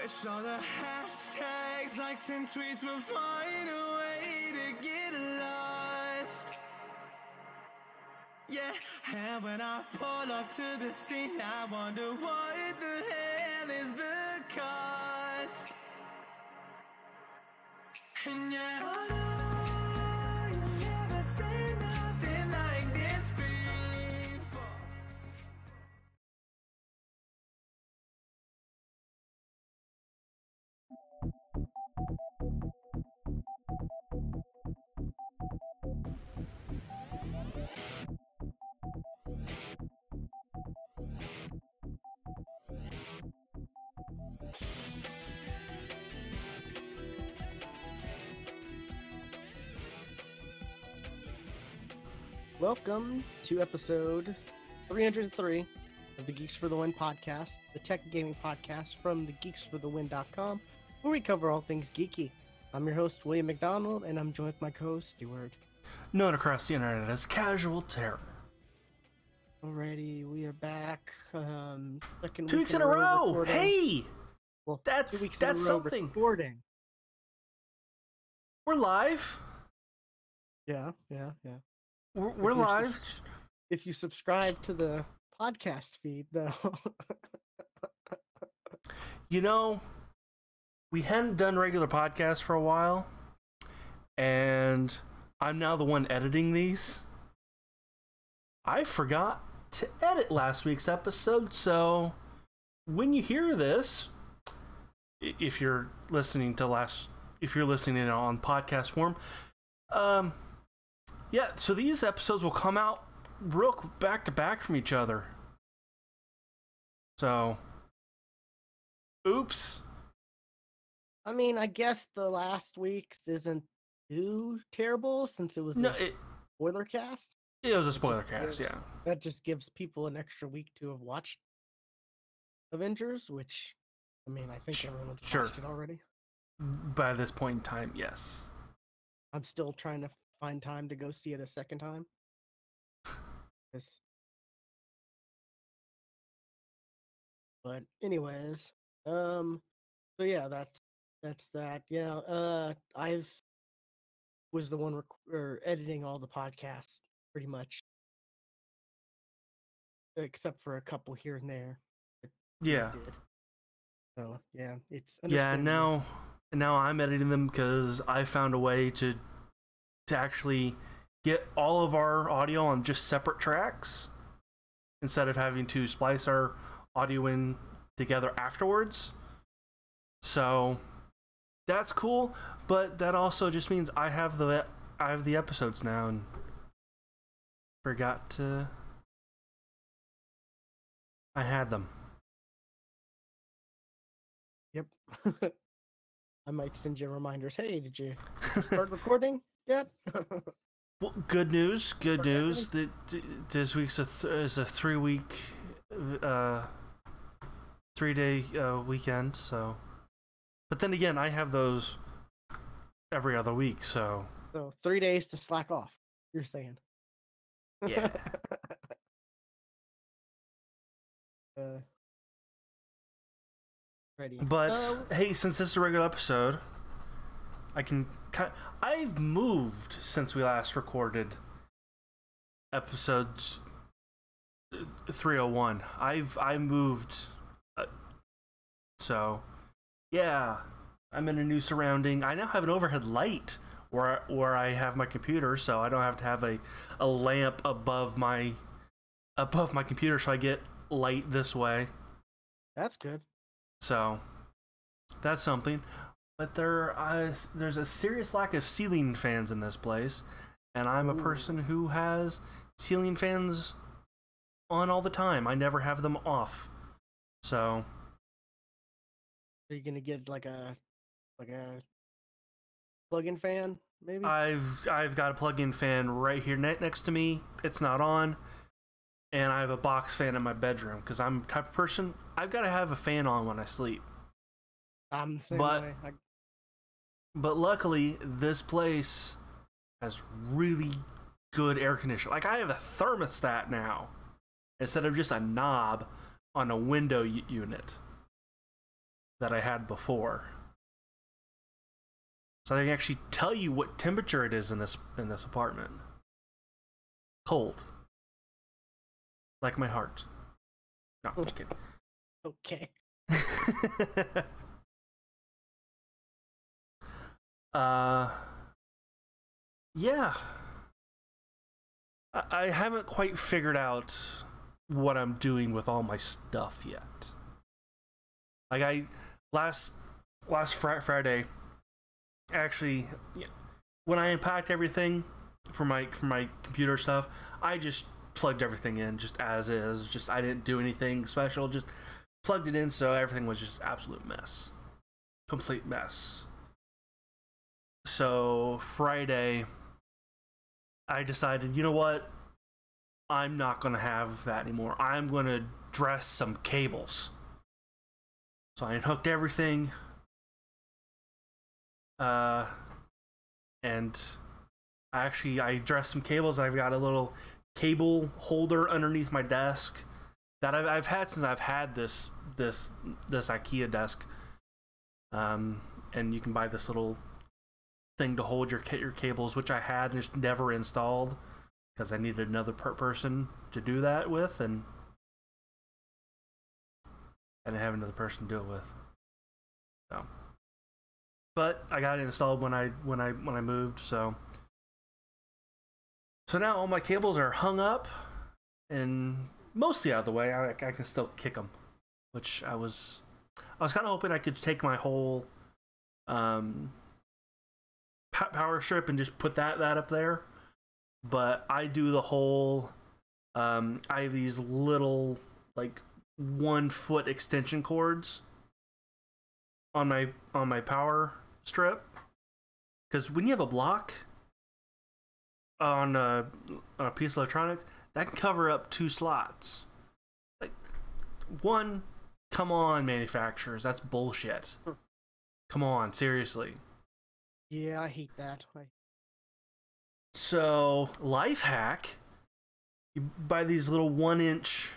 wish all the hashtags, likes, and tweets would find a way to get lost. Yeah, and when I pull up to the scene, I wonder what the hell is the cost. And yeah, I know you've never seen nothing like this before. Welcome to episode 303 of the Geeks for the Win podcast, the tech and gaming podcast from the GeeksFTW.com, where we cover all things geeky. I'm your host, William McDonald, and I'm joined with my co-host, Stuart. Known across the internet as Casual Terror. Alrighty, we are back. Second 2 weeks in a row! recording. Hey! Well, That's 2 weeks in a row something. Recording. We're live. Yeah. We're If you're live. If you subscribe to the podcast feed, though. You know, we hadn't done regular podcasts for a while, and I'm now the one editing these. I forgot to edit last week's episode, so when you hear this, if you're listening in on podcast form, yeah, so these episodes will come out real back to back from each other. So, oops. I mean, I guess the last week's isn't too terrible since it was spoiler cast. It was a spoiler cast, yeah. That just gives people an extra week to have watched Avengers, which, I mean, I think everyone's watched it already. By this point in time, yes. I'm still trying to find time to go see it a second time. But anyways, so yeah, that's that. Yeah, I've was the one editing all the podcasts pretty much, except for a couple here and there. Yeah. So yeah, it's now I'm editing them because I found a way to actually get all of our audio on just separate tracks instead of having to splice our audio in together afterwards. So that's cool, but that also just means I have the episodes now and forgot I had them. Yep. I might send you reminders. Hey, did you start recording yet? Well, good news. That this week's is a 3-week, 3-day weekend. So, but then again, I have those every other week. So 3 days to slack off. You're saying? Yeah. Ready. But hey, since this is a regular episode, I've moved since we last recorded episodes 301. I moved, so yeah, I'm in a new surrounding. I now have an overhead light where I have my computer, so I don't have to have a lamp above my computer, so I get light this way. That's good. So that's something. But there's a serious lack of ceiling fans in this place, and I'm a person who has ceiling fans on all the time. I never have them off. So are you gonna get like a plug-in fan, maybe? I've got a plug-in fan right here next to me. It's not on, and I have a box fan in my bedroom because I'm the type of person I've got to have a fan on when I sleep. I'm the same way. But luckily, this place has really good air conditioning. Like, I have a thermostat now instead of just a knob on a window unit. that I had before. So I can actually tell you what temperature it is in this apartment. Cold. Like my heart. No, I'm just kidding. Okay. Yeah. I haven't quite figured out what I'm doing with all my stuff yet. Like last Friday, actually, when I unpacked everything for my computer stuff, I just plugged everything in just as is. Just I didn't do anything special. Just plugged it in, so everything was just absolute mess, complete mess. So Friday, I decided, you know what? I'm not gonna have that anymore. I'm gonna dress some cables. So I unhooked everything. And I dressed some cables. I've got a little cable holder underneath my desk that I've had since I've had this IKEA desk. And you can buy this little thing to hold your cables, which I had just never installed because I needed another person to do that with, and I didn't have another person to do it with. So, but I got it installed when I moved. So now all my cables are hung up and mostly out of the way. I can still kick them, which I was kind of hoping I could take my whole power strip and just put that up there, but I do the whole I have these little like 1 foot extension cords on my power strip, because when you have a block on a piece of electronics, that can cover up 2 slots. Like, one, come on, manufacturers, that's bullshit. Come on, seriously. Yeah, I hate that. So, life hack, you buy these little 1-inch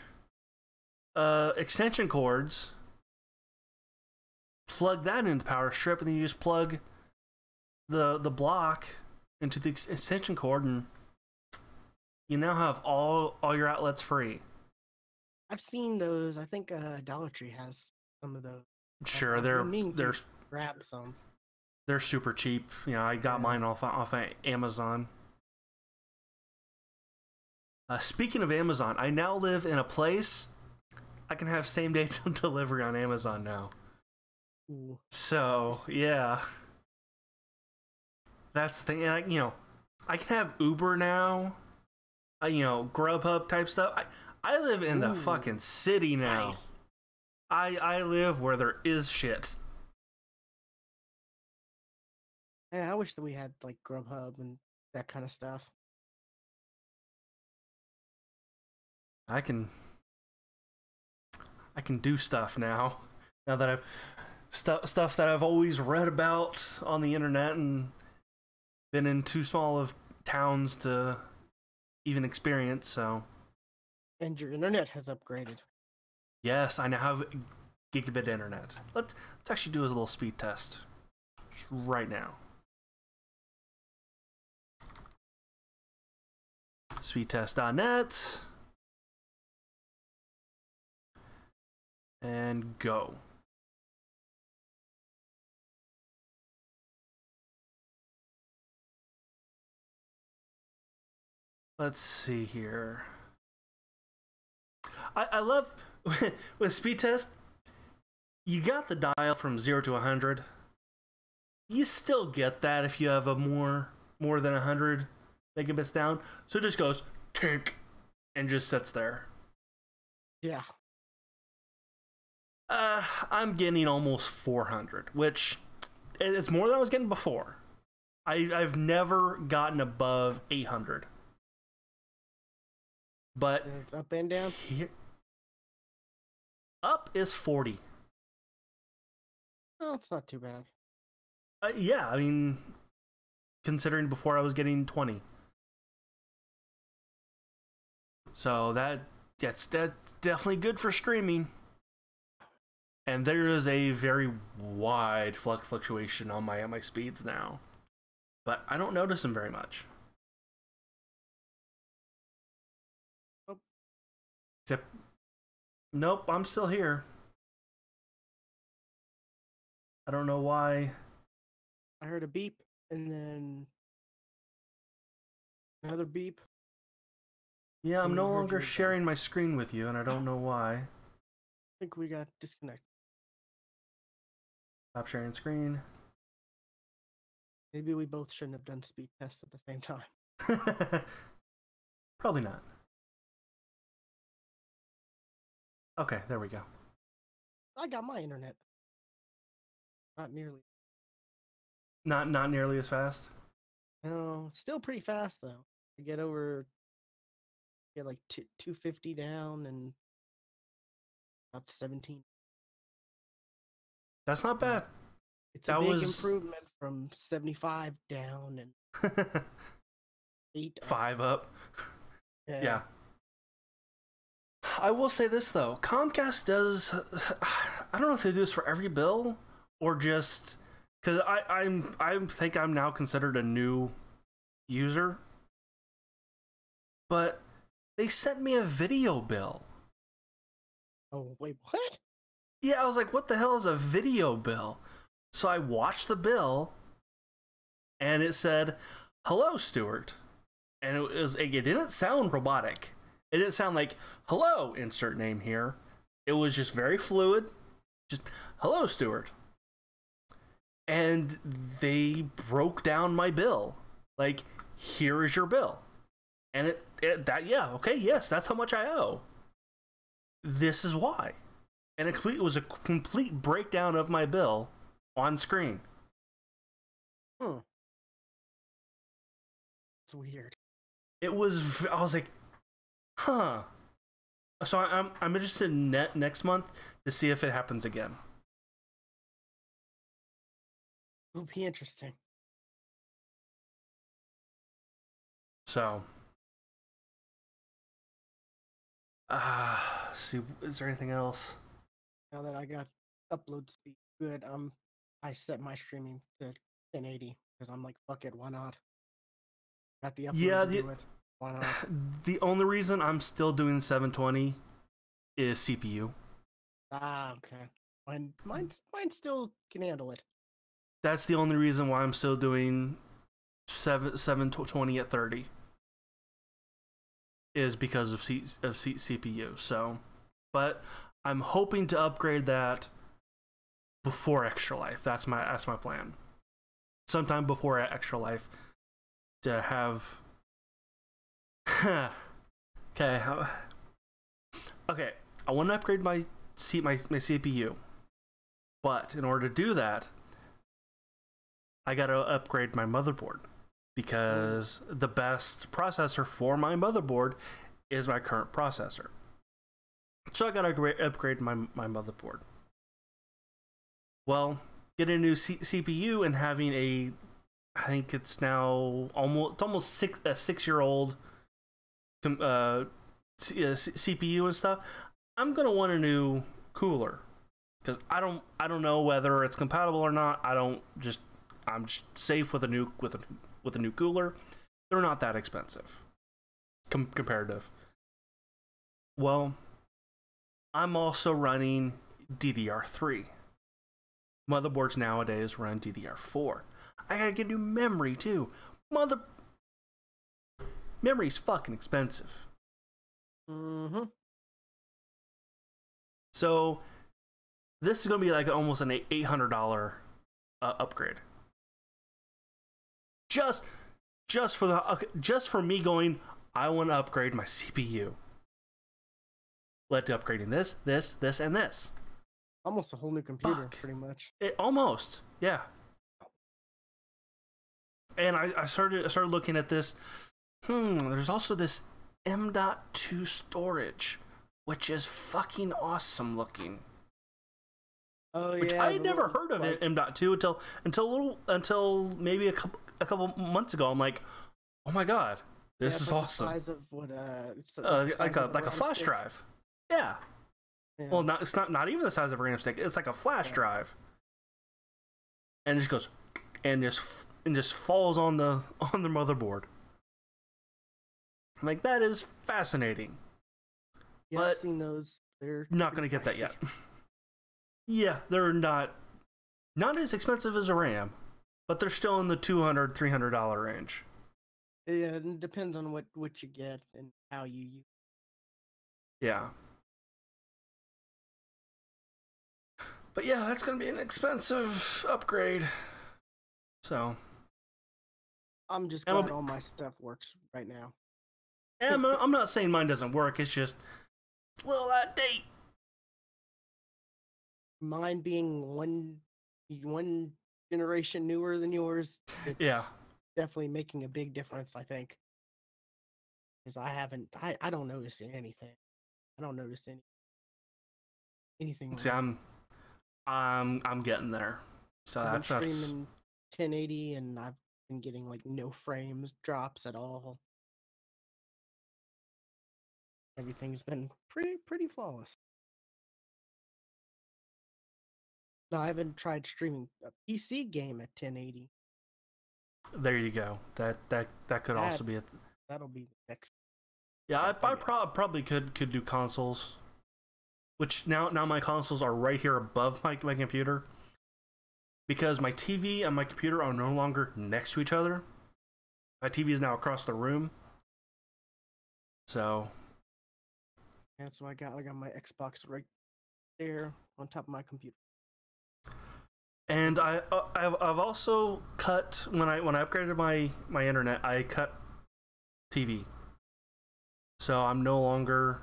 extension cords, plug that into the power strip, and then you just plug the block into the extension cord, and you now have all your outlets free. I've seen those. I think Dollar Tree has some of those. Sure, they're grab some. They're super cheap. You know, I got mine off Amazon. Speaking of Amazon, I now live in a place I can have same-day delivery on Amazon now. Ooh. So, yeah. That's the thing. And I can have Uber now. Grubhub type stuff. I live in the fucking city now. Nice. I live where there is shit. Yeah, I wish that we had like Grubhub and that kind of stuff. I can do stuff now. Now that I've stuff that I've always read about on the internet and been in too small of towns to even experience. So, and your internet has upgraded. Yes, I now have gigabit internet. Let's actually do a little speed test right now. Speedtest.net. And go. Let's see here. I love with speed test, you got the dial from 0 to 100. You still get that if you have a more than 100 megabits down. So it just goes tink and just sits there. Yeah. I'm getting almost 400, which it's more than I was getting before. I've never gotten above 800. But it's up and down. Up is 40. Oh, it's not too bad. Yeah, I mean, considering before I was getting 20. So that's definitely good for streaming. And there is a very wide fluctuation on my speeds now, but I don't notice them very much. Oh. Except, nope, I'm still here. I don't know why. I heard a beep and then another beep. Yeah, I'm And no we heard longer you again. sharing my screen with you, and I don't know why. I think we got disconnected. Stop sharing screen. Maybe we both shouldn't have done speed tests at the same time. Probably not. Okay, there we go. I got my internet. Not nearly. Not nearly as fast. No, still pretty fast though. I get like 250 down and about 17. That's not bad. It's a big improvement from 75 down and 8 up. 5 up. Yeah. I will say this though, Comcast does. I don't know if they do this for every bill or just because I think I'm now considered a new user, but they sent me a video bill. Oh wait, what? Yeah, I was like, what the hell is a video bill? So I watched the bill, and it said, "Hello, Stuart," and it didn't sound robotic. It didn't sound like, "Hello, insert name here." It was just very fluid. Just, "Hello, Stuart." And they broke down my bill. Like, here is your bill. And yes, that's how much I owe. This is why. And it was a complete breakdown of my bill on screen. It's weird. I was like, huh. So I'm interested in next month to see if it happens again. It'll be interesting. So, see, is there anything else? Now that I got upload speed good, I set my streaming to 1080 because I'm like, fuck it, why not? Got the upload to do it. Why not? The only reason I'm still doing 720 is CPU. Ah, okay. Mine still can handle it. That's the only reason why I'm still doing 720 at 30. Is because of CPU. So, but I'm hoping to upgrade that before Extra Life. That's my plan. Sometime before Extra Life to have. Okay. Okay. I want to upgrade my CPU, but in order to do that, I gotta upgrade my motherboard. Because the best processor for my motherboard is my current processor. So I gotta upgrade my motherboard. Well, getting a new CPU and having I think it's now almost a 6-year-old CPU and stuff. I'm gonna want a new cooler because I don't know whether it's compatible or not. I'm just safe with a new cooler. They're not that expensive comparative. Well, I'm also running DDR3. Motherboards nowadays run DDR4. I gotta get new memory too. Memory's fucking expensive. Mm-hmm. So this is gonna be like almost an $800 upgrade. Just for me going, I want to upgrade my CPU. Led to upgrading this, and this. Almost a whole new computer, pretty much. Almost, yeah. And I started looking at this. There's also this M.2 storage, which is fucking awesome looking. Oh, which yeah, I had never heard of M.2 until maybe a couple months ago. I'm like, oh my god, this is awesome. The size of what like a flash drive. Yeah. Yeah. Well, it's not even the size of a RAM stick. It's like a flash drive, and it just goes and just falls on the motherboard. I'm like, that is fascinating. Yeah, but I've seen those. They're not going to get that yet. Yeah, they're not as expensive as a RAM, but they're still in the $200, $300 range. Yeah, it depends on what you get and how you use. Yeah. But yeah, that's going to be an expensive upgrade. So I'm just glad all my stuff works right now. And I'm not saying mine doesn't work. It's just a little out of date. Mine being one generation newer than yours, it's definitely making a big difference, I think. Because I don't notice anything. I don't notice anything. See, I'm getting there. So I've that's been streaming 1080, and I've been getting like no frames drops at all. Everything's been pretty flawless. No, I haven't tried streaming a PC game at 1080. There you go. That could also be it. That'll be the next. Yeah, I probably could do consoles. Which now my consoles are right here above my computer. Because my TV and my computer are no longer next to each other. My TV is now across the room. So yeah, so I got my Xbox right there on top of my computer. And I've also cut when I upgraded my internet, I cut TV. So I'm no longer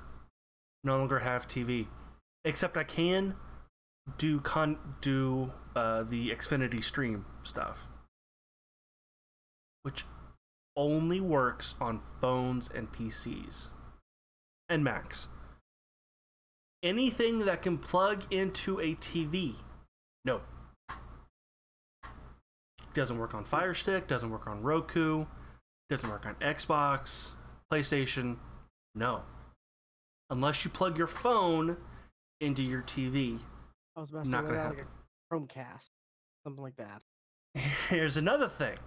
have TV, except I can do the Xfinity stream stuff, which only works on phones and PCs and Macs. Anything that can plug into a TV, no. Doesn't work on Fire Stick, doesn't work on Roku, doesn't work on Xbox, PlayStation, no. Unless you plug your phone into your TV. I was about to say, like a Chromecast, something like that. Here's another thing.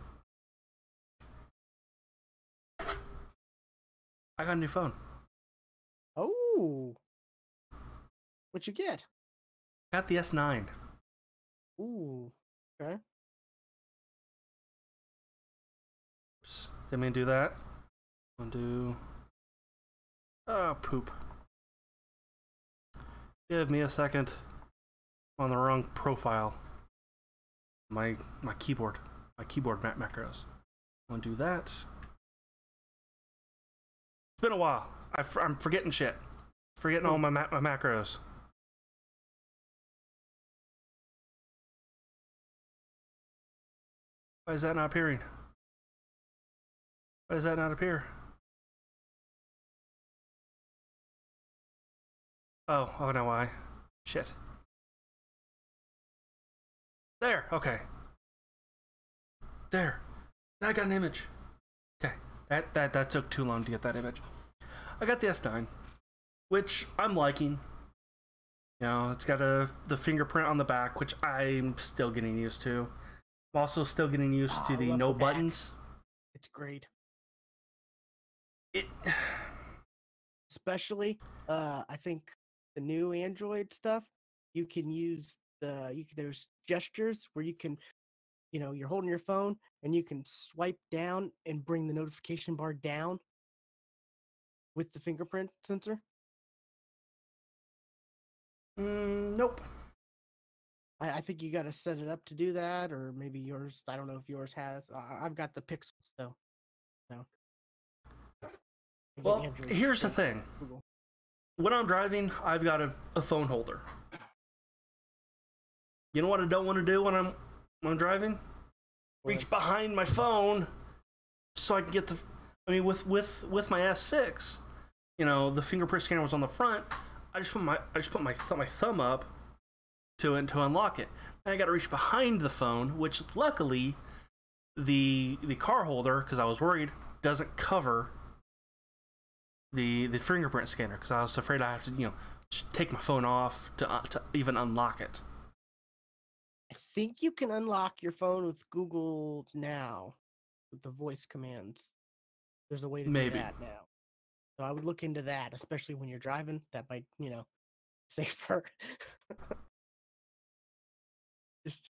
I got a new phone. Oh. What'd you get? Got the S9. Ooh. Okay. Didn't mean to do that. I'm gonna do. Oh, poop. Give me a second. I'm on the wrong profile. My keyboard. My keyboard macros. I'm gonna do that. It's been a while. I'm forgetting shit. Forgetting all my macros. Why is that not appearing? Why does that not appear? Oh no, why? Shit. There, okay. There. Now I got an image. Okay. That took too long to get that image. I got the S9, which I'm liking. You know, it's got the fingerprint on the back, which I'm still getting used to. I'm also still getting used to the no buttons. It's great. It especially I think the new Android stuff, you can use there's gestures where you can, you're holding your phone and you can swipe down and bring the notification bar down with the fingerprint sensor. Nope. I think you got to set it up to do that, or maybe yours. I don't know if yours has. I've got the Pixel, so no. Well, here's the thing. When I'm driving, I've got a phone holder. You know what I don't want to do when I'm driving? Reach behind my phone so I can get with my S6, the fingerprint scanner was on the front. I just put my thumb up to unlock it. And I got to reach behind the phone, which luckily the car holder, because I was worried, doesn't cover the fingerprint scanner because I was afraid I have to just take my phone off to even unlock it. I think you can unlock your phone with Google Now with the voice commands. There's a way to do Maybe. that now. So I would look into that, especially when you're driving. That might, safer. Just,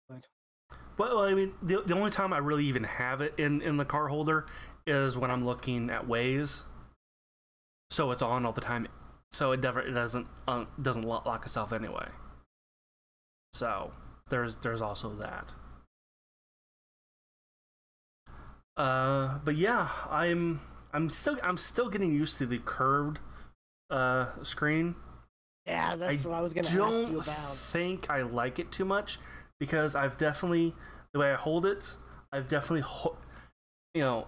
but Well, I mean, the only time I really even have it in the car holder is when I'm looking at Waze. So it's on all the time. So it doesn't lock itself anyway. So there's also that. But yeah, I'm still getting used to the curved screen. yeah, that's what I was gonna ask you Don't about. think I like it too much because I've definitely the way I hold it, I've definitely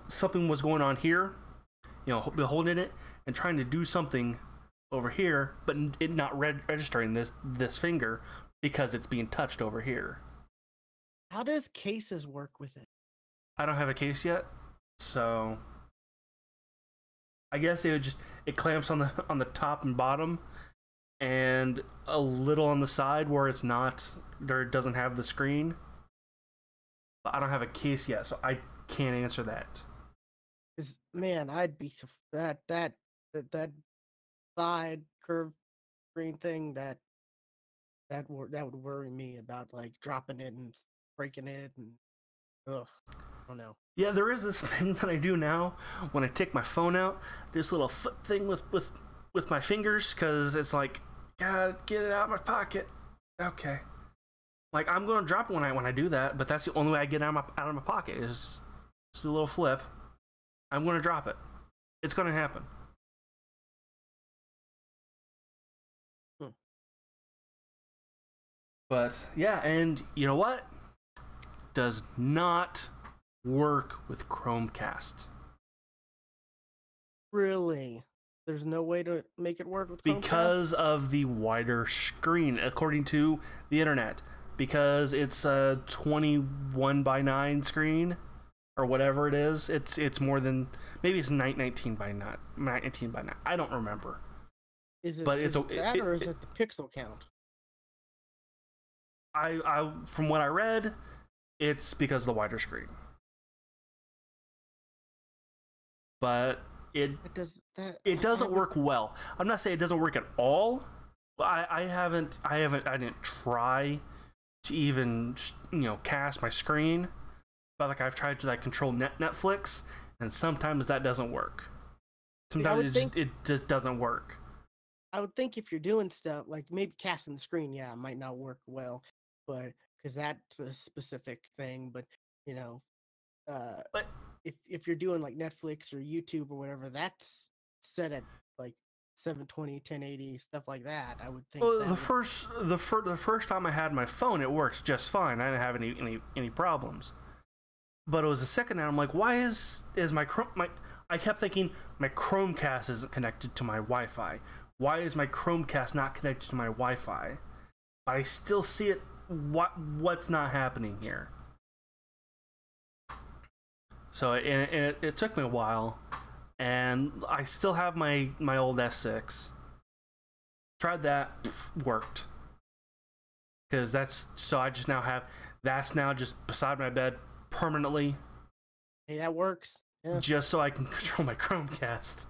something was going on here, holding it and trying to do something over here, but it not registering this finger because it's being touched over here. How does cases work with it? I don't have a case yet, so I guess it clamps on the top and bottom, and a little on the side where it doesn't have the screen. But I don't have a case yet, so I can't answer that. Man, I'd be that side curved screen thing that would worry me about like dropping it and breaking it and ugh, I don't know. Yeah, there is this thing that I do now when I take my phone out. This little foot thing with my fingers, because it's like, gotta get it out of my pocket. Okay, like I'm gonna drop it when I do that, but that's the only way I get it out of my pocket is just a little flip. I'm gonna drop it. It's gonna happen. But yeah, and you know what? Does not work with Chromecast. Really? There's no way to make it work with Chromecast? Because of the wider screen, according to the internet. Because it's a 21:9 screen, or whatever it is. It's more than, maybe it's 19:9. I don't remember. Is it, but is it that, or is it the pixel count? I from what I read, it's because of the wider screen. But it doesn't work well. I'm not saying it doesn't work at all. I didn't try to even cast my screen. But like I've tried to control Netflix, and sometimes that doesn't work. Sometimes it just doesn't work. I would think if you're doing stuff like maybe casting the screen, yeah, it might not work well, but because that's a specific thing. But but if you're doing like Netflix or YouTube or whatever, that's set at like 720, 1080, stuff like that. I would think. Well, the first time I had my phone, it works just fine. I didn't have any problems. But it was the second time I'm like, why is my I kept thinking my Chromecast isn't connected to my Wi-Fi. Why is my Chromecast not connected to my Wi-Fi? But I still see it. What's not happening here? So it took me a while, and I still have my old S6. Tried that, worked. Because I just now have that's now just beside my bed permanently. Hey, that works. Yeah. Just so I can control my Chromecast.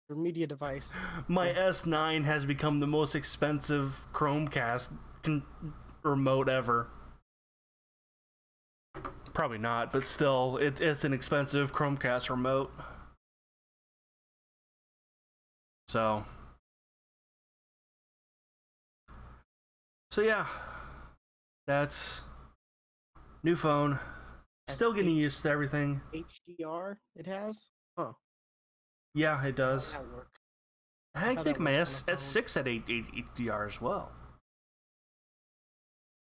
Your media device. My S9 has become the most expensive Chromecast remote ever. Probably not, but still, it's an expensive Chromecast remote. So yeah, that's new phone. Still getting used to everything. HDR it has? Huh. Yeah, it does. How that work? I think my S6 had HDR as well.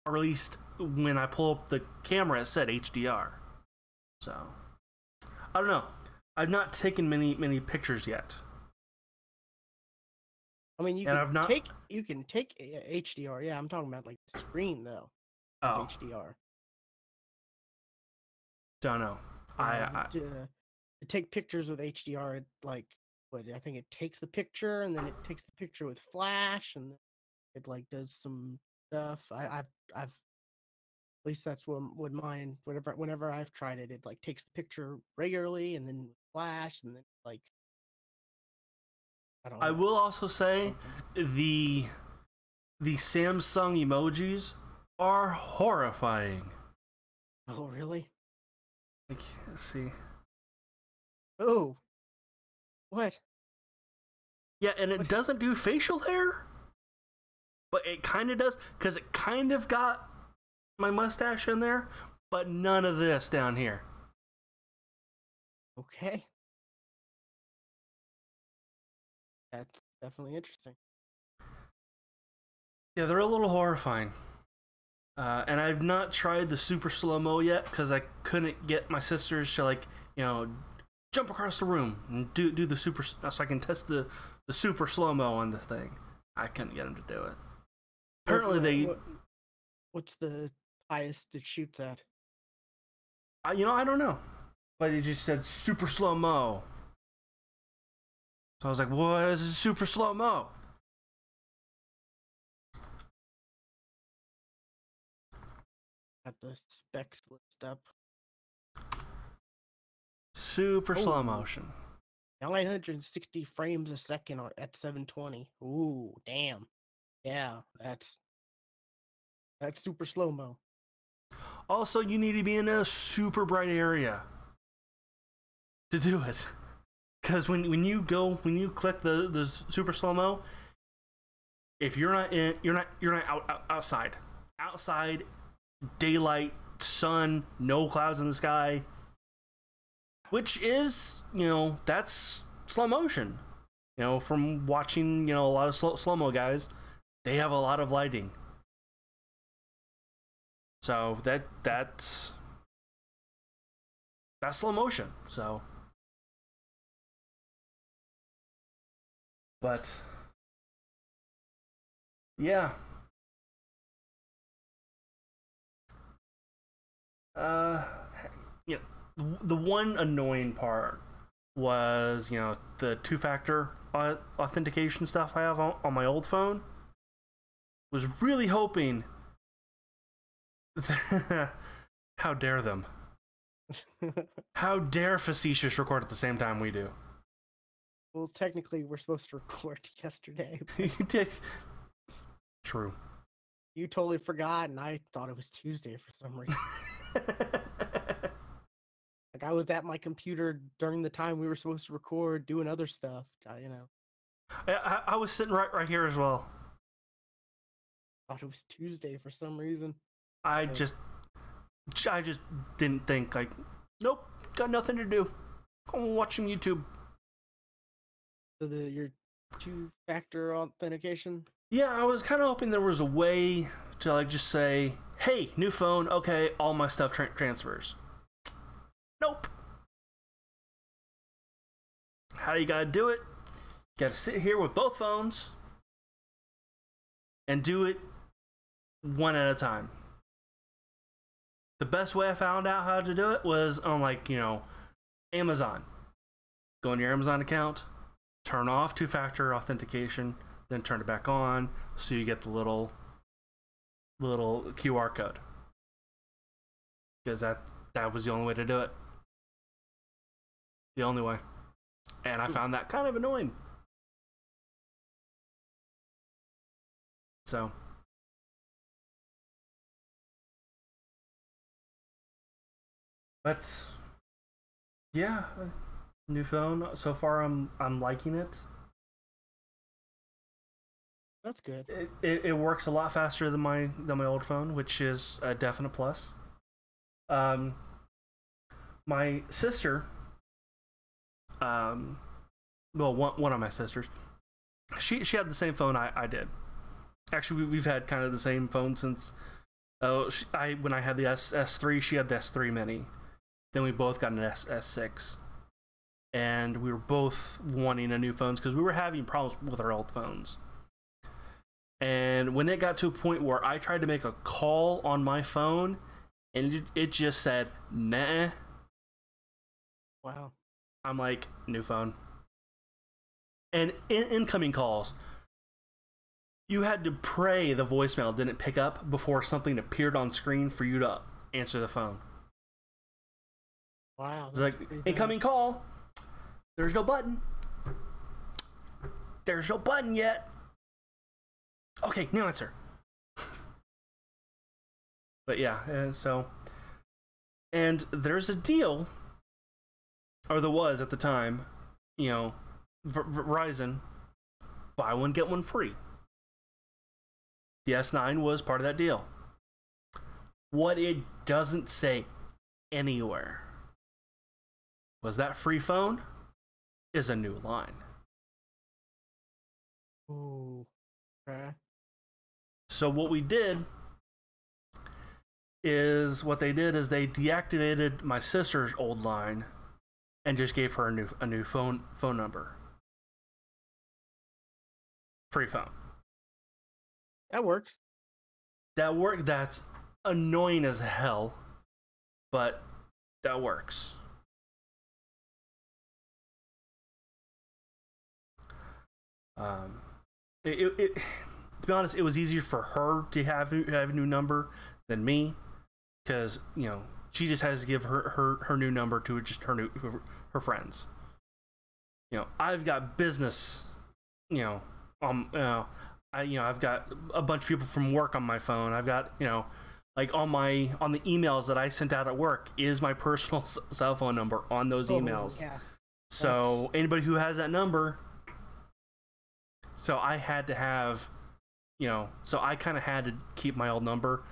Or at least when I pull up the camera, it said HDR. So I don't know. I've not taken many pictures yet. I mean, you can take HDR. Yeah, I'm talking about like the screen though. Oh. HDR. Don't know. to take pictures with HDR, like what I think it takes the picture and then it takes the picture with flash and it like does some stuff. I've at least that's what mine. Whenever I've tried it, it like takes the picture regularly and then flash and then like I don't I know. will also say the Samsung emojis are horrifying. Oh really? Like, let's see. Oh, what? Yeah, and it What? doesn't do facial hair, but it kind of does because it kind of got my mustache in there, but none of this down here. Okay, that's definitely interesting. Yeah, they're a little horrifying. And I've not tried the super slow mo yet because I couldn't get my sisters to like jump across the room and do the super so I can test the super slow mo on the thing. I couldn't get them to do it. Apparently What's the highest it shoots at? I don't know, but it just said super slow mo. So I was like, what is super slow mo? Got the specs list up. Super slow Oh. motion. 960 frames a second at 720. Ooh, damn. Yeah, that's super slow mo. Also, you need to be in a super bright area to do it. Because when you click the super slow mo, if you're not outside, daylight, sun, no clouds in the sky, which is that's slow motion. From watching a lot of slow mo guys, they have a lot of lighting. So that's slow motion. So, but yeah, the one annoying part was the two-factor authentication stuff I have on my old phone. Was really hoping. How dare them? How dare facetious record at the same time we do? Well, technically, we're supposed to record yesterday. You did. True. You totally forgot, and I thought it was Tuesday for some reason. Like I was at my computer during the time we were supposed to record, doing other stuff. I was sitting right here as well. Thought it was Tuesday for some reason. I just didn't think like, nope, got nothing to do. Go watch some YouTube. So your two-factor authentication. Yeah, I was kind of hoping there was a way to like just say, hey, new phone, okay, all my stuff transfers. Nope. How you gotta do it? You gotta sit here with both phones and do it one at a time. The best way I found out how to do it was on Amazon. Go in your Amazon account, turn off two-factor authentication, then turn it back on so you get the little QR code. Because that was the only way to do it. The only way. And I found that kind of annoying. So but yeah, new phone. So far I'm liking it. That's good. It works a lot faster than my old phone, which is a definite plus. My sister, well, one of my sisters, she had the same phone I did. Actually, we've had kind of the same phone since. When I had the S3, she had the S3 Mini. Then we both got an S6, and we were both wanting a new phones because we were having problems with our old phones. And when it got to a point where I tried to make a call on my phone, and it just said, nah. Wow. I'm like, new phone. And incoming calls, you had to pray the voicemail didn't pick up before something appeared on screen for you to answer the phone. Wow. It's like, incoming call. There's no button. There's no button yet. Okay, now answer. But yeah, and there's a deal, or there was at the time, you know, Verizon, buy one, get one free. The S9 was part of that deal. What it doesn't say anywhere was that free phone is a new line. Ooh. Okay. So what they did is they deactivated my sister's old line and just gave her a new phone number. Free phone. That works. That's annoying as hell, but that works. To be honest, it was easier for her to have a new number than me, because you know she just has to give her new number to just her friends. You know, I've got business. You know, I've got a bunch of people from work on my phone. I've got, you know, like on the emails that I sent out at work is my personal cell phone number on those emails. Yeah. So anybody who has that number, so I had to have, you know, so I kind of had to keep my old number,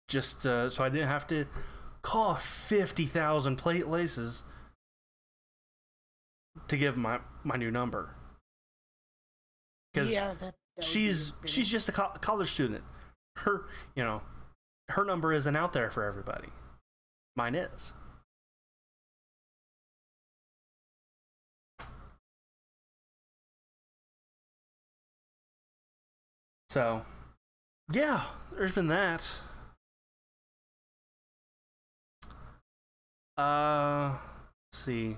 just so I didn't have to call 50,000 places to give my new number. Because she's just a college student. Her number isn't out there for everybody. Mine is. So, yeah, there's been that. Let's see.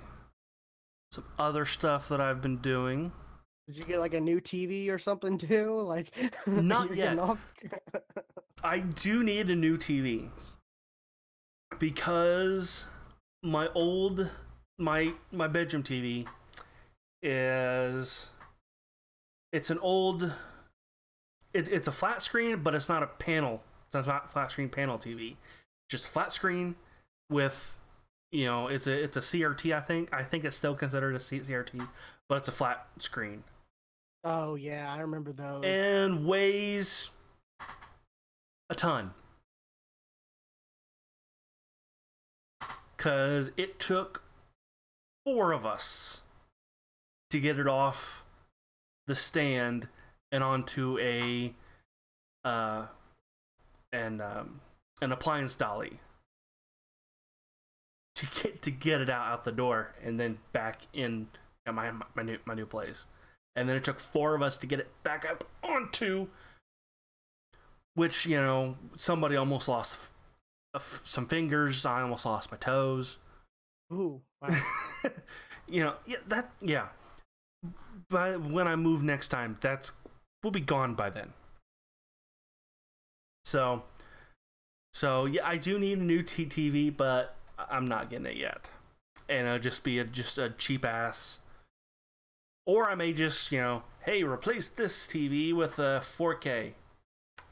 Some other stuff that I've been doing. Did you get like a new TV or something too? Like, not yet. I do need a new TV because my bedroom TV it's an old. It's a flat screen, but it's not a panel. It's not a flat screen panel TV. Just a flat screen with, you know, it's a CRT. I think it's still considered a CRT, but it's a flat screen. Oh yeah, I remember those. And weighs a ton. Cause it took 4 of us to get it off the stand and onto an appliance dolly to get it out the door and then back in at my new place. And then it took 4 of us to get it back up onto, which, you know, somebody almost lost some fingers. I almost lost my toes. Ooh, wow. You know, yeah. But when I move next time, we'll be gone by then. So yeah, I do need a new TV, but I'm not getting it yet. And it'll just be just a cheap ass. Or I may just, you know, hey, replace this TV with a 4K.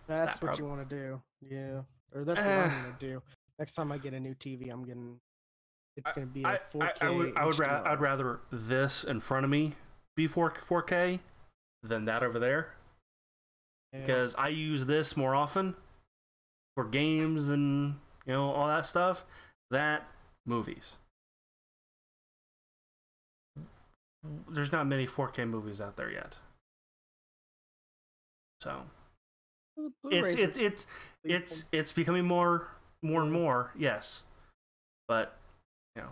That's what you want to do. Yeah. Or that's what I'm going to do. Next time I get a new TV, it's going to be a 4K. I'd rather this in front of me be 4K than that over there. Yeah. Because I use this more often for games and, you know, all that stuff. That, movies. There's not many 4K movies out there yet. So it's becoming more and more, yes. But, you know,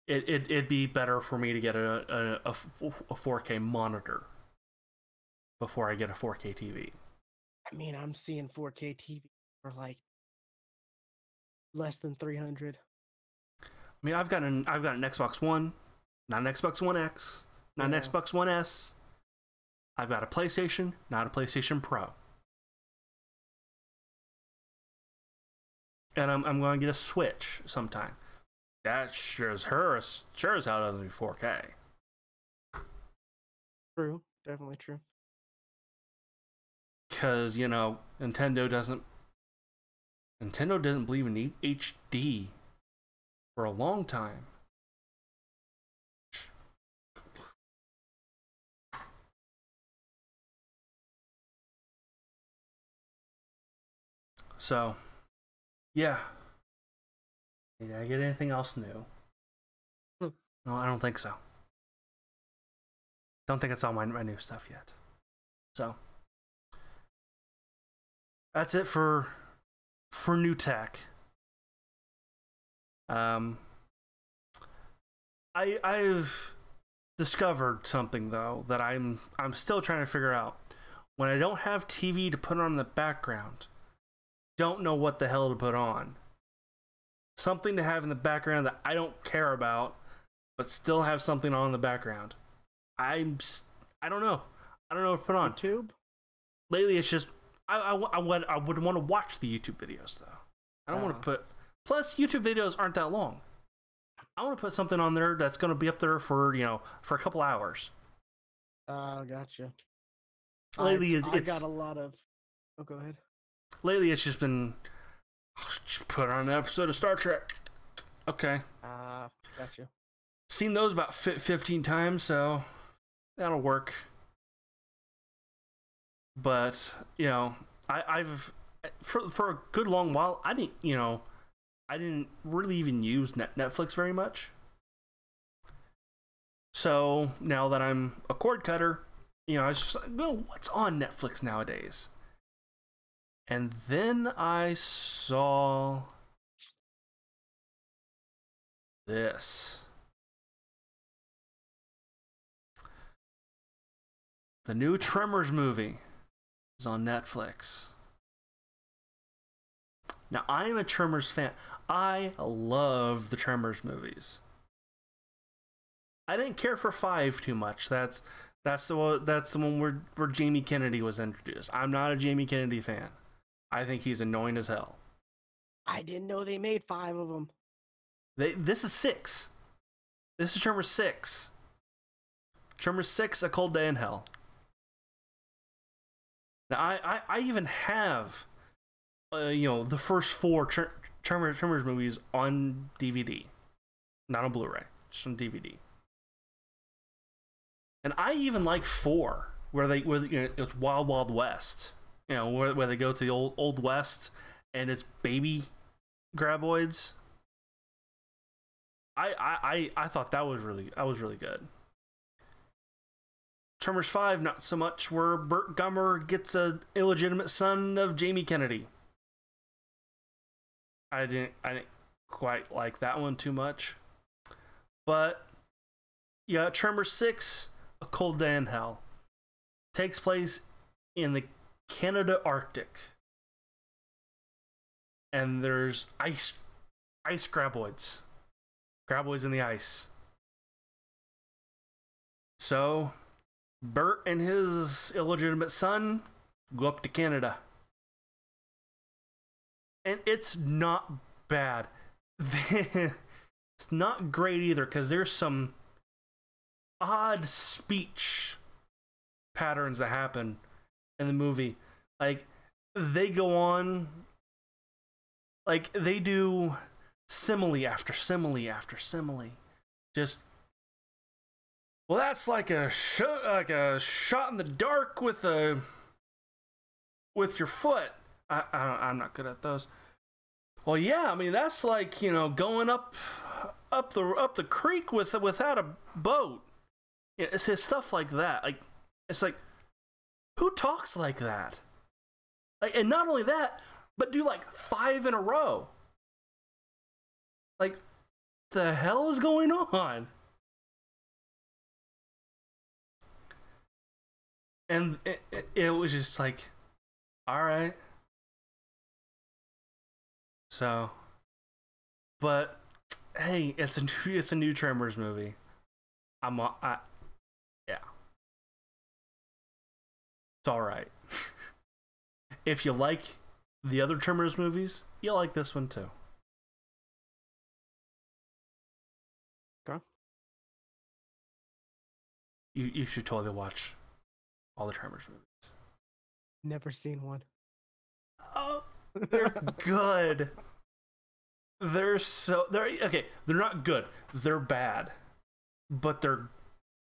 it'd be better for me to get a 4K monitor before I get a 4K TV. I mean, I'm seeing 4K TV for like less than 300. I mean, I've got an Xbox One, not an Xbox One X, not an Xbox One S. I've got a PlayStation, not a PlayStation Pro. And I'm going to get a Switch sometime. That sure as hell doesn't be 4K. True, definitely true. Because, you know, Nintendo doesn't believe in HD for a long time. So, yeah. Did I get anything else new? No, I don't think so. Don't think it's all my new stuff yet. So, that's it for new tech. I've discovered something though that I'm still trying to figure out. When I don't have TV to put on in the background, don't know what the hell to put on. Something to have in the background that I don't care about, but still have something on in the background. I don't know. I don't know what to put on. YouTube? Lately, it's just I would want to watch the YouTube videos though. I don't want to put. Plus, YouTube videos aren't that long. I want to put something on there that's going to be up there for for a couple hours. Gotcha. Lately, I got a lot of. Oh, go ahead. Lately, it's just been just put on an episode of Star Trek. Okay. Gotcha. Seen those about 15 times, so that'll work. But I've for a good long while I didn't really even use Netflix very much. So now that I'm a cord cutter, I was just like, well, what's on Netflix nowadays? And then I saw this. The new Tremors movie is on Netflix. Now, I am a Tremors fan. I love the Tremors movies. I didn't care for 5 too much. That's the one where Jamie Kennedy was introduced. I'm not a Jamie Kennedy fan. I think he's annoying as hell. I didn't know they made 5 of them. This is 6. This is Tremors 6. Tremors 6, A Cold Day in Hell. Now, I even have, the first 4 Tremors movies on DVD. Not on Blu-ray, just on DVD. And I even like 4, where it's Wild Wild West. Where they go to the old West, and it's baby graboids. I thought that was really good. Tremors 5, not so much, where Burt Gummer gets an illegitimate son of Jamie Kennedy. I didn't quite like that one too much. But yeah, Tremors 6, A Cold Day in Hell, takes place in the Canada Arctic. And there's ice graboids. Graboids in the ice. So Bert and his illegitimate son go up to Canada. And it's not bad. It's not great either, because there's some odd speech patterns that happen in the movie. Like, they go on, like, they do simile after simile after simile. Just, well, that's like a shot in the dark with your foot. I'm not good at those. Well, yeah, I mean, that's like, going up the creek without a boat. It's stuff like that. Like, it's like, who talks like that? Like, and not only that, but do like 5 in a row. Like, the hell is going on? And it was just like, all right. So, but hey, it's a new Tremors movie. Yeah, it's all right. If you like the other Tremors movies, you'll like this one too. Okay. You should totally watch all the Tremors movies. Never seen one. Oh, they're good. They're okay. They're not good. They're bad, but they're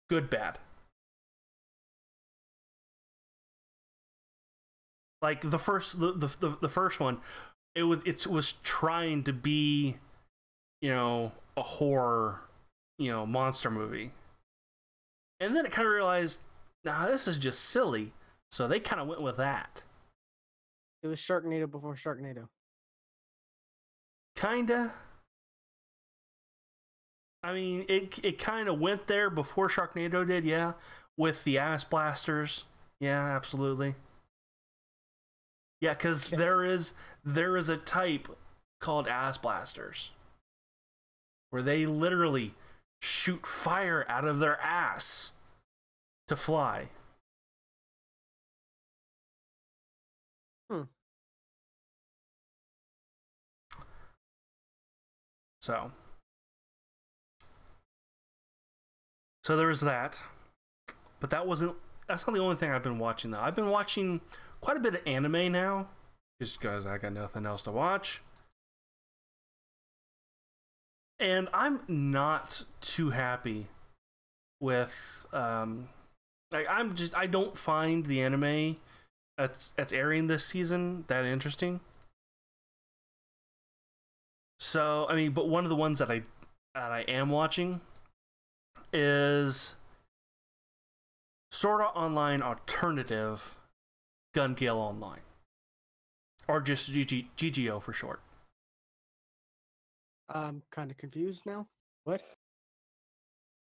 good bad. Like the first one, it was trying to be, a horror, monster movie, and then it kind of realized, nah, this is just silly. So they kind of went with that. It was Sharknado before Sharknado. Kinda. I mean, it kind of went there before Sharknado did, yeah, with the ass blasters. Yeah, absolutely. Yeah, because there is a type called ass blasters where they literally shoot fire out of their ass to fly. So there was that. But that's not the only thing I've been watching though. I've been watching quite a bit of anime now, just because I got nothing else to watch. And I'm not too happy with I don't find the anime that's airing this season that interesting. So, I mean, but one of the ones that I am watching is Sword Art Online Alternative Gun Gale Online, or just GGO for short. I'm kind of confused now. What?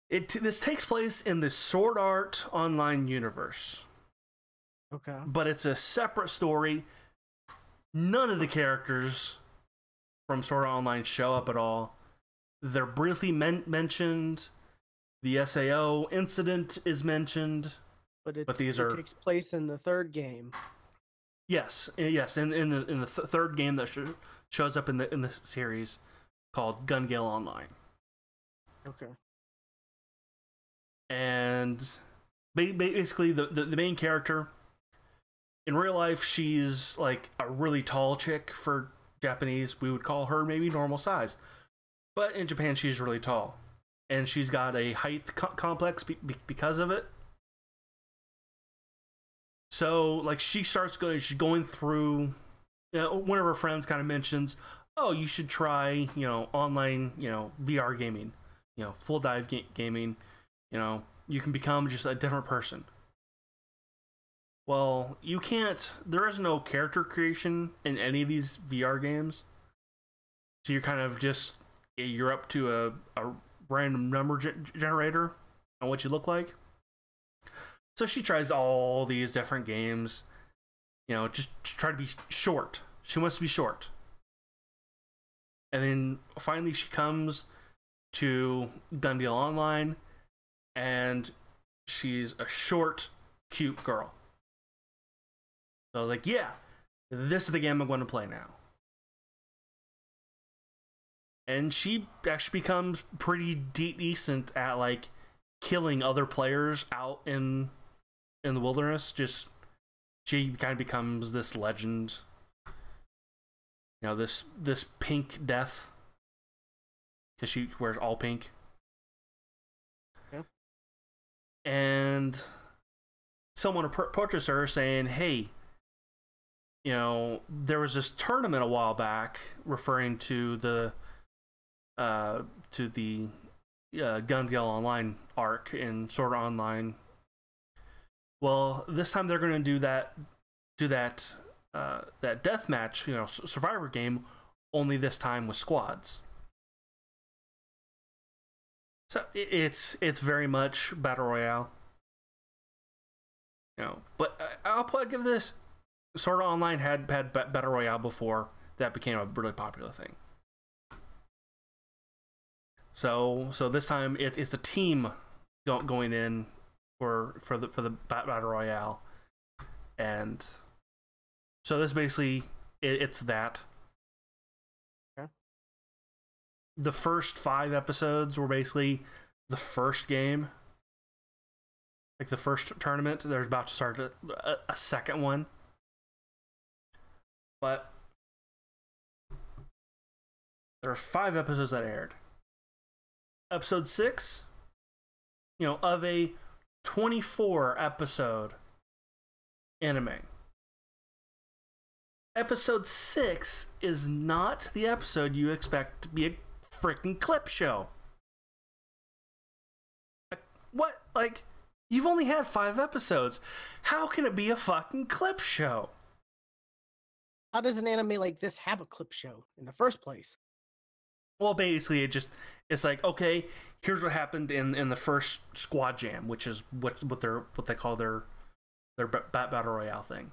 This takes place in the Sword Art Online universe. Okay. But it's a separate story. None of the characters from Sword Art Online show up at all. They're briefly mentioned. The SAO incident is mentioned. But it takes place in the third game. Yes. In the third game that shows up in the series called Gun Gale Online. Okay. And basically the main character, in real life, she's like a really tall chick. For Japanese, we would call her maybe normal size, but in Japan she's really tall, and she's got a height complex because of it. So like she's going through, one of her friends kind of mentions, oh, you should try online VR gaming, full dive gaming. You can become just a different person. Well, you can't. There is no character creation in any of these VR games. So you're kind of you're up to a random number generator on what you look like. So she tries all these different games, just to try to be short. She wants to be short. And then finally she comes to Gun Gale Online, and she's a short, cute girl. So I was like, yeah, this is the game I'm going to play now. And she actually becomes pretty decent at like killing other players out in the wilderness. She kind of becomes this legend. This pink death, because she wears all pink. Yeah. And someone approaches her saying, hey, there was this tournament a while back referring to the Gun Gale Online arc in Sword Art Online. Well, this time they're going to do that deathmatch, survivor game, only this time with squads. So it's very much battle royale. But I'll give this. Sword Art Online had battle royale before that became a really popular thing. So this time it's a team going in for the battle royale, and so this basically it's that. Okay. The first 5 episodes were basically the first game, like the first tournament. They're about to start a second one, but there are 5 episodes that aired. Episode 6, of a 24 episode anime. Episode 6 is not the episode you expect to be a freaking clip show. What? Like, you've only had 5 episodes. How can it be a fucking clip show? How does an anime like this have a clip show in the first place? Well, basically, it's like, okay, here's what happened in the first squad jam, which is what they call their battle royale thing,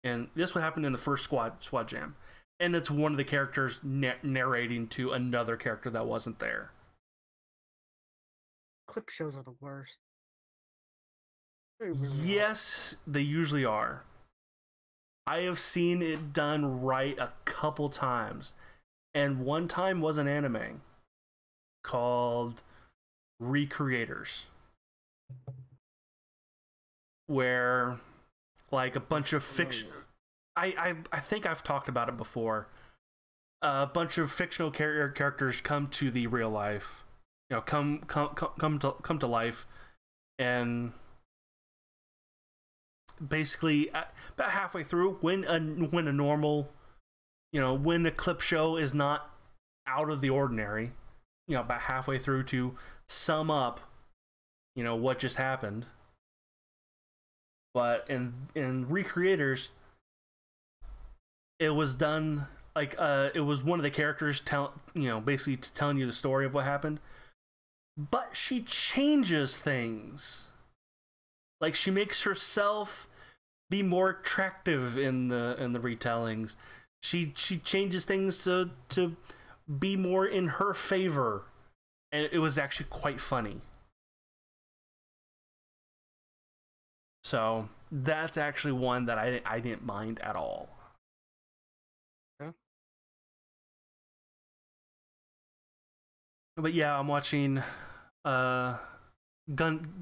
and this what happened in the first squad jam, and it's one of the characters narrating to another character that wasn't there. Clip shows are the worst. Yes, they usually are. I have seen it done right a couple times. And one time was an anime called Recreators, where like a bunch of fiction. I think I've talked about it before. A bunch of fictional characters come to the real life, come to life, and basically about halfway through, when a normal. When a clip show is not out of the ordinary, about halfway through to sum up, what just happened. But in Recreators, it was done like it was one of the characters basically telling you the story of what happened, but she changes things. Like, she makes herself be more attractive in the retellings. She changes things to be more in her favor, and it was actually quite funny. So that's actually one that I didn't mind at all. Yeah. But yeah, I'm watching Gun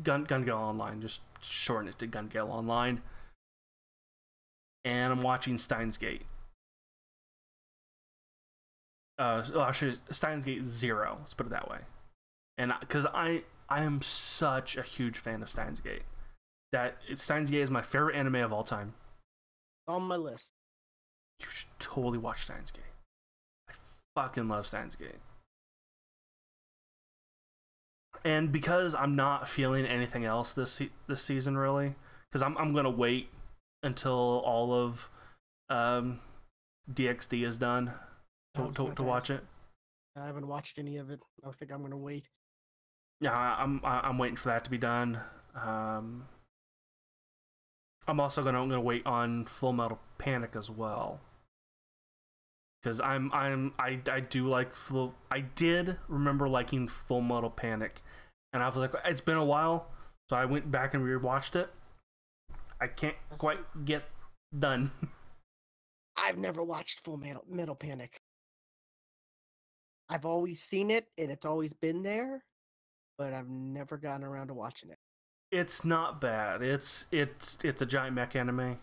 Gale Online, just shorten it to Gun Gale Online, and I'm watching Steins Gate. Actually, Steins Gate 0. Let's put it that way. And because I am such a huge fan of Steins Gate, that Steins Gate is my favorite anime of all time. On my list. You should totally watch Steins Gate. I fucking love Steins Gate. And because I'm not feeling anything else this season, really, because I'm gonna wait until all of DxD is done to watch it. I haven't watched any of it. I think I'm gonna wait. Yeah, I'm waiting for that to be done. I'm also gonna wait on Full Metal Panic as well, because I do like I did remember liking Full Metal Panic, and I was like, it's been a while, so I went back and rewatched it. I can't quite get done. I've never watched Full Metal Panic. I've always seen it, and it's always been there, but I've never gotten around to watching it. It's not bad. It's a giant mech anime.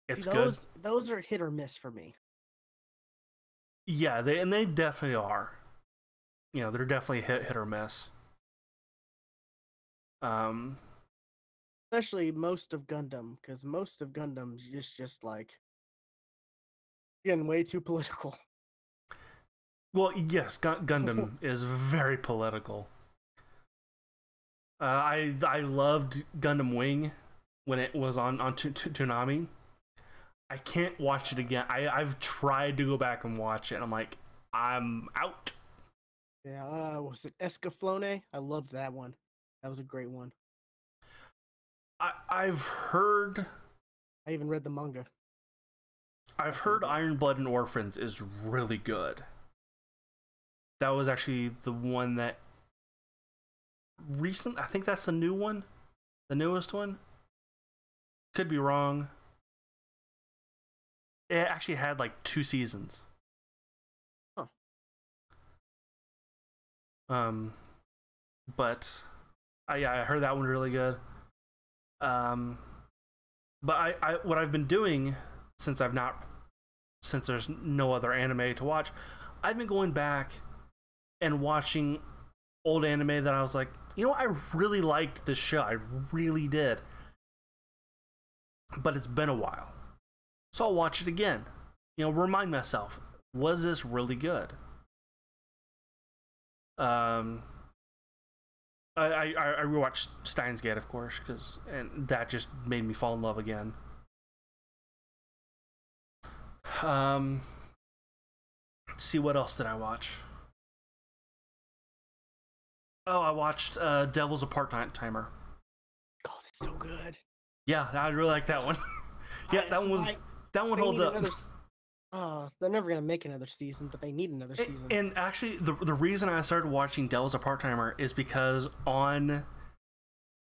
It's good. Those are hit or miss for me. Yeah, they definitely are. They're definitely hit or miss. Especially most of Gundam, because most of Gundam's just like getting way too political. Well, yes, Gundam is very political. I loved Gundam Wing when it was on Toonami. I can't watch it again. I've tried to go back and watch it, and I'm like, I'm out. Yeah, was it Escaflowne? I loved that one. That was a great one. I've heard... I even read the manga. I've heard Iron Blood and Orphans is really good. That was actually the one that I think that's the new one, the newest one. Could be wrong. It actually had like 2 seasons. Huh. But I heard that one really good. But I what I've been doing since there's no other anime to watch, I've been going back and watching old anime that I was like, I really liked this show. I really did. But it's been a while. So I'll watch it again. Remind myself, was this really good? I rewatched Steins Gate, of course, and that just made me fall in love again. Let's see, what else did I watch? Oh, I watched Devil's a Part-Timer. Oh, it's so good. Yeah, I really like that one. Yeah, that one holds up. They're never gonna make another season, but they need another season. And actually, the reason I started watching Devil's a Part-Timer is because on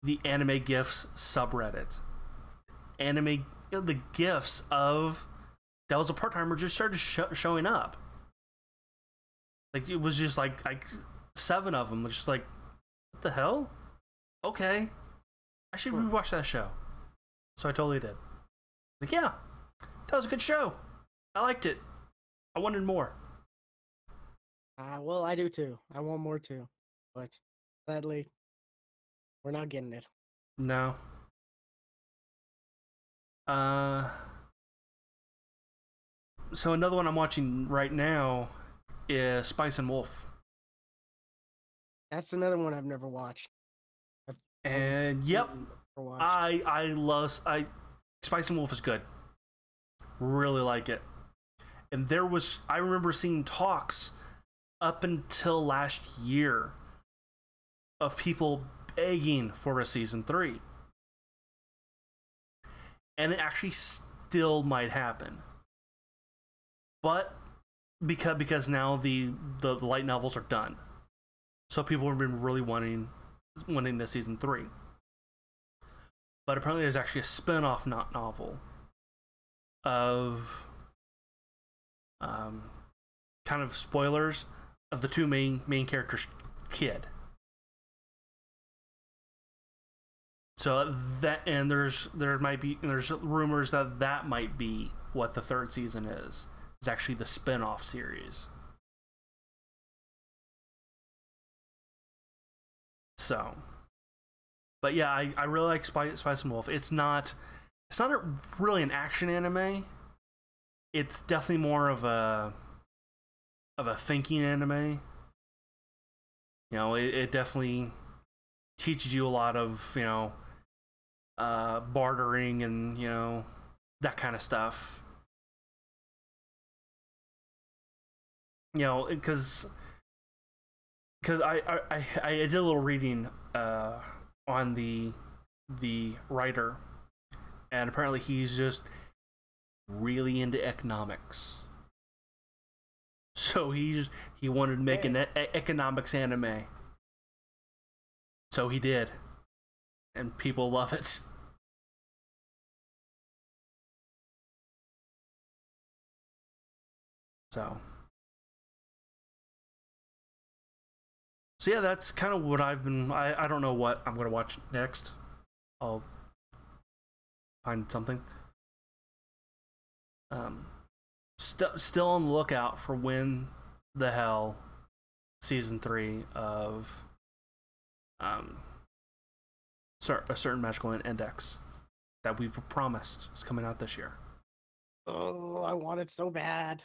the Anime GIFs subreddit, the GIFs of Devil's a Part-Timer just started showing up. Like, it was just like 7 of them. Just like, what the hell? Okay, I should rewatch that show. So I totally did. Like, yeah, that was a good show. I liked it. I wanted more. Well, I do too. I want more too. But sadly, we're not getting it. No. So another one I'm watching right now is Spice and Wolf. That's another one I've never watched. And yep, I love Spice and Wolf is good. Really like it. And I remember seeing talks up until last year of people begging for a season 3. And it actually still might happen. But because now the light novels are done. So people have been really wanting the season 3. But apparently there's actually a spin-off novel of kind of spoilers of the 2 main characters' kid. So there's rumors that might be what the 3rd season is. It's actually the spin-off series. So, but yeah, I really like Spice and Wolf. It's not really an action anime. It's definitely more of a thinking anime. It definitely teaches you a lot of bartering and that kind of stuff. Because I did a little reading on the writer, and apparently he's just really into economics. So he wanted to make an economics anime. So he did, and people love it. So yeah, that's kind of what I've been. I don't know what I'm gonna watch next. I'll find something. Still on the lookout for when the hell season 3 of a certain magical index that we've promised is coming out this year. Oh, I want it so bad.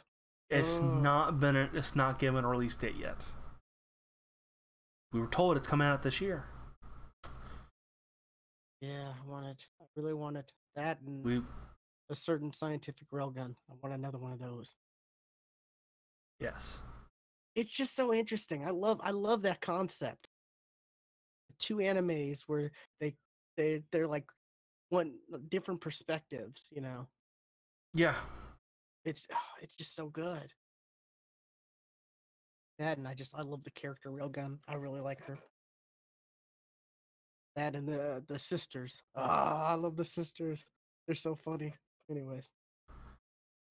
It's not given a release date yet. We were told it's coming out this year. Yeah, I want it. I really want it. That and a certain scientific railgun. I want another one of those. Yes. It's just so interesting. I love that concept. 2 animes where they're like one different perspectives, Yeah. It's just so good. That and I love the character Railgun. I really like her. That and the sisters. Ah, I love the sisters. They're so funny. Anyways,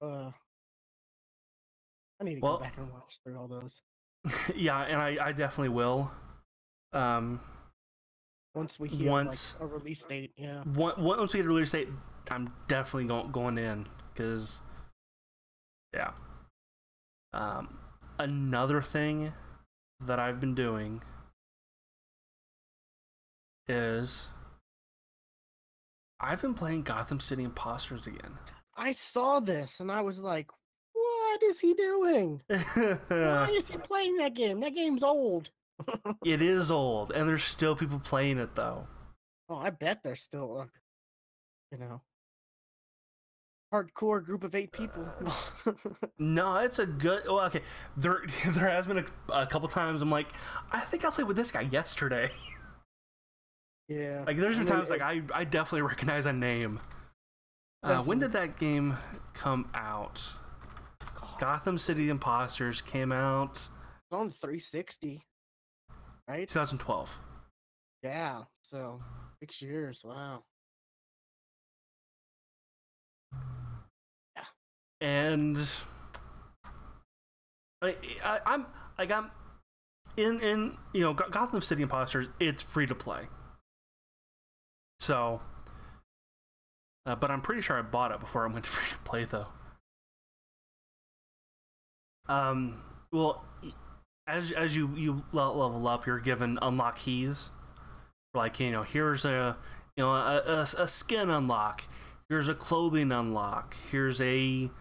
uh, I need to go Well, back and watch through all those. yeah, and I definitely will. Um, Once we hear once like a release date, yeah. once we get a release date, I'm definitely going in because, yeah. Another thing that I've been doing is I've been playing Gotham City Imposters again. I saw this and I was like, what is he doing? Why is he playing that game? That game's old. It is old, and there's still people playing it though. Oh, I bet there's still, hardcore group of 8 people. No, it's a good. Well, okay, there has been a couple times I'm like, I think I played with this guy yesterday. Yeah. Like there's been times like I definitely recognize a name. When did that game come out? Gotham City Imposters came out. It's on 360, right? 2012. Yeah. So 6 years. Wow. And I'm in Gotham City Imposters. It's free to play. So, but I'm pretty sure I bought it before I went to free to play though. Well, as you level up, you're given unlock keys. Like here's a skin unlock. Here's a clothing unlock. Here's a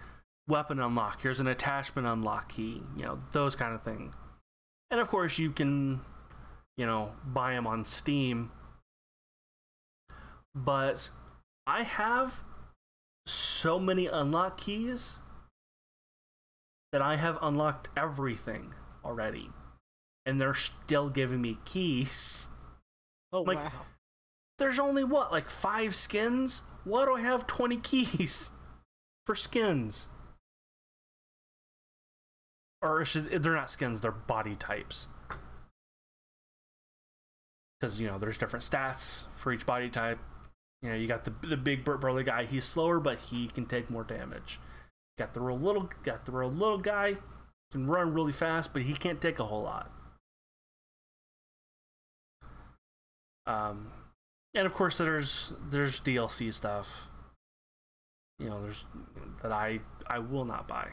weapon unlock. Here's an attachment unlock key. Those kind of things. And of course, you can, buy them on Steam. But I have so many unlock keys that I have unlocked everything already. And they're still giving me keys. Oh, like, wow. There's only, 5 skins? Why do I have 20 keys for skins? Or they're not skins, they're body types. Because, there's different stats for each body type. You got the big burly guy, he's slower, but he can take more damage. Got the real little guy, can run really fast, but he can't take a whole lot. And of course there's DLC stuff. There's that I will not buy.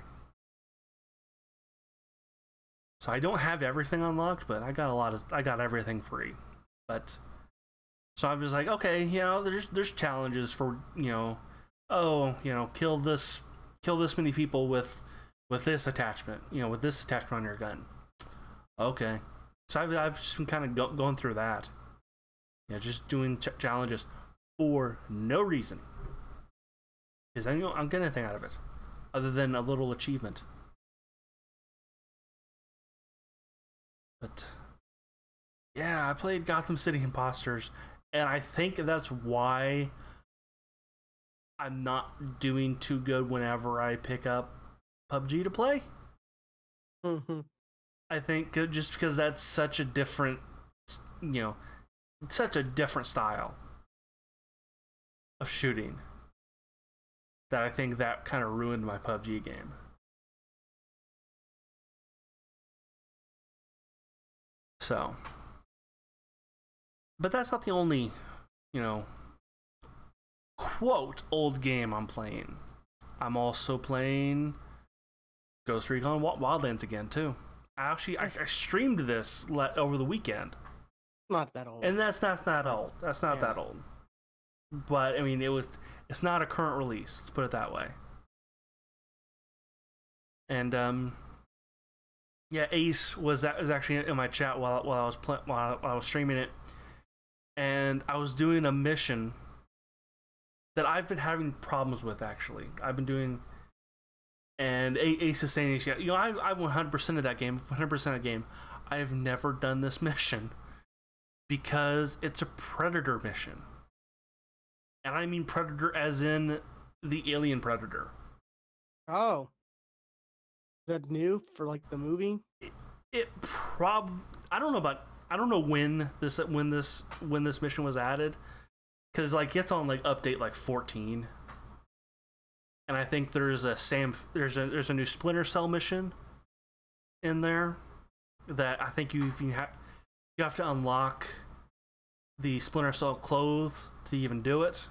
So I don't have everything unlocked, but I got everything free. But so I'm just like, okay, there's challenges for, kill this many people with this attachment, with this attachment on your gun. Okay. So I've just been kind of going through that. Just doing challenges for no reason. Because I'm getting anything out of it, other than a little achievement. But yeah, I played Gotham City Imposters, and I think that's why I'm not doing too good whenever I pick up PUBG to play. Mm-hmm. I think just because that's such a different, such a different style of shooting, that I think that kind of ruined my PUBG game. So, but that's not the only, quote, old game I'm playing. I'm also playing Ghost Recon Wildlands again, too. I streamed this over the weekend. Not that old. And that's not that old. That's not that old. But, I mean, it's not a current release. Let's put it that way. And, yeah, Ace was actually in my chat while I was streaming it, and I was doing a mission that I've been having problems with. Actually, I've been doing, and Ace is saying, I've 100% of that game, 100% of the game. I have never done this mission because it's a Predator mission, and I mean Predator as in the Alien Predator. Oh. Is that new for like the movie? I don't know about. I don't know when this mission was added, because like it's on like update like 14, and I think there's a new Splinter Cell mission in there that I think you have to unlock the Splinter Cell clothes to even do it.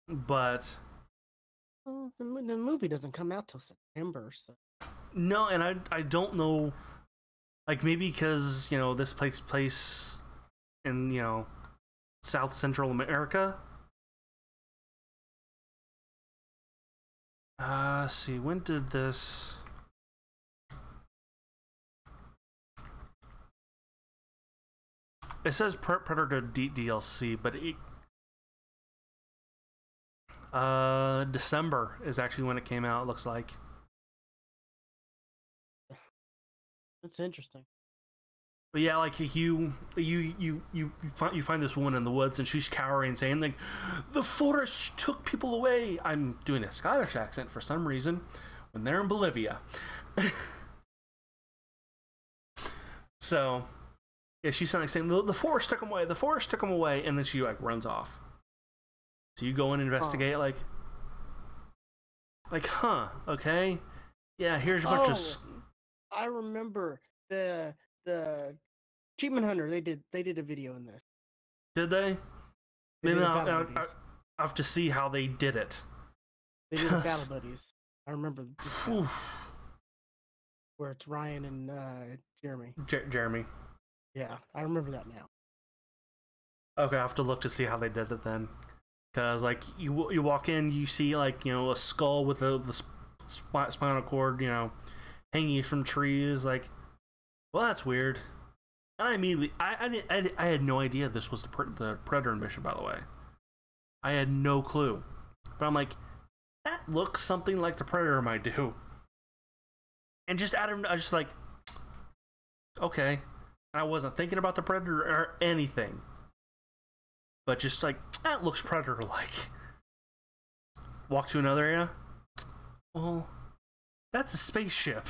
But well, the movie doesn't come out till September, so no, and I don't know, like maybe because this takes place in South Central America. Let's see, when did this? It says Predator DLC, but December is actually when it came out. It looks like. that's interesting. But yeah, like you find this woman in the woods and she's cowering, saying like, "The forest took people away." I'm doing a Scottish accent for some reason when they're in Bolivia. So yeah, she's like saying the forest took them away. The forest took them away, and then she like runs off. So you go in and investigate, like, huh? Okay, yeah. Here's a bunch of. I remember the Achievement Hunter. They did a video in this. Did they? Maybe I'll have to see how they did it. They did the Battle Buddies. I remember where it's Ryan and Jeremy. Jeremy. Yeah, I remember that now. Okay, I have to look to see how they did it then. Because, like, you walk in, you see, like, a skull with the spinal cord, hanging from trees. Like, well, that's weird. And I immediately, I had no idea this was the Predator mission, by the way. I had no clue. But I'm like, that looks something like the Predator might do. And just out of, I was just like, okay. I wasn't thinking about the Predator or anything. But just like, that looks Predator-like. Walk to another area. Well, that's a spaceship.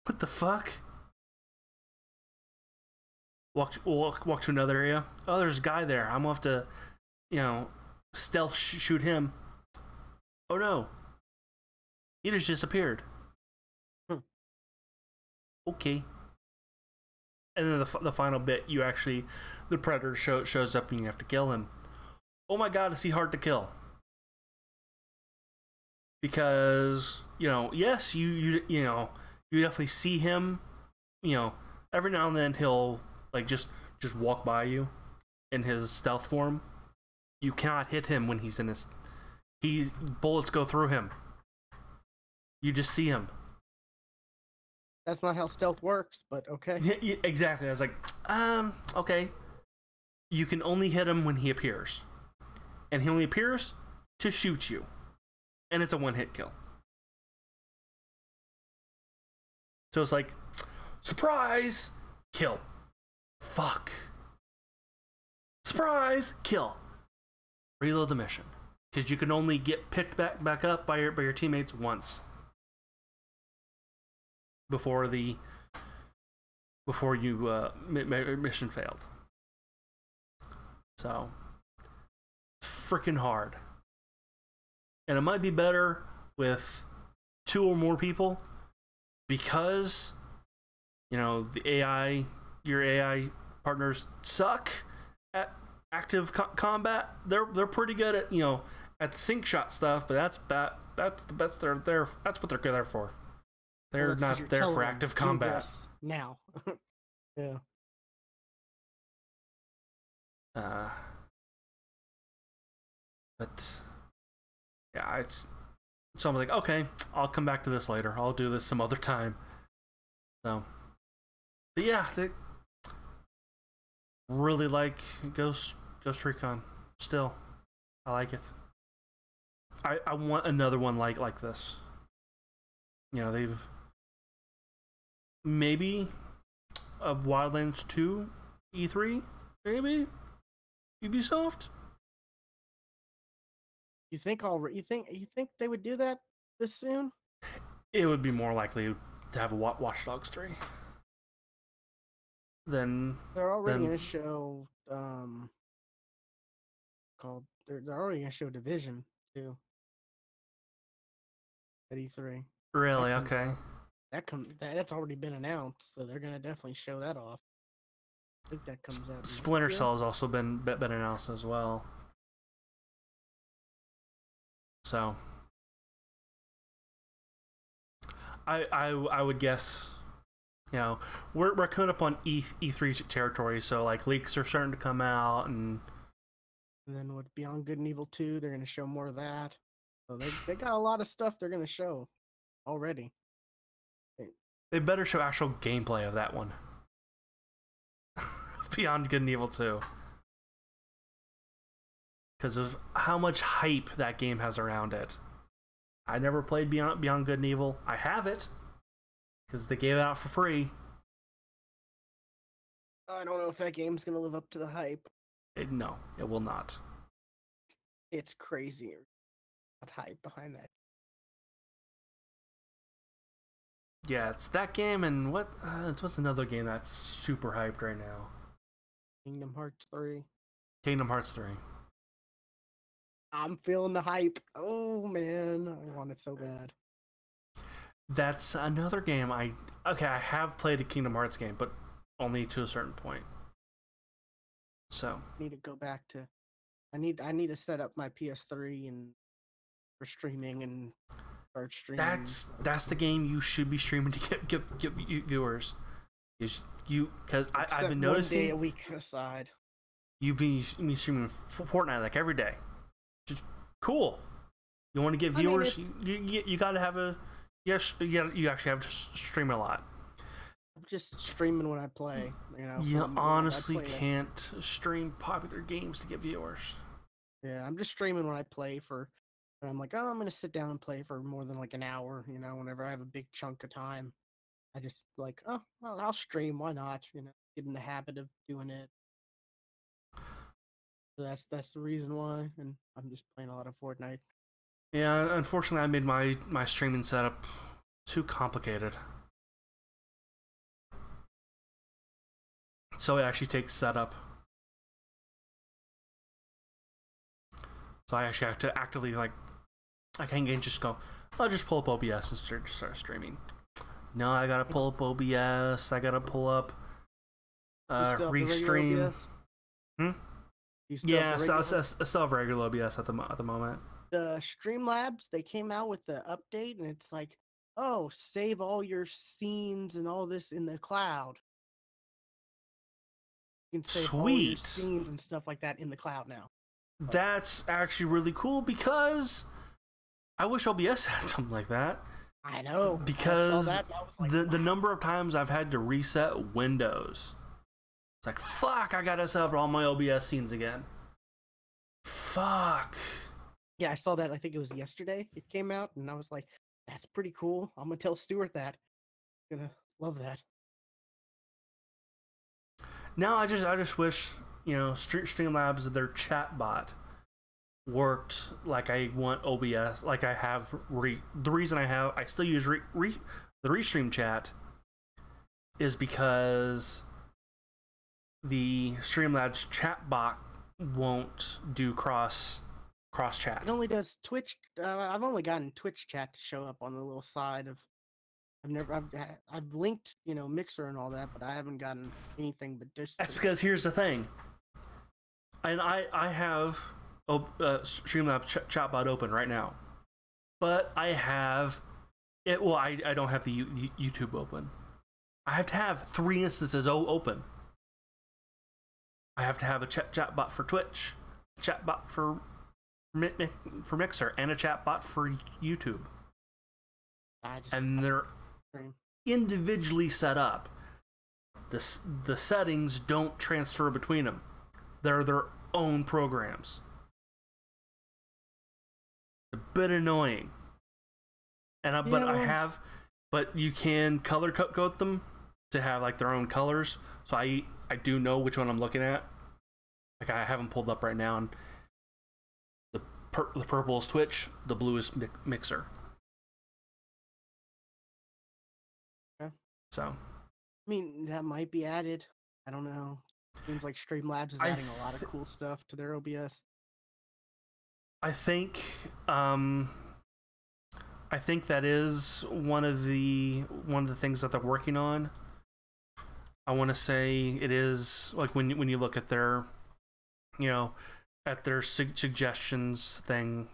What the fuck? Walk to another area. Oh, there's a guy there. I'm gonna have to, stealth shoot him. Oh no. He just disappeared. Okay. And then the final bit, the Predator shows up and you have to kill him. Oh my god, is he hard to kill? Because, yes, you definitely see him, every now and then he'll like just walk by you in his stealth form. You cannot hit him when he's in his bullets go through him. You just see him. That's not how stealth works, but okay. Yeah, exactly. I was like, okay. You can only hit him when he appears. And he only appears to shoot you. And it's a one-hit kill. So it's like, surprise, kill. Fuck. Surprise, kill. Reload the mission. Because you can only get picked back up by your teammates once. Before you mission failed. So it's freaking hard, and it might be better with 2 or more people because your AI partners suck at active combat. They're pretty good at at sync shot stuff, but that's the best they're there. That's what they're there for. They're not there for active combat. Now. Yeah. But yeah, so I'm like, okay, I'll come back to this later. I'll do this some other time. So, but yeah, they really like Ghost Recon. Still, I like it. I want another one like this. They've maybe a Wildlands 2 E3, maybe Ubisoft. You think they would do that this soon? it would be more likely to have a Watch Dogs 3 than They're already going to show called they're already going to show Division too at E3. really okay. That's already been announced, so they're going to definitely show that off. I think that comes out. Splinter Cell has also been announced as well. So I would guess, you know, we're coming up on E3 territory, so like leaks are starting to come out, and then with Beyond Good and Evil 2, they're going to show more of that. So they got a lot of stuff they're going to show already. They better show actual gameplay of that one. Beyond Good and Evil 2. Because of how much hype that game has around it. I never played Beyond Good and Evil. I have it. Because they gave it out for free. I don't know if that game's going to live up to the hype. No, it will not. It's crazier. That hype behind that. Yeah, it's that game, and what's another game that's super hyped right now? Kingdom Hearts 3. Kingdom Hearts 3. I'm feeling the hype. Oh man, I want it so bad. That's another game I have played a Kingdom Hearts game, but only to a certain point. So I need to go back to. I need to set up my PS3 and for streaming and start streaming. That's the game you should be streaming to get viewers. Because I've been noticing 1 day a week aside. You've been streaming Fortnite like every day. Just cool. You want to get viewers? You got to have a you actually have to stream a lot. I'm just streaming when I play. You honestly can't stream popular games to get viewers. Yeah, I'm just streaming when I play and I'm like, oh, I'm gonna sit down and play for more than like an hour. Whenever I have a big chunk of time, I just like, oh, well, I'll stream. Why not? Get in the habit of doing it. So that's the reason why, and I'm just playing a lot of Fortnite. Yeah, unfortunately, I made my streaming setup too complicated. So it actually takes setup. So I actually have to actively, like, I can't just go, I'll just pull up OBS and start streaming. No, I gotta pull up OBS. I gotta pull up Restream. Yeah, I still have regular OBS at the moment. The Streamlabs, they came out with the update, and it's like, oh, save all your scenes and all this in the cloud. You can save all your scenes and stuff like that in the cloud now. That's actually really cool, because I wish OBS had something like that. I know. Because the number of times I've had to reset Windows. It's like, fuck, I gotta set up all my OBS scenes again. Fuck. Yeah, I saw that. I think it was yesterday it came out, and I was like, that's pretty cool. I'm gonna tell Stuart that. I'm gonna love that. Now I just wish, Streamlabs, their chat bot worked like I want OBS, like I have the reason I still use the Restream chat is because the Streamlabs chat bot won't do cross chat. It only does Twitch. I've only gotten Twitch chat to show up on the little side of. I've linked, Mixer and all that, but I haven't gotten anything but just. That's because here's the thing. And I have Streamlabs chatbot open right now, but I have it. Well, I don't have the YouTube open. I have to have 3 instances open. I have to have a chatbot for Twitch, a chatbot for Mixer, and a chatbot for YouTube. And they're individually set up. The settings don't transfer between them. They're their own programs. A bit annoying. But you can color code them to have like their own colors. So I do know which one I'm looking at. Like I have them pulled up right now, and the purple is Twitch, the blue is Mixer. So, I mean, that might be added. I don't know. Seems like Streamlabs is I adding a lot of cool stuff to their OBS. I think that is one of the things that they're working on. I want to say it is like when you look at their, at their suggestions thing,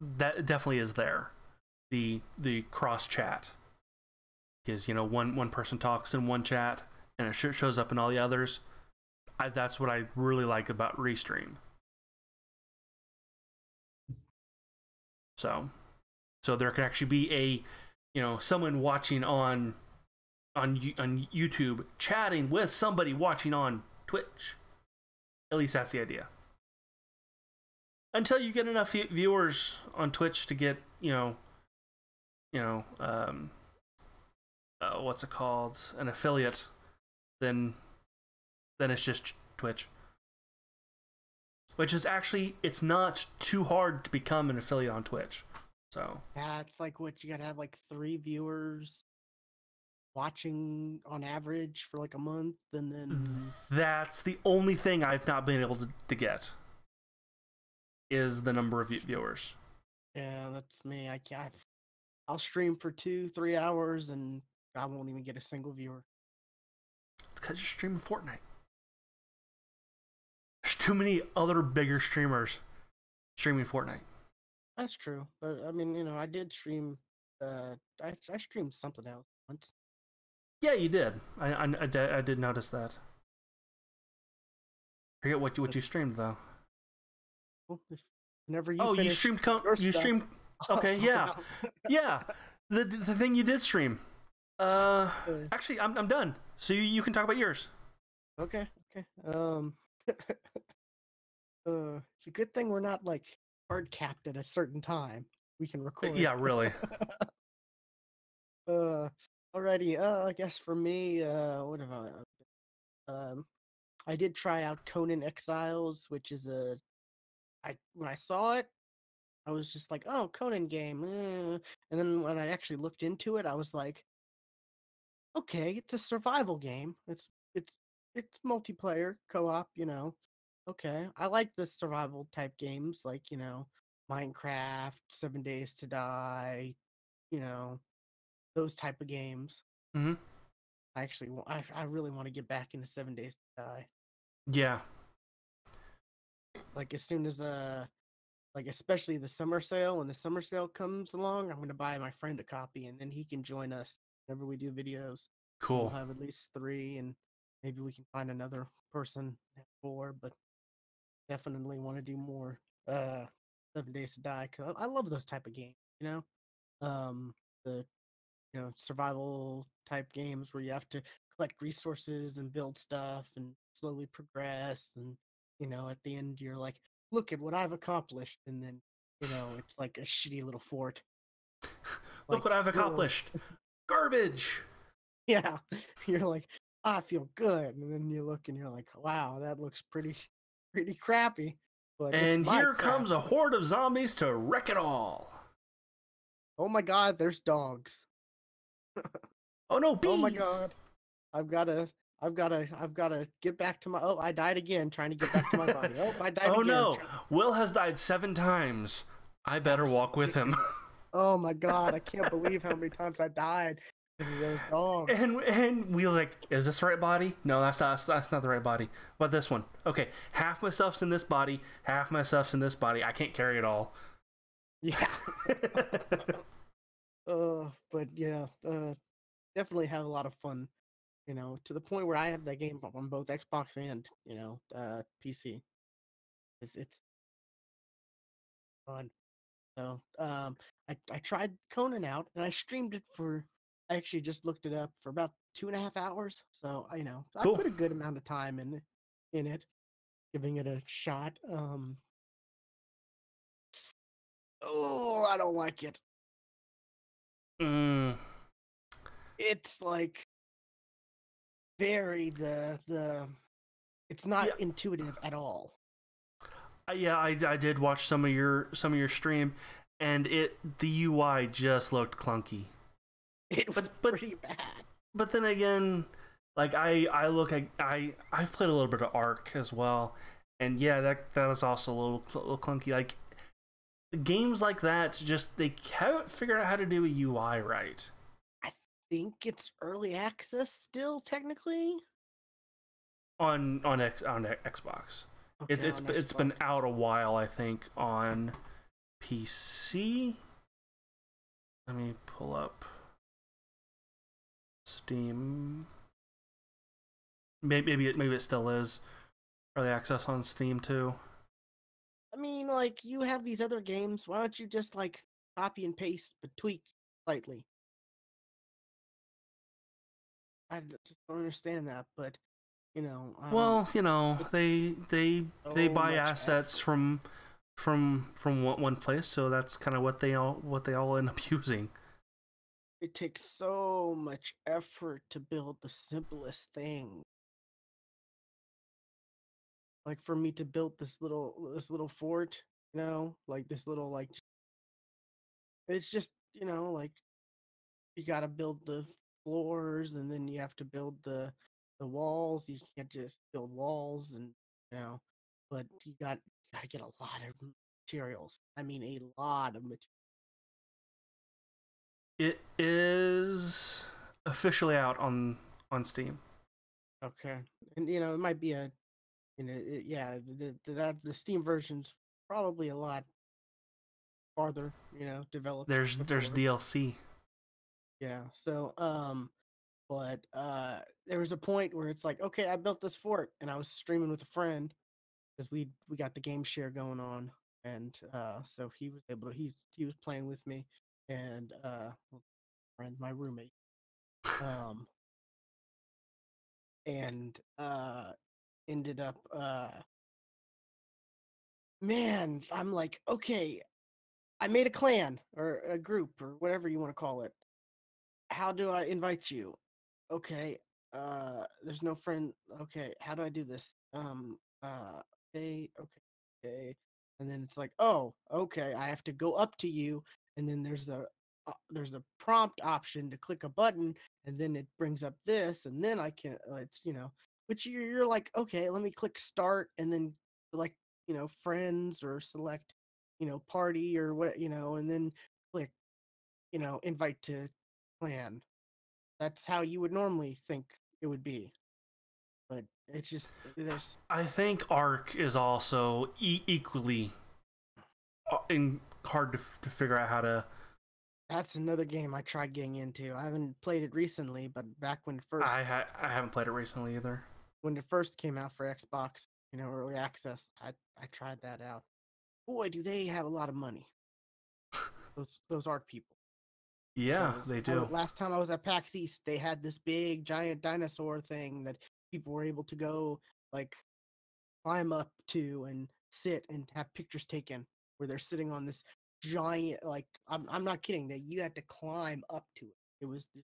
that definitely is there. The cross chat, because one person talks in one chat and it shows up in all the others. That's what I really like about Restream. So there can actually be someone watching on YouTube chatting with somebody watching on Twitch. At least that's the idea. Until you get enough viewers on Twitch to get what's it called, an affiliate, then it's just Twitch. Which is actually, it's not too hard to become an affiliate on Twitch. So yeah, it's like what you gotta have like 3 viewers watching on average for like a month, and then that's the only thing I've not been able to get is the number of viewers. Yeah, that's me. I'll stream for 2-3 hours and I won't even get a single viewer. It's because you're streaming Fortnite. There's too many other bigger streamers streaming Fortnite. That's true, but I mean, I did stream. I streamed something else once. Yeah, you did. I did notice that. I forget what you streamed though. Well, whenever you you streamed you streamed. Okay, yeah, yeah. The thing you did stream. Actually, I'm done. So you can talk about yours. Okay. It's a good thing we're not like hard capped at a certain time. We can record. Yeah, really. Alrighty. I guess for me, what have I did try out Conan Exiles, which is when I saw it, I was just like, oh, Conan game. And then when I actually looked into it, I was like, okay, it's a survival game. It's multiplayer, co-op, Okay. I like the survival type games like, Minecraft, 7 Days to Die, those type of games. Mm-hmm. I really want to get back into 7 Days to Die. Yeah. Like as soon as like especially the summer sale, when the summer sale comes along, I'm gonna buy my friend a copy and then he can join us whenever we do videos. Cool. We'll have at least 3 and maybe we can find another person at 4, but definitely want to do more 7 Days to Die because I love those type of games, the survival type games where you have to collect resources and build stuff and slowly progress, and at the end you're like, look at what I've accomplished, and then it's like a shitty little fort. Look what I've accomplished. Garbage. Yeah, you're like, I feel good, and then you look and you're like, wow, that looks pretty crappy. But and here comes a horde of zombies to wreck it all. Oh my god, there's dogs. Oh no, bees! Oh my god. I've gotta get back to my. Oh, I died again trying to get back to my body. Oh, I died again. Oh no, Will has died 7 times. I better walk with him. Oh my god, I can't believe how many times I died because of those dogs. And we like, is this the right body? No, that's not the right body. But this one, okay, half my stuff's in this body, half my stuff's in this body. I can't carry it all. Yeah. But yeah, definitely have a lot of fun. To the point where I have that game on both Xbox and PC. It's fun. So I tried Conan out and I streamed it for. I actually just looked it up for about 2.5 hours. So Cool. I put a good amount of time in it, giving it a shot. Oh, I don't like it. It's like very it's not intuitive at all. Yeah, I did watch some of your stream, and the UI just looked clunky. It was pretty bad. but then again, like I look at I've played a little bit of Ark as well, and yeah, that is also a little clunky. Like games like that, just they haven't figured out how to do a UI right. I think it's early access still, technically. On Xbox. Okay, It's on it's been Xbox. out a while, I think, on PC. Let me pull up Steam. Maybe it still is early access on Steam too. I mean, like, you have these other games. Why don't you just, like, copy and paste, but tweak slightly? Just don't understand that, but, Well, it's they so buy much assets effort. from one place, so that's kind of what they all end up using. It takes so much effort to build the simplest thing. Like, for me to build this little fort, like this little, like, it's just, like, you got to build the floors, and then you have to build the walls. You can't just build walls, and you know but you got to get a lot of materials. I mean, a lot of materials. It is officially out on Steam. Okay. And it might be yeah, the Steam version's probably a lot farther, developed There's before. DLC. Yeah. So but there was a point where it's like, okay, I built this fort, and I was streaming with a friend because we got the game share going on, and so he was able to he was playing with me, and well, friend, my roommate, um and ended up man, I'm like, okay, I made a clan or a group or whatever you want to call it. How do I invite you? Okay, there's no friend. Okay, how do I do this? Okay, and then it's like, oh, okay, I have to go up to you, and then there's a prompt option to click a button, and then it brings up this, and then I can it's which you're like, okay, let me click start, and then select friends, or select party, or what, and then click invite to clan. That's how you would normally think it would be, but it's just there's I think Ark is also equally hard to figure out how to. that's another game I tried getting into. I haven't played it recently, but back I haven't played it recently either. when it first came out for Xbox, early access, I tried that out. Boy, do they have a lot of money. Those ARC people. Yeah, Because they do. last time I was at PAX East, they had this big giant dinosaur thing that people were able to go, like, climb up to and sit and have pictures taken, where they're sitting on this giant, like, I'm not kidding, that you had to climb up to it. It was this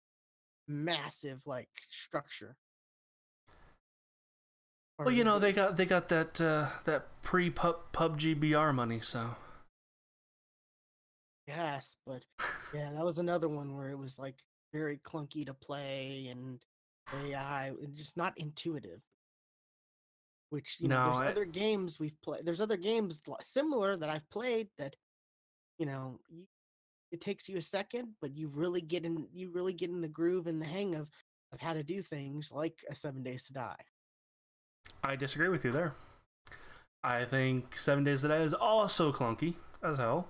massive, like, structure. Well, Or the, they got that pre PUBG BR money, so yes, but yeah, that was another one where it was, like, very clunky to play, and AI and just not intuitive. Which, no, there's other games we've played. There's other games similar that I've played that, you know, you, it takes you a second, but you really get in the groove and the hang of how to do things, like a 7 Days to Die. I disagree with you there. I think 7 Days to Die is also clunky as hell.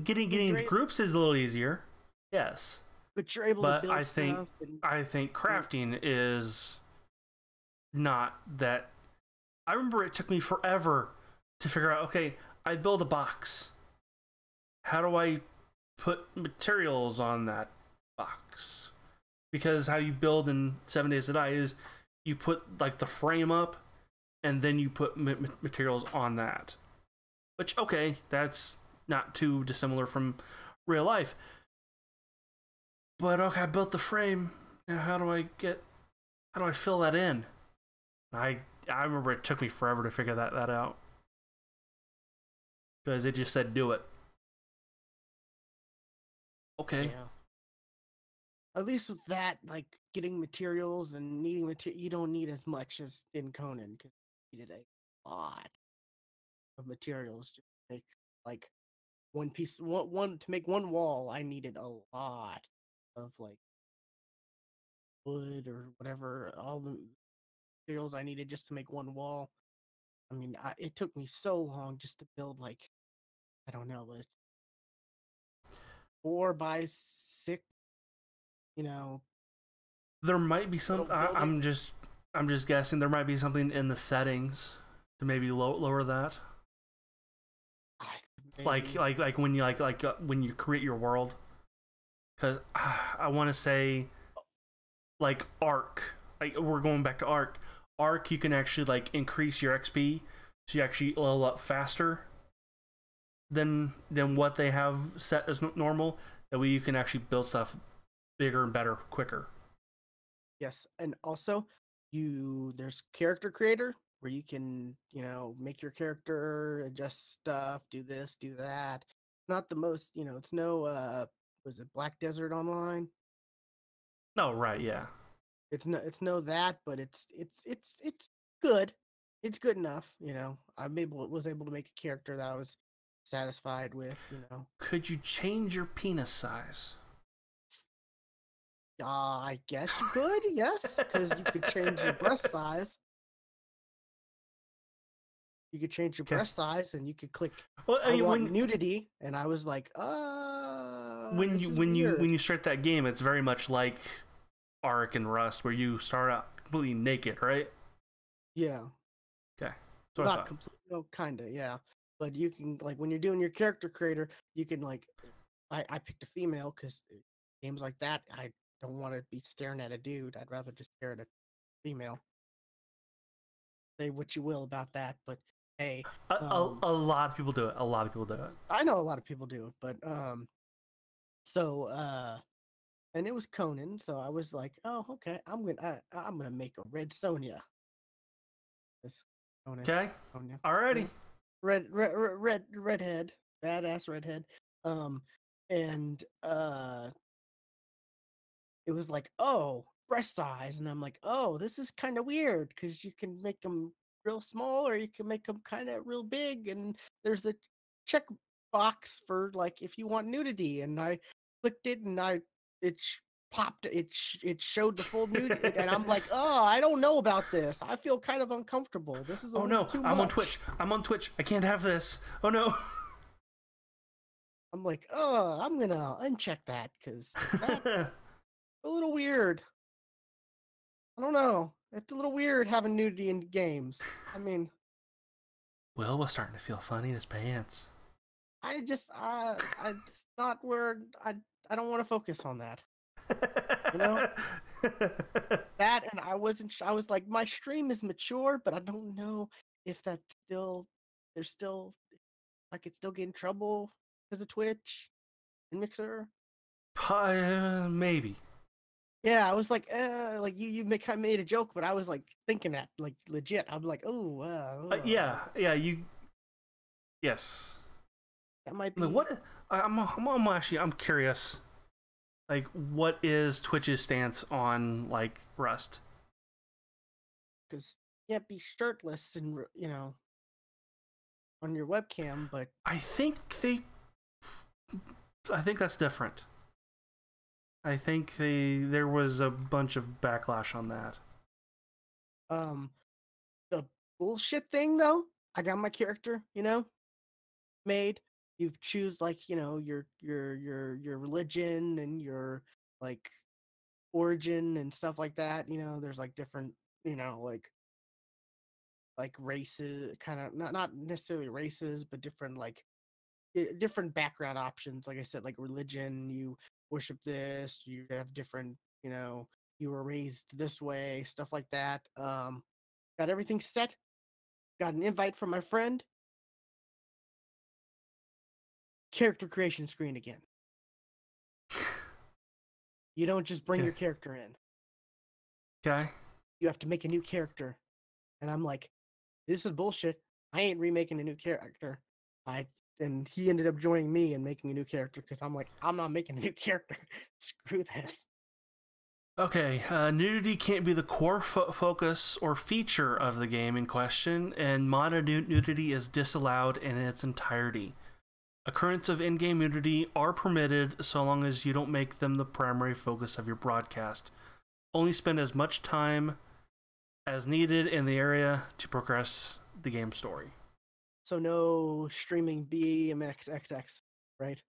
Getting You're into able, groups is a little easier, yes, but you're able to but build stuff, and I think crafting is not that. I remember it took me forever to figure out. Okay, I build a box. How do I put materials on that box? Because how you build in 7 Days to Die is you put like the frame up, and then you put materials on that. Which, okay, that's not too dissimilar from real life. But okay, I built the frame. Now how do I fill that in? I remember it took me forever to figure that out. Because it just said do it. Okay. yeah. at least with that, like getting materials and needing material, you don't need as much as in Conan because you needed a lot of materials to make like one piece, one to make one wall. I needed a lot of like wood or whatever, all the materials I needed just to make one wall. I mean, it took me so long just to build like I don't know, like 4x6, you know, There might be some. little building. I'm just guessing. There might be something in the settings to maybe lower that. Maybe. Like when you when you create your world, because I want to say like Arc. Like we're going back to Arc. Arc, you can actually like increase your XP, so you actually level up faster than what they have set as normal. That way you can actually build stuff bigger and better quicker. Yes, and also there's character creator where you can, make your character, adjust stuff, do this, do that. Not the most, it's no was it Black Desert Online? Oh right, yeah. It's no that, but it's good. It's good enough, was able to make a character that I was satisfied with. Could you change your penis size? I guess you could, yes, because you could change your breast size. You could change your Okay. breast size, and you could click. Well, I mean, want nudity, and I was like, when this you is when you weird. when you start that game, it's very much like Ark and Rust, where you start out completely naked, right? Yeah, Okay, so not completely, kinda, yeah. But you can like when you're doing your character creator, you can like, I picked a female because games like that, I don't want to be staring at a dude. I'd rather just stare at a female. Say what you will about that, but hey, a lot of people do it. A lot of people do it. I know a lot of people do it, but so and it was Conan, so I was like, oh, okay, I'm gonna make a red Sonya. This Conan, Okay, Sonya, alrighty. redhead, badass redhead. Um, and it was like, oh, breast size, and I'm like, oh, this is kind of weird because you can make them real small or you can make them kind of real big, and there's a check box for like if you want nudity, and I clicked it, and it popped, it showed the full nudity, and I'm like, oh, I don't know about this. I feel kind of uncomfortable. This is a Oh little no, too I'm on much. Twitch. I'm on Twitch. I can't have this. Oh no. I'm like, oh, I'm gonna uncheck that because that's a little weird. I don't know. It's a little weird having nudity in games. I mean, Will was starting to feel funny in his pants. it's not where I don't want to focus on that. You know that, and I wasn't. I was like, my stream is mature, but I don't know if that's still. There's still, I could still get in trouble because of Twitch and Mixer. Maybe. Yeah, I was like you kind of made a joke, but I was like thinking that like legit. I'm like, oh, Yeah. Yes. that might be. What? I'm curious. Like, what is Twitch's stance on like Rust? Because you can't be shirtless and on your webcam, but I think they. I think that's different. I think there was a bunch of backlash on that. the bullshit thing though, I got my character, made. You choose like your religion and your like origin and stuff like that. There's like different like races, kind of not necessarily races, but different like different background options. Like I said, like religion, you worship this, you have different, you were raised this way, stuff like that. Got everything set, got an invite from my friend. Character creation screen again. You don't just bring your character in. Okay. You have to make a new character. And I'm like, this is bullshit. I ain't remaking a new character. And he ended up joining me and making a new character because I'm like, I'm not making a new character. Screw this. Okay, nudity can't be the core focus or feature of the game in question, and modded nudity is disallowed in its entirety. Occurrence of in-game nudity are permitted so long as you don't make them the primary focus of your broadcast. Only spend as much time as needed in the area to progress the game story. So no streaming BMXXX, right?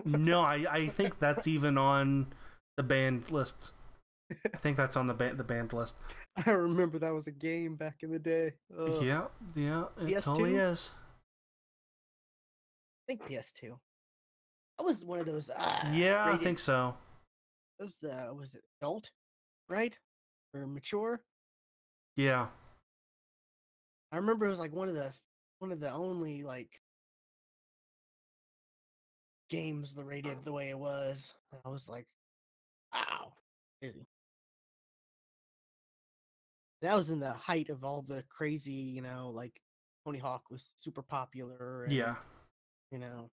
No, I think that's even on the banned list. I think that's on the banned list. I remember that was a game back in the day. Yeah, it PS2? totally is. I think PS2. That was one of those Yeah, I rated. think so. Was it adult, right? Or mature? Yeah. I remember it was like one of the only like games the rated the way it was. I was like, wow, crazy. That was in the height of all the crazy, like Tony Hawk was super popular and Yeah. you know.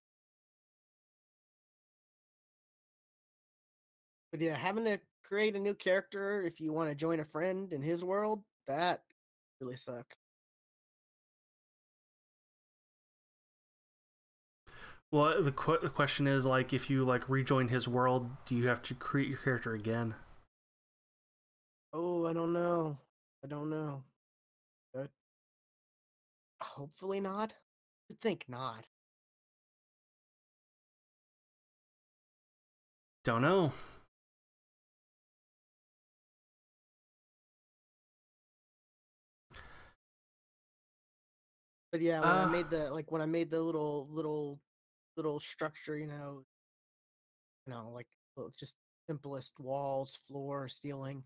But yeah, having to create a new character if you want to join a friend in his world, that really sucks. Well, the question is like, if you like rejoin his world, do you have to create your character again? Oh, I don't know. I don't know. But hopefully not. I think not. Don't know. But yeah, when I made the little structure, like just simplest walls, floor, ceiling,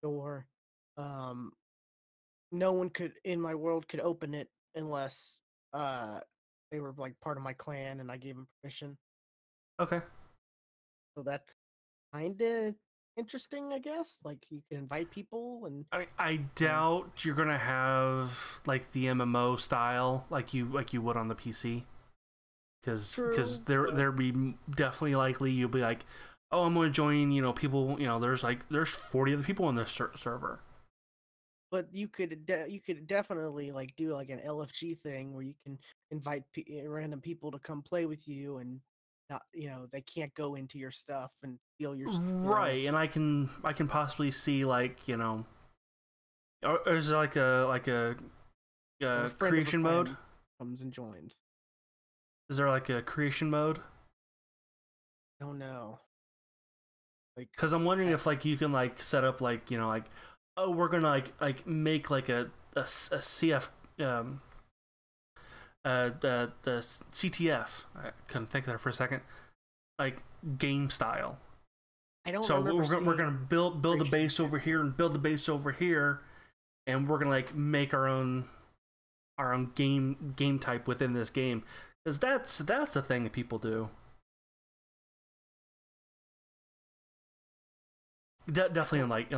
door. Um, no one could in my world could open it unless uh they were like part of my clan and I gave them permission. Okay. So that's kind of interesting, I guess. Like you can invite people and I doubt you're gonna have like the MMO style like you would on the PC, because there be definitely likely you'll be like, oh, I'm gonna join people, there's 40 other people on this server. but you could definitely like do like an LFG thing where you can invite random people to come play with you and not they can't go into your stuff and steal your Right, and I can possibly see like or is there like a or a friend of a creation mode? friend comes and joins. Is there like a creation mode? I don't know. Like Because I'm wondering if like you can like set up like like, oh, we're gonna like make like a CF the CTF. I couldn't think there for a second. Like game style. I don't So remember we're gonna build the base over here and build the base over here, and we're gonna like make our own game type within this game, because that's the thing that people do. Definitely in like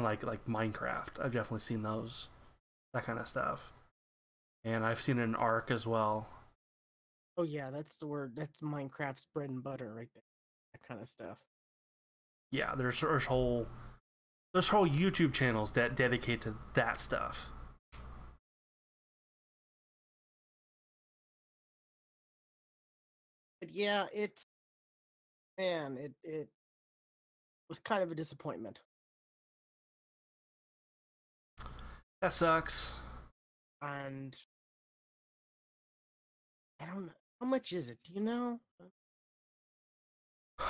Minecraft, I've definitely seen that kind of stuff, and I've seen it in Ark as well. Oh yeah, that's the word. That's Minecraft's bread and butter right there. That kind of stuff. Yeah, there's whole YouTube channels that dedicate to that stuff. But yeah, it was kind of a disappointment. That sucks. And I don't know how much is it. Do you know?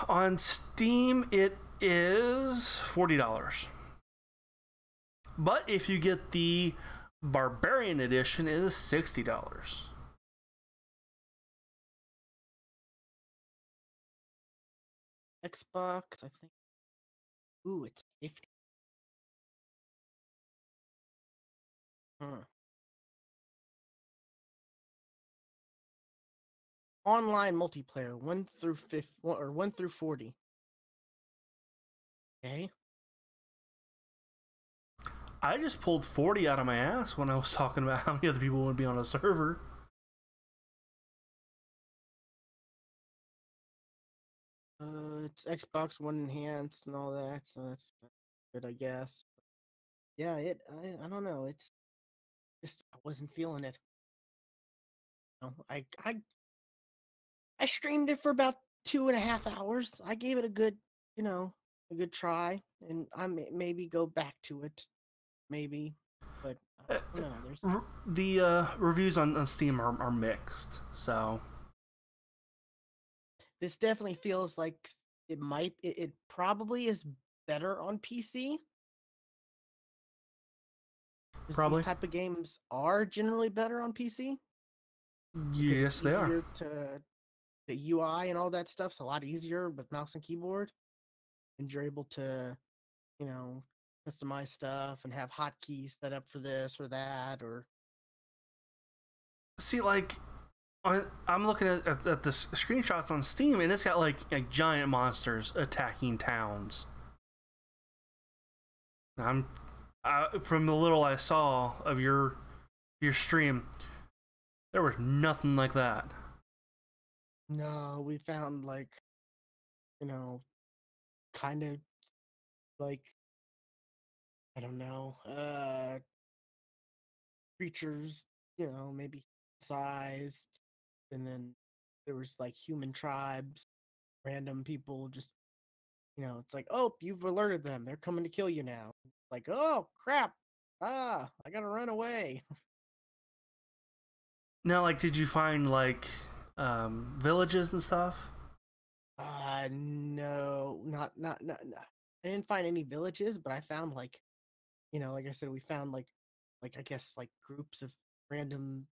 On Steam, it is $40. But if you get the Barbarian Edition, it is $60. Xbox, I think. Ooh, it's 50. Online multiplayer, 1 through 40. Okay. I just pulled 40 out of my ass when I was talking about how many other people would be on a server. It's Xbox One enhanced and all that, so that's good, I guess. Yeah, I don't know. It's just I wasn't feeling it. No, I streamed it for about 2.5 hours. I gave it a good, a good try, and I maybe go back to it, maybe. But Uh, I don't know. There's the reviews on Steam are mixed, so this definitely feels like it probably is better on PC. Because these probably type of games are generally better on PC because it's yes they are. easier to the UI and all that stuff's a lot easier with mouse and keyboard, and you're able to, you know, customize stuff and have hotkeys set up for this or that or See, like I'm looking at the screenshots on Steam, and it's got like giant monsters attacking towns. I'm from the little I saw of your stream, there was nothing like that. no, we found like, kind of like I don't know, creatures, maybe sized, and then there was like human tribes, random people just, it's like, oh, you've alerted them, they're coming to kill you now. Like, oh crap, I gotta run away. Now, like, did you find like villages and stuff? No, not. I didn't find any villages, but I found like, like I said, we found like I guess like groups of random,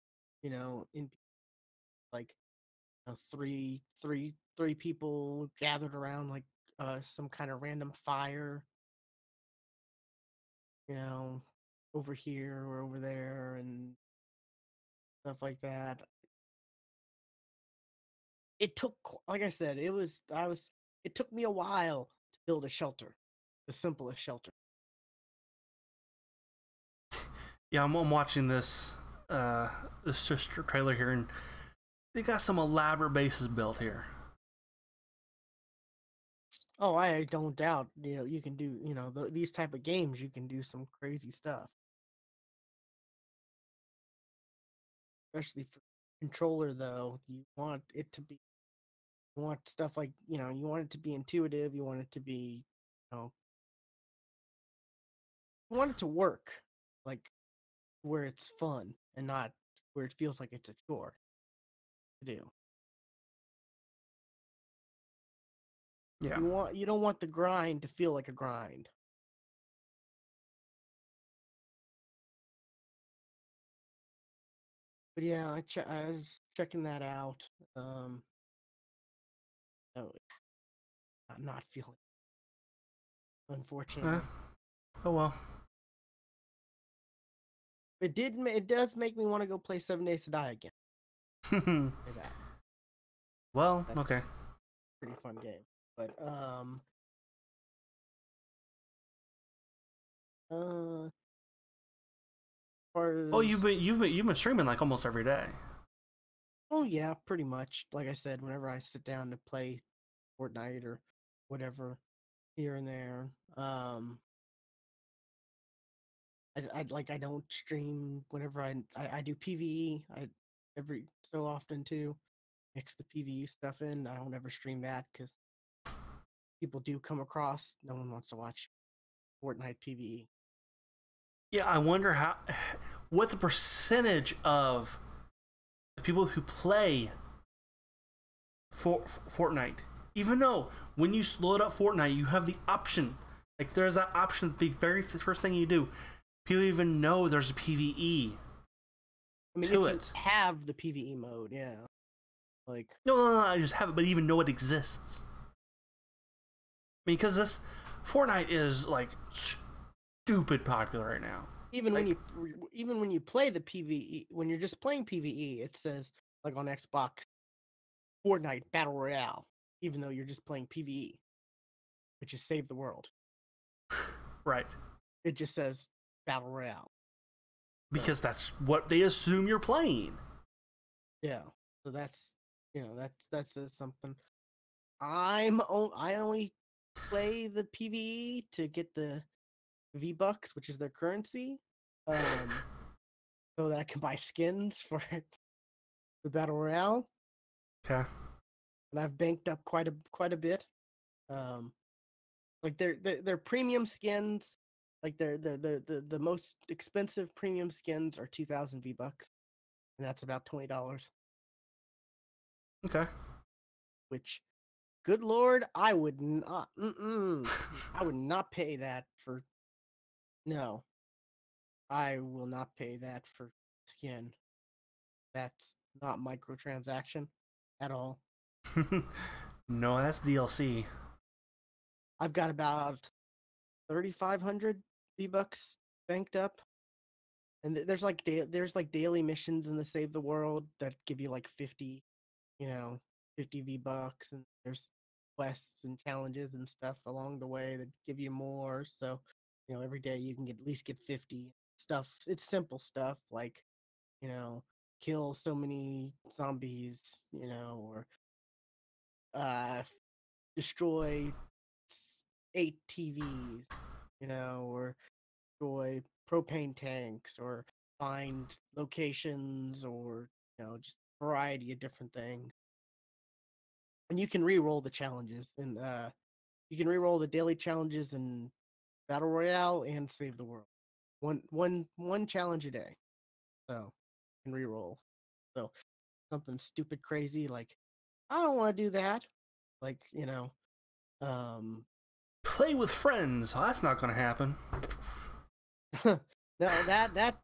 in like three people gathered around like some kind of random fire, you know, over here or over there and stuff like that. It took, like I said, it took me a while to build a shelter, the simplest shelter. Yeah, I'm watching this trailer here, and they got some elaborate bases built here. Oh, I don't doubt, you can do, these type of games, you can do some crazy stuff, especially for controller though. You want stuff like, you want it to be intuitive, you want it to be, know, you want it to work like where it's fun and not where it feels like it's a chore to do. Yeah. You don't want the grind to feel like a grind. But yeah, I was checking that out. No, I'm not feeling it, Eh, unfortunately. oh well. It does make me want to go play 7 Days to Die again. Say that. Well, That's a okay. pretty fun game. But as far Oh, as you've been streaming like almost every day. oh yeah, pretty much. Like I said, whenever I sit down to play Fortnite or whatever here and there, I don't stream whenever I do PvE. I every so often too mix the PvE stuff in. I don't ever stream that because people do come across. No one wants to watch Fortnite PvE. Yeah, I wonder how what the percentage of the people who play for Fortnite, even though when you load up Fortnite, you have the option. Like there's that option. The very first thing you do, people even know there's a PVE I mean, to if you it. have the PvE mode, yeah, like No, I just have it, but even know it exists. I mean, because this Fortnite is like stupid popular right now. even when Like, you play the PvE, when you're just playing PvE, it says like on Xbox Fortnite Battle Royale, even though you're just playing PvE, which is Save the World. right. It just says Battle Royale. Because that's what they assume you're playing. Yeah. So that's that's something. I only play the PvE to get the V-Bucks, which is their currency, so that I can buy skins for the Battle Royale. Okay. And I've banked up quite a bit. Like they're premium skins. Like the most expensive premium skins are 2,000 V-Bucks, and that's about $20. Okay. Which, good lord, I would not. I would not pay that for. No, I will not pay that for skin. That's not microtransaction at all. No, that's DLC. I've got about 3,500 V-Bucks banked up, and there's like daily missions in the Save the World that give you like 50, 50 V-Bucks, and there's quests and challenges and stuff along the way that give you more. So, every day you can at least get 50 stuff. It's simple stuff like, you know, kill so many zombies, or uh destroy 8 TVs, or destroy propane tanks, or find locations, or just a variety of different things. And you can re-roll the challenges, and you can re-roll the daily challenges in Battle Royale and Save the World. One challenge a day, so you can re-roll. So something stupid crazy like, I don't want to do that. Like, um, Play with friends. Oh, that's not going to happen. no,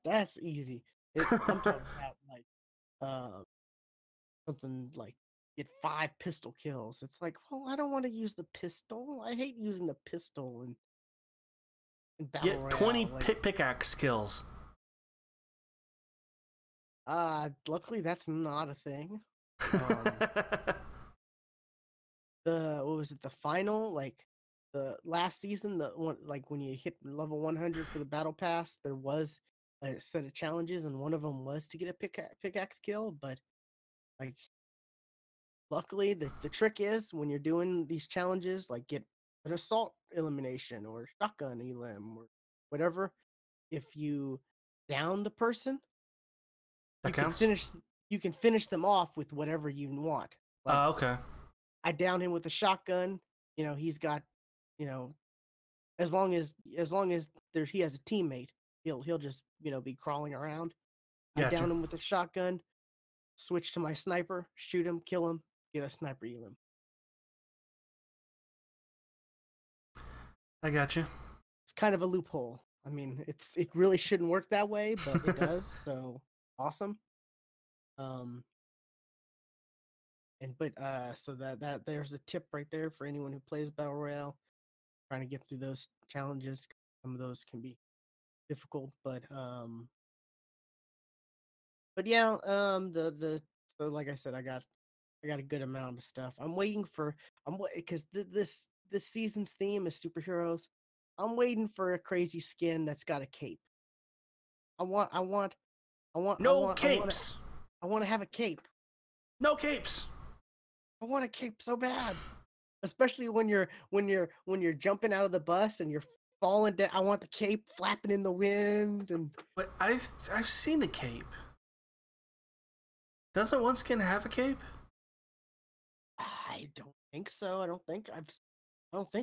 that's easy. I'm talking about like something like get 5 pistol kills. It's like, well, I don't want to use the pistol. I hate using the pistol in Battle Get 20 Royale. Like, pickaxe kills. luckily that's not a thing. What was it? The final, like the last season, the one, like when you hit level 100 for the battle pass, there was a set of challenges, and one of them was to get a pickaxe kill. But like, luckily, the trick is when you're doing these challenges, like get an assault elimination or shotgun elim or whatever. If you down the person, That you can counts? finish them off with whatever you want. Like, Okay. I down him with a shotgun. He's got, you know, as long as he has a teammate, he'll just be crawling around. I Gotcha. down him with a shotgun, switch to my sniper, shoot him, kill him, get a sniper elim. I got you. It's kind of a loophole. I mean, it really shouldn't work that way, but it does. So awesome. So that there's a tip right there for anyone who plays Battle Royale, trying to get through those challenges. Some of those can be difficult, but yeah, the so like I said, I got a good amount of stuff. I'm waiting for because this season's theme is superheroes. I'm waiting for a crazy skin that's got a cape. I want I want I want I No want I want to capes. I want to have a cape. No capes. I want a cape so bad, especially when you're jumping out of the bus and you're falling down. I want the cape flapping in the wind. And But I've seen a cape. Doesn't one skin have a cape? I don't think so. I don't think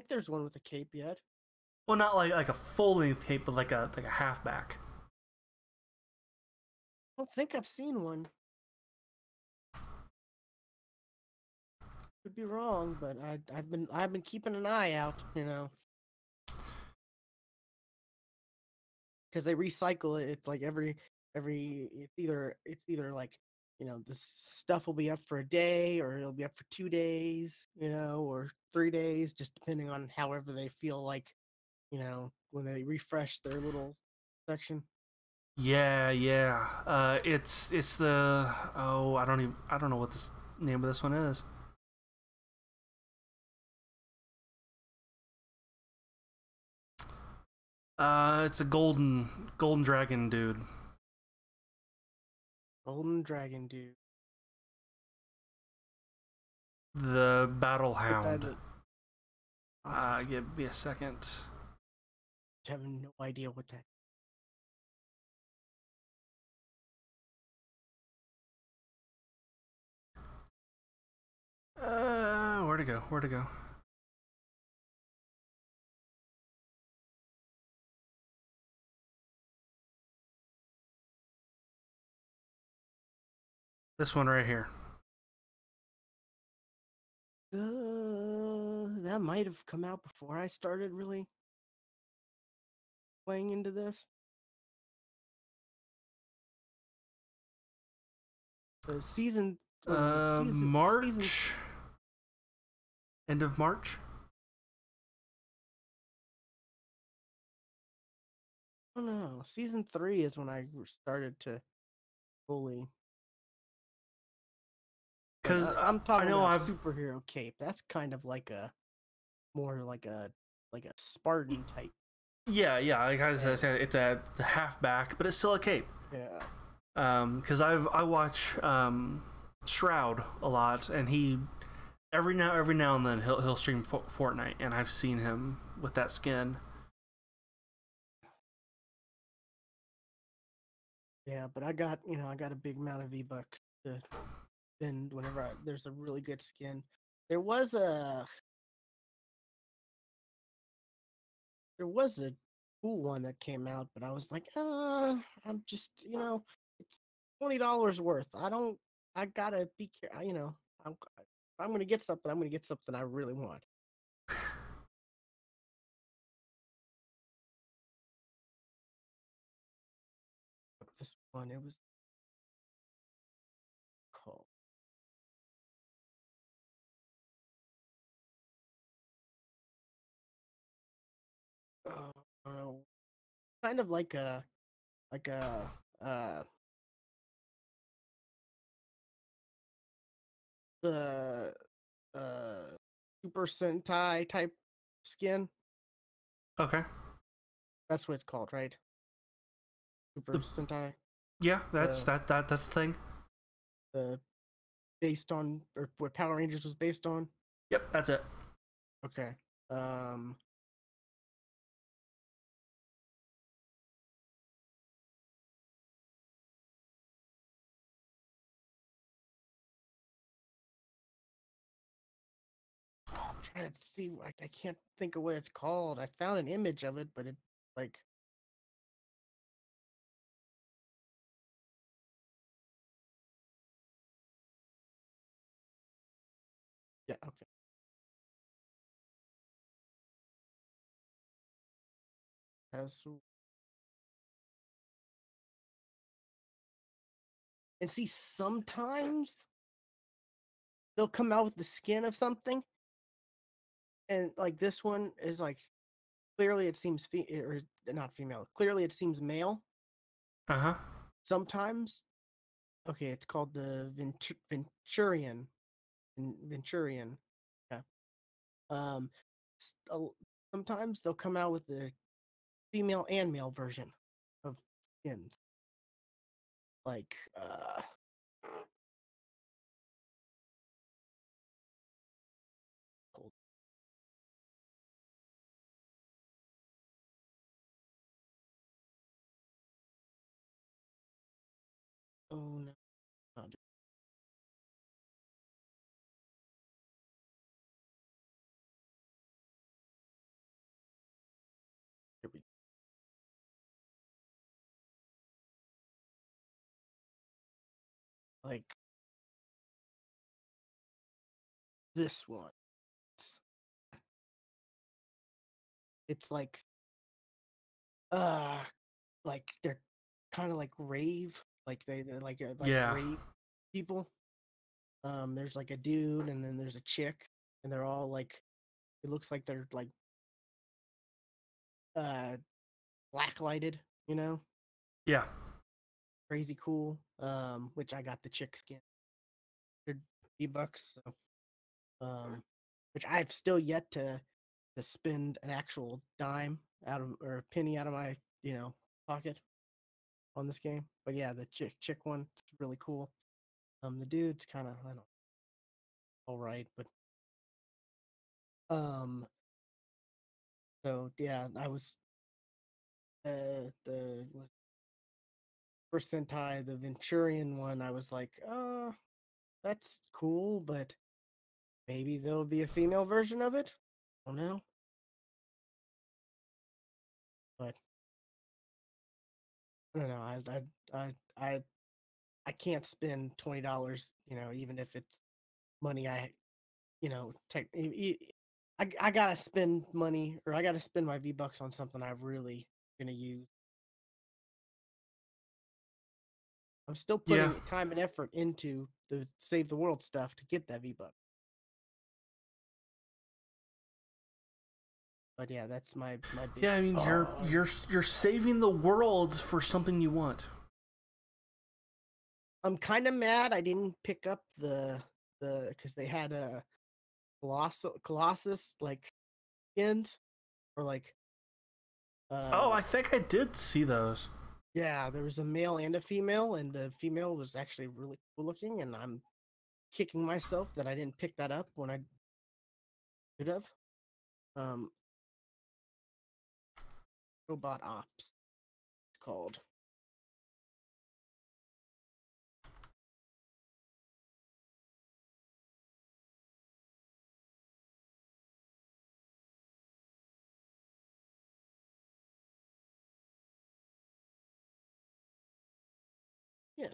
there's one with a cape yet. Well, not like a full length cape, but like a halfback. I don't think I've seen one. Could be wrong, but I've been keeping an eye out, because they recycle it. It's like it's either like, the stuff will be up for a day, or it'll be up for 2 days, or 3 days, just depending on however they feel like, when they refresh their little section. Yeah, yeah. It's the I don't know what the name of this one is. It's a golden dragon dude. Golden Dragon, dude. The battle Put that hound. in- Give me a second. I have no idea what that. Where to go? Where to go? This one right here. That might have come out before I started really playing into this. Season. What was it? Season. March. Season, End of March. oh no, season 3 is when I started to fully. Because I'm talking I know about I've superhero cape. That's kind of like a more like a Spartan type. yeah. Like I said, it's a halfback, but it's still a cape. Yeah. Because I watch Shroud a lot, and he every now and then he'll stream Fortnite, and I've seen him with that skin. Yeah, but I got a big amount of V-Bucks to spend whenever there's a really good skin. There was a cool one that came out, but I was like, I'm just it's $20 worth. I gotta be careful. If I'm gonna get something, I'm gonna get something I really want. This one, it was called. Uh, kind of like a uh the Super Sentai type skin. Okay. That's what it's called, right? Super The, Sentai. yeah, that's that's the thing. The based on or what Power Rangers was based on. Yep, that's it. Okay. I'm trying to see. I can't think of what it's called. I found an image of it, but it like. Yeah. Okay. Has and see sometimes they'll come out with the skin of something, and like this one is like clearly it seems or not female. Clearly it seems male. Uh huh. Sometimes, okay, it's called the Venturian. Venturian. Yeah. Um, sometimes they'll come out with the female and male version of skins. Like, oh no, not here we like this one. It's uh like they're kind of like rave, like they're like Yeah. rave people. There's like a dude and then there's a chick, and they're all like, it looks like they're like uh black lighted, Yeah. crazy cool. Which I got the chick skin, $100. So, which I've still yet to spend an actual dime out of or a penny out of my pocket on this game. But yeah, the chick one is really cool. The dude's kind of, I don't know, all right, but so yeah, I was the first Sentai, the Venturian one, I was like, that's cool, but maybe there'll be a female version of it. I don't know. But I don't know. I can't spend $20. Even if it's money I gotta spend money, or I gotta spend my V-Bucks on something I'm really gonna use. I'm still Yeah. putting time and effort into the Save the World stuff to get that V-Buck. But yeah, that's my big. Yeah, I mean, you're saving the world for something you want. I'm kind of mad I didn't pick up the because they had a Colossus like skins, or like Oh, I think I did see those. yeah, there was a male and a female, and the female was actually really cool looking, and I'm kicking myself that I didn't pick that up when I should have. Um, Robot Ops, it's called. Yeah,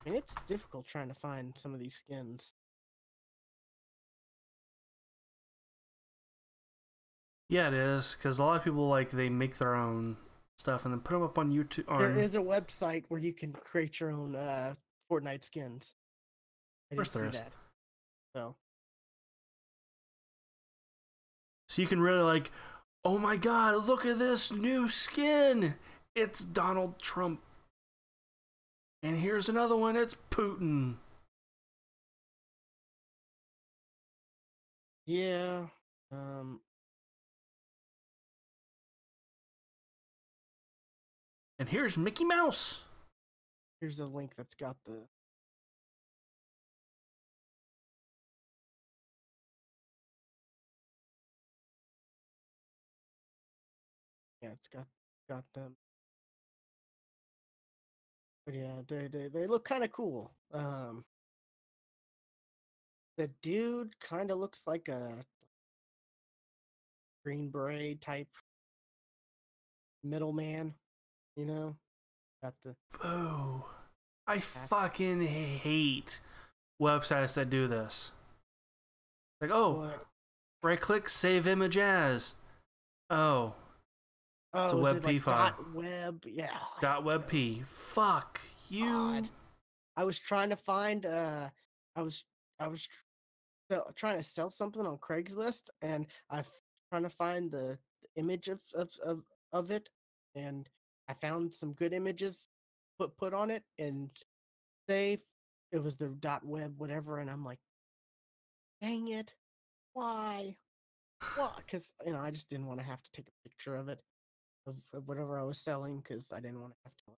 I mean, it's difficult trying to find some of these skins. Yeah, it is, because a lot of people they make their own stuff and then put them up on YouTube. There is a website where you can create your own Fortnite skins. I Of course did there see is. that. So you can really oh my god, look at this new skin! It's Donald Trump. And here's another one, it's Putin. Yeah. And here's Mickey Mouse. Here's a link that's got the. Yeah, it's got them. But yeah, they look kind of cool. The dude kind of looks like a Green Beret type middleman, you know? Got the Boo. I fucking hate websites that do this. what? Right click, save image as. Oh, it's a is it WebP like file. .web? Yeah. .webp. Fuck you. God. I was trying to find I was trying to sell something on Craigslist, and I trying to find the image of it, and I found some good images put on it, and save. It was the .web whatever, and I'm like, dang it, why? Why? Because I just didn't want to have to take a picture of it, of whatever I was selling, because I didn't want to have to.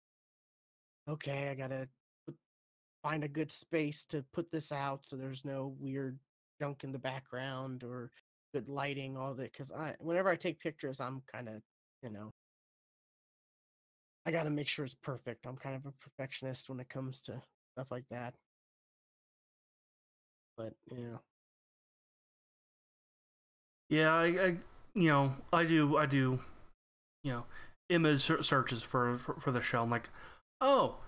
Okay, I gotta find a good space to put this out so there's no weird junk in the background, or good lighting, all that. Because whenever I take pictures, I'm kind of, I got to make sure it's perfect. I'm kind of a perfectionist when it comes to stuff like that. But yeah. Yeah, I do, image searches for the show. I'm like, oh,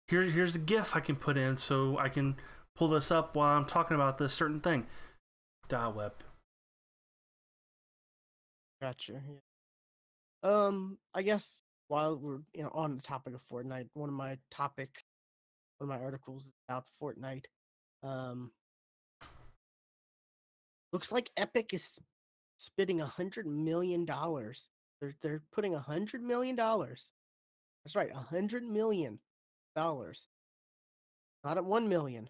here's the GIF I can put in so I can pull this up while I'm talking about this certain thing. .web. Gotcha. Yeah. I guess while we're on the topic of Fortnite, one of my articles is about Fortnite. Looks like Epic is spitting $100 million. They're putting $100 million. That's right, $100 million. Not at 1 million,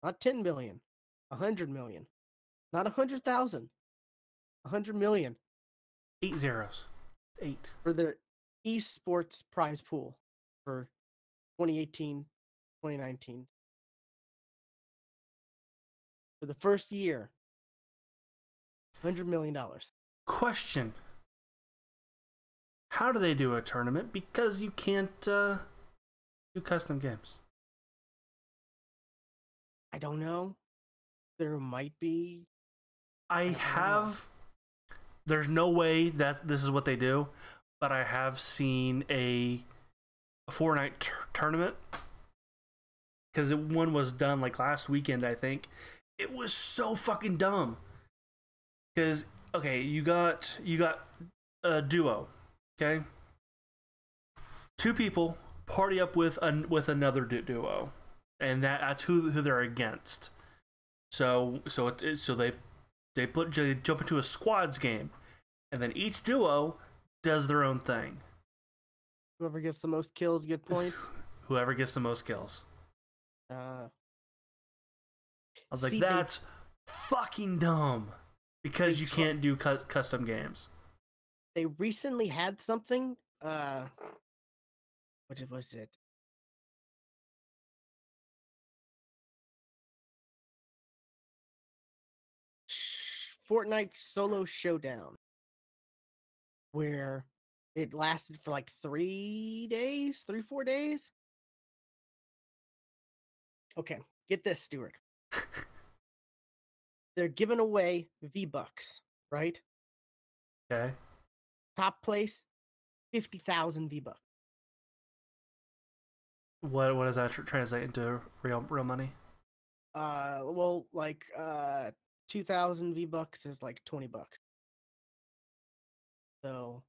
not 10 billion, 100 million, not 100,000, 100 million 8 zeros. 8. for their esports prize pool for 2018, 2019. For the first year, $100 million. Question: how do they do a tournament? Because you can't do custom games. I don't know. There might be. I don't know. have. There's no way that this is what they do, but I have seen a Fortnite tournament because one was done like last weekend, I think. It was so fucking dumb. Because okay, you got a duo, okay? Two people party up with another duo, and that's who they're against. So they jump into a squads game, and then each duo does their own thing. Whoever gets the most kills get points. Whoever gets the most kills. I was like, that's fucking dumb. Because you can't do custom games. They recently had something. What was it? Fortnite Solo Showdown, where it lasted for like 3 days, 4 days. Okay, get this, Stuart. They're giving away V-Bucks, right? Okay. Top place, 50,000 V-Bucks. What does that translate into real money? Well, like 2,000 V-Bucks is like $20. So,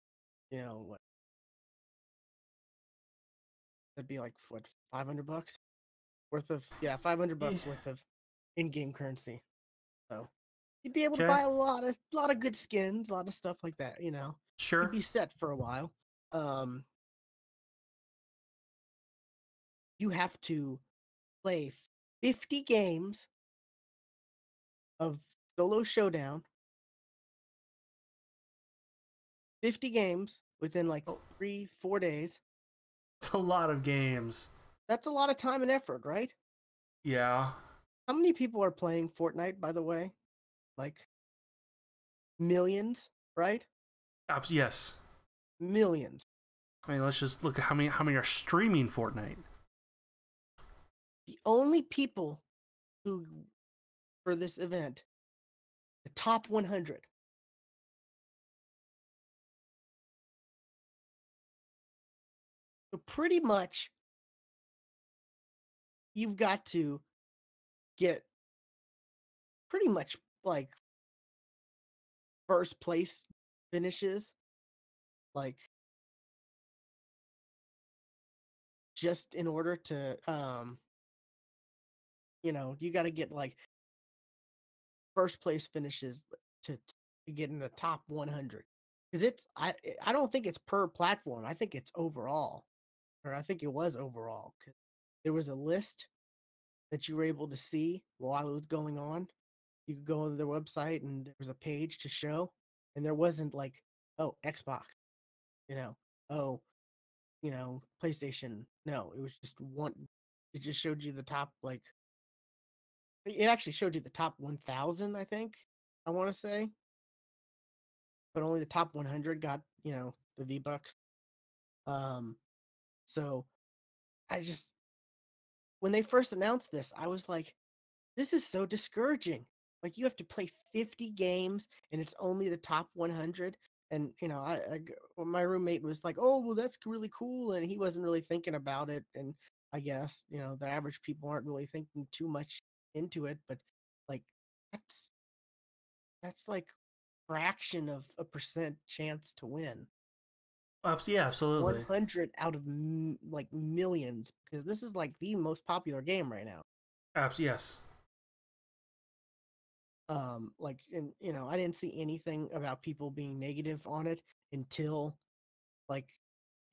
you know what? That'd be like what, $500 worth of 500 bucks worth of in-game currency. So you'd be able to buy a lot of good skins, a lot of stuff like that. You know, sure. You'd be set for a while. You have to play 50 games of Solo Showdown. 50 games within like 3-4 days. It's a lot of games. That's a lot of time and effort, right? Yeah. How many people are playing Fortnite, by the way? Like millions, right? Yes. Millions. I mean, let's just look at how many are streaming Fortnite. The only people who, for this event, the top 100. So pretty much, you've got to get pretty much like first place finishes, like just in order to, you got to get like first place finishes to get in the top 100. Because I don't think it's per platform. I think it's overall, or I think it was overall. Cause there was a list that you were able to see while it was going on. You could go to their website and there was a page to show, and there wasn't like, oh, Xbox, oh, PlayStation. No, it was just one. It just showed you the top, like, it actually showed you the top 1,000, I think, I want to say. But only the top 100 got, the V-Bucks. So when they first announced this, I was like, this is so discouraging. Like, you have to play 50 games and it's only the top 100. And, my roommate was like, oh, well, that's really cool. And he wasn't really thinking about it. And I guess, the average people aren't really thinking too much into it. But like, that's like fraction of a percent chance to win. Yeah, absolutely. 100 out of like millions, because this is like the most popular game right now. Yes. I didn't see anything about people being negative on it until like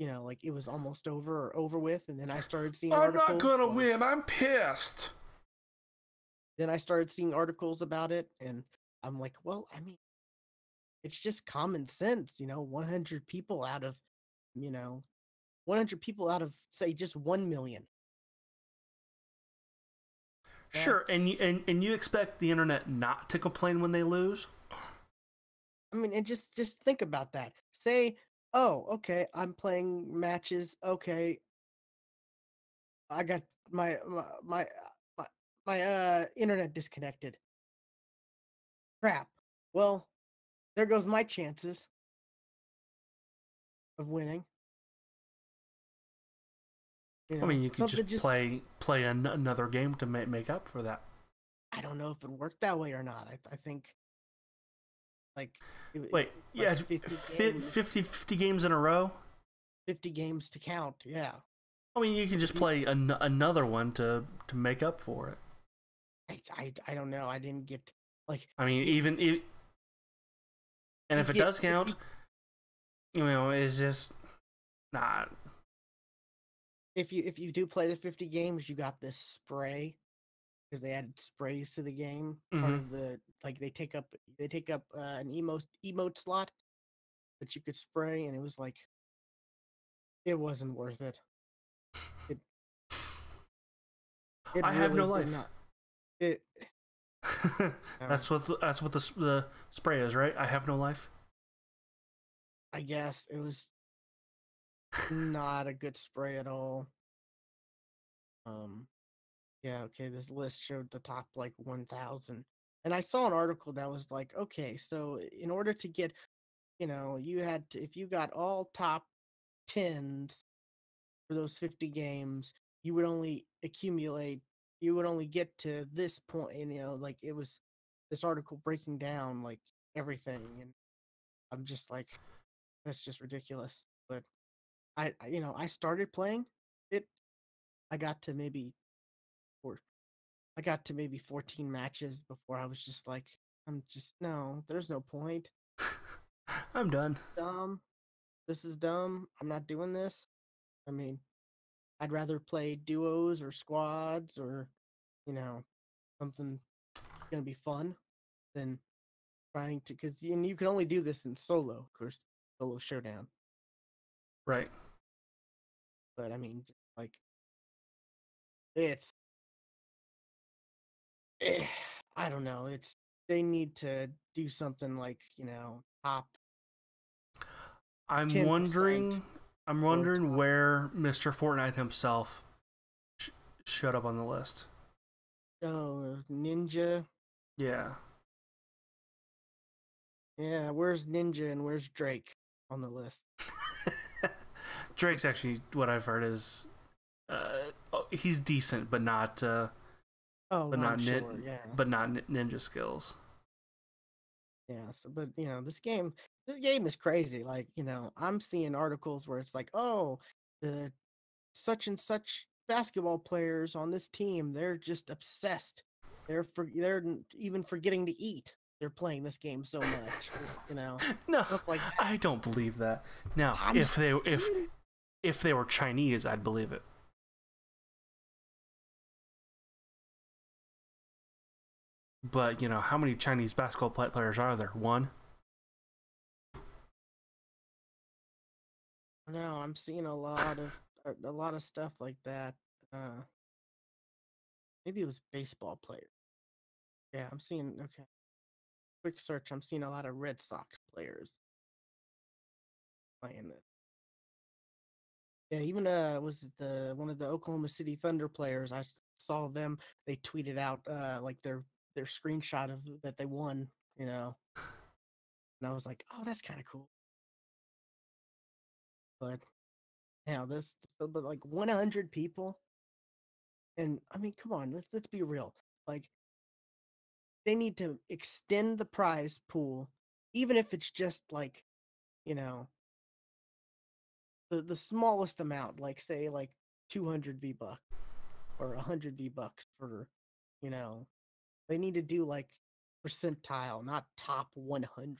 it was almost over with, and then I started seeing articles. I'm not gonna win. I'm pissed. Then I started seeing articles about it, and I'm like, well, I mean, it's just common sense, 100 people out of, 100 people out of, say, just 1 million. Sure, and you expect the internet not to complain when they lose? I mean, and just think about that. Say, oh, okay, I'm playing matches. Okay, I got my, my internet disconnected. Crap. Well, there goes my chances of winning. You I know, mean, you could something just just play another game to make up for that. I don't know if it worked that way or not. I think like Wait, like yeah, 50 games, 50 games in a row. 50 games to count. Yeah. I mean, you can just If you, play another one to make up for it. I don't know. I didn't get like I mean, you, and you if it get does if count, it's just not. if you do play the 50 games, you got this spray because they added sprays to the game. Part Mm-hmm. of the like they take up an emote slot that you could spray, and it was like it wasn't worth it. It it I have really no did life. not. It uh, That's what the spray is, right? I have no life. I guess it was not a good spray at all. Um, yeah, okay, this list showed the top like 1,000. And I saw an article that was like, okay, so in order to get, you had to, if you got all top 10s for those 50 games, you would only you would only get to this point. And, like it was this article breaking down like everything. And I'm just like, that's just ridiculous. But I started playing it. I got to maybe four. I got to maybe 14 matches before I was just like, I'm just no. There's no point. I'm done. Dumb. This is dumb. I'm not doing this. I mean, I'd rather play duos or squads or, you know, something gonna be fun than trying to. Because you can only do this in solo, of course, solo showdown. Right. But I mean, like, it's eh, I don't know. It's they need to do something like top I'm 10% wondering. I'm or wondering top. where Mr. Fortnite himself sh- showed up on the list. Oh, Ninja. Yeah. Yeah, where's Ninja and where's Drake on the list? Drake's actually what I've heard is he's decent, but not Oh, I'm sure. Yeah, ninja skills. yeah. So, but this game is crazy. Like, I'm seeing articles where it's like, oh, the such and such basketball players on this team, they're just obsessed. They're even forgetting to eat. They're playing this game so much, No, stuff like that. I don't believe that. Now, I'm if they were Chinese, I'd believe it. But how many Chinese basketball players are there? One. No, I'm seeing a lot of stuff like that. Uh, maybe it was baseball player. Yeah, I'm seeing. Okay, quick search. I'm seeing a lot of Red Sox players playing this. Yeah, even was it the one of the Oklahoma City Thunder players? I saw them. They tweeted out like their screenshot of that they won. And I was like, oh, that's kind of cool. But but like 100 people, and I mean, come on, let's be real. Like they need to extend the prize pool, even if it's just like you know the smallest amount, like say like 200 V bucks or 100 V bucks for you know they need to do like percentile, not top 100.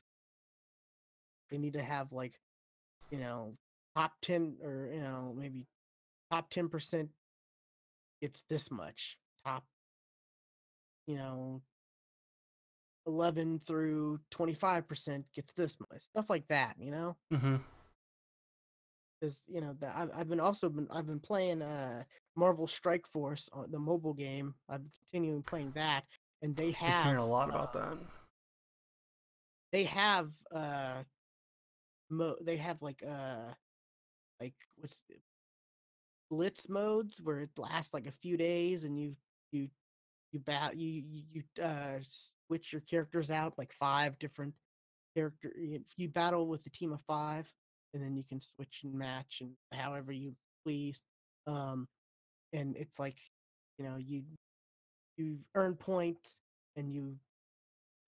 They need to have like top 10 or maybe top 10% gets this much, top you know 11 through 25% gets this much, stuff like that. Mm-hmm. Because I've been playing Marvel Strike Force on the mobile game. I'm continuing playing that, and they Been hearing have a lot about that. they have they have like what's blitz modes where it lasts like a few days, and you switch your characters out, like 5 different you battle with a team of 5, and then you can switch and match and however you please. um and it's like, you earn points, and you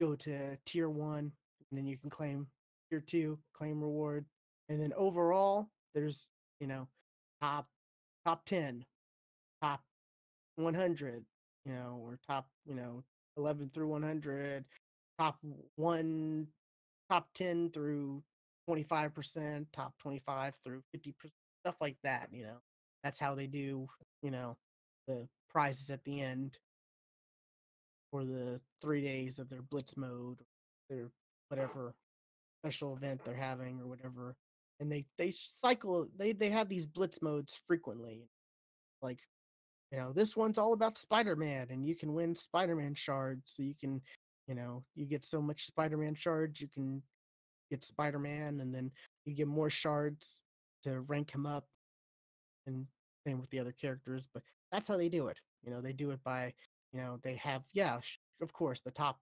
go to tier 1, and then you can claim tier 2, claim reward. And then overall there's, you know top top 10, top 100, or top, 11 through 100, top 1, top 10 through 25%, top 25 through 50%, stuff like that. That's how they do, the prizes at the end for the 3 days of their blitz mode, their whatever special event they're having or whatever. And they have these blitz modes frequently. Like, this one's all about Spider-Man, and you can win Spider-Man shards. So you can, you get so much Spider-Man shards, you can get Spider-Man, and then you get more shards to rank him up, and same with the other characters. But that's how they do it. They do it by, they have, yeah, of course, the top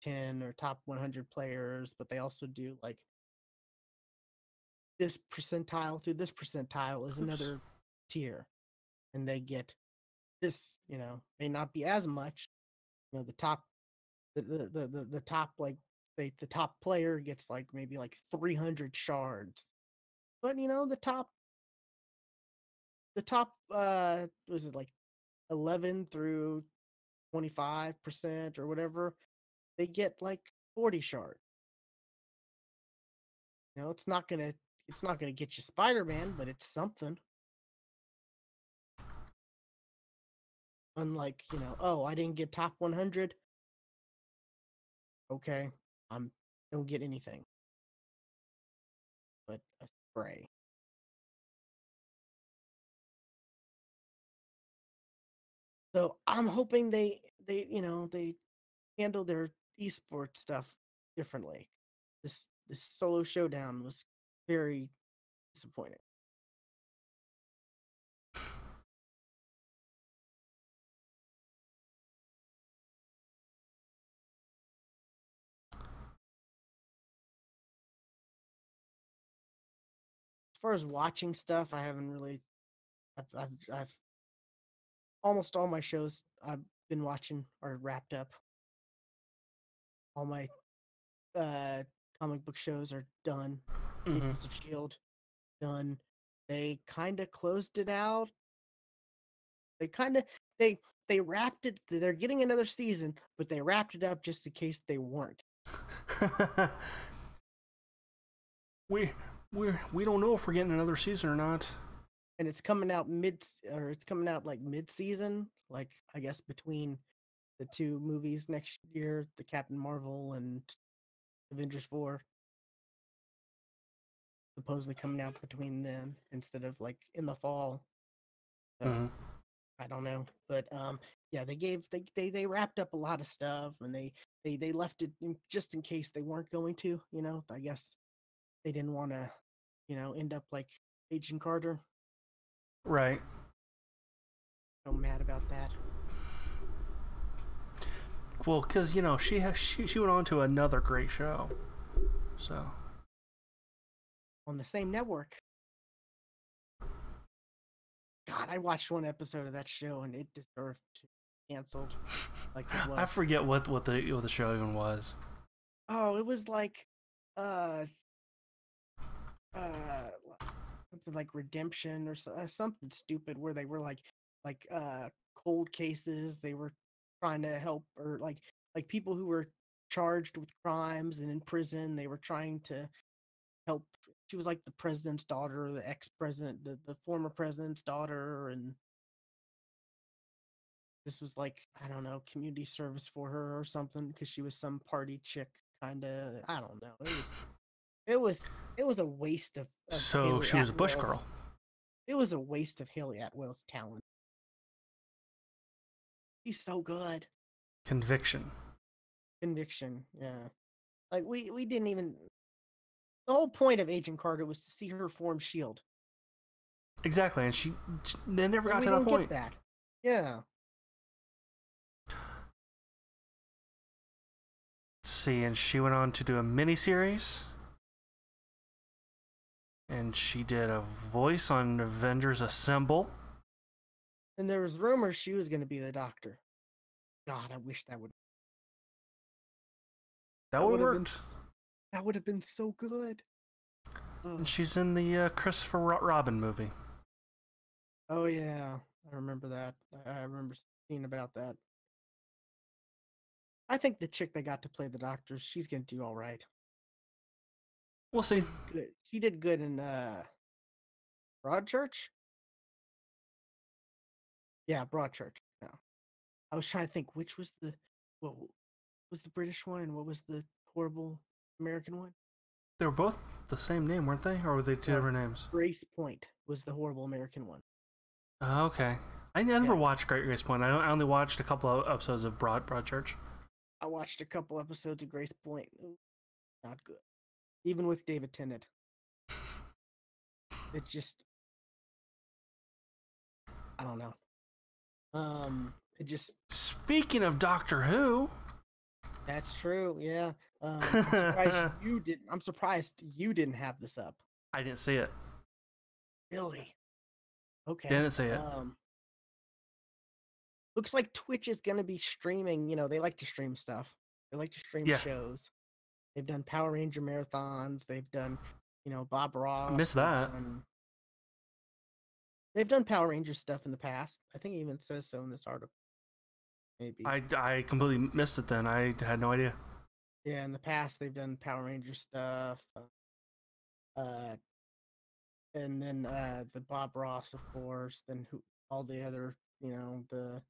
10 or top 100 players, but they also do like this percentile through this percentile is another tier, and they get this, may not be as much. The top, the top, like, the top player gets like maybe like 300 shards, but the top was it like 11 through 25% or whatever, they get like 40 shards. It's not gonna get you Spider-Man, but it's something. Unlike, oh, I didn't get top 100. Okay, I'm don't get anything but a spray. So I'm hoping they handle their esports stuff differently. This solo showdown was very disappointing. As far as watching stuff, I haven't really. I've almost all my shows I've been watching are wrapped up. All my comic book shows are done. Agents of Shield done. They kind of closed it out. They kind of they wrapped it. They're getting another season, but they wrapped it up just in case they weren't. we don't know if we're getting another season or not. And it's coming out like mid-season, like I guess between the 2 movies next year, the Captain Marvel and Avengers 4. Supposedly coming out between them instead of like in the fall. So I don't know, but yeah, they wrapped up a lot of stuff, and they left it just in case they weren't going to. I guess they didn't want to, end up like Agent Carter. Right. I'm mad about that. Well, because she went on to another great show, so On the same network. God, I watched one episode of that show, and it deserved to be canceled. Like it was. I forget what the show even was. Oh, it was like, something like Redemption or something stupid, where they were like cold cases. They were trying to help, or like people who were charged with crimes and in prison. They were trying to help. She was like the president's daughter, the ex-president, the former president's daughter, and this was like, I don't know, community service for her or something, because she was some party chick, kind of. I don't know. It was a waste of So Haley she was a Bush Atwell's- girl. It was a waste of Haley Atwell's talent. He's so good. Conviction. Conviction, yeah. Like we didn't even. The whole point of Agent Carter was to see her form Shield. Exactly, and they never got We to that didn't point. get that. Yeah. Let's see, and she went on to do a miniseries. And she did a voice on Avengers Assemble. And there was rumors she was going to be the Doctor. God, I wish that would. That would have worked. That would have been so good. And she's in the Christopher Robin movie. Oh yeah, I remember that. I remember seeing about that. I think the chick that got to play the Doctor, she's gonna do all right. We'll see. Good. She did good in Broadchurch. Yeah, Broadchurch. No, I was trying to think which was what was the British one and what was the horrible American one. They were both the same name, weren't they? Or were they two different names? Grace Point was the horrible American one. Okay. I never watched Great Grace Point. I only watched a couple of episodes of Broadchurch. I watched a couple episodes of Grace Point. Not good. Even with David Tennant. It just... I don't know. It just... Speaking of Doctor Who... That's true, yeah. I'm surprised you didn't have this up. I didn't see it. Really? Okay. Didn't see it. Looks like Twitch is going to be streaming. You know, they like to stream stuff. They like to stream shows. They've done Power Ranger marathons. They've done, Bob Ross. I missed that. They've done Power Ranger stuff in the past. I think it even says so in this article. Maybe. I completely missed it then. I had no idea. Yeah, in the past they've done Power Ranger stuff. And then the Bob Ross, of course. Then all the other, the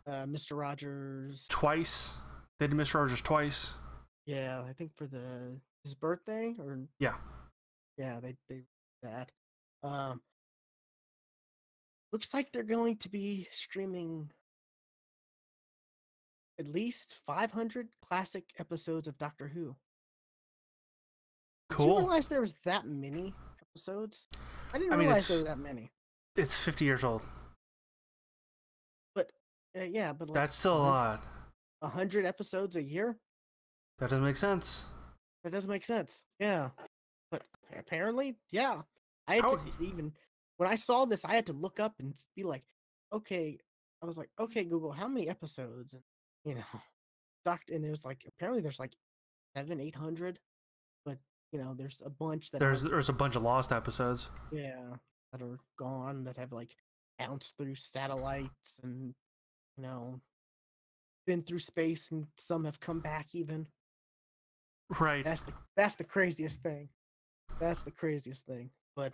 Mr. Rogers. Twice. They did Mr. Rogers twice. Yeah, I think for his birthday or yeah, they did that. Looks like they're going to be streaming at least 500 classic episodes of Doctor Who. Cool. Did you realize there was that many episodes? I didn't realize there were that many. It's 50 years old. But but that's still a lot. 100 episodes a year? That doesn't make sense. That doesn't make sense. Yeah. But apparently, yeah. I had to even when I saw this, I had to look up and be like, okay. I was like, okay, Google, how many episodes? And and there's apparently there's 700-800, but there's a bunch that there's a bunch of lost episodes. Yeah, that are gone that have bounced through satellites and been through space, and some have come back even. Right. That's the craziest thing. That's the craziest thing. But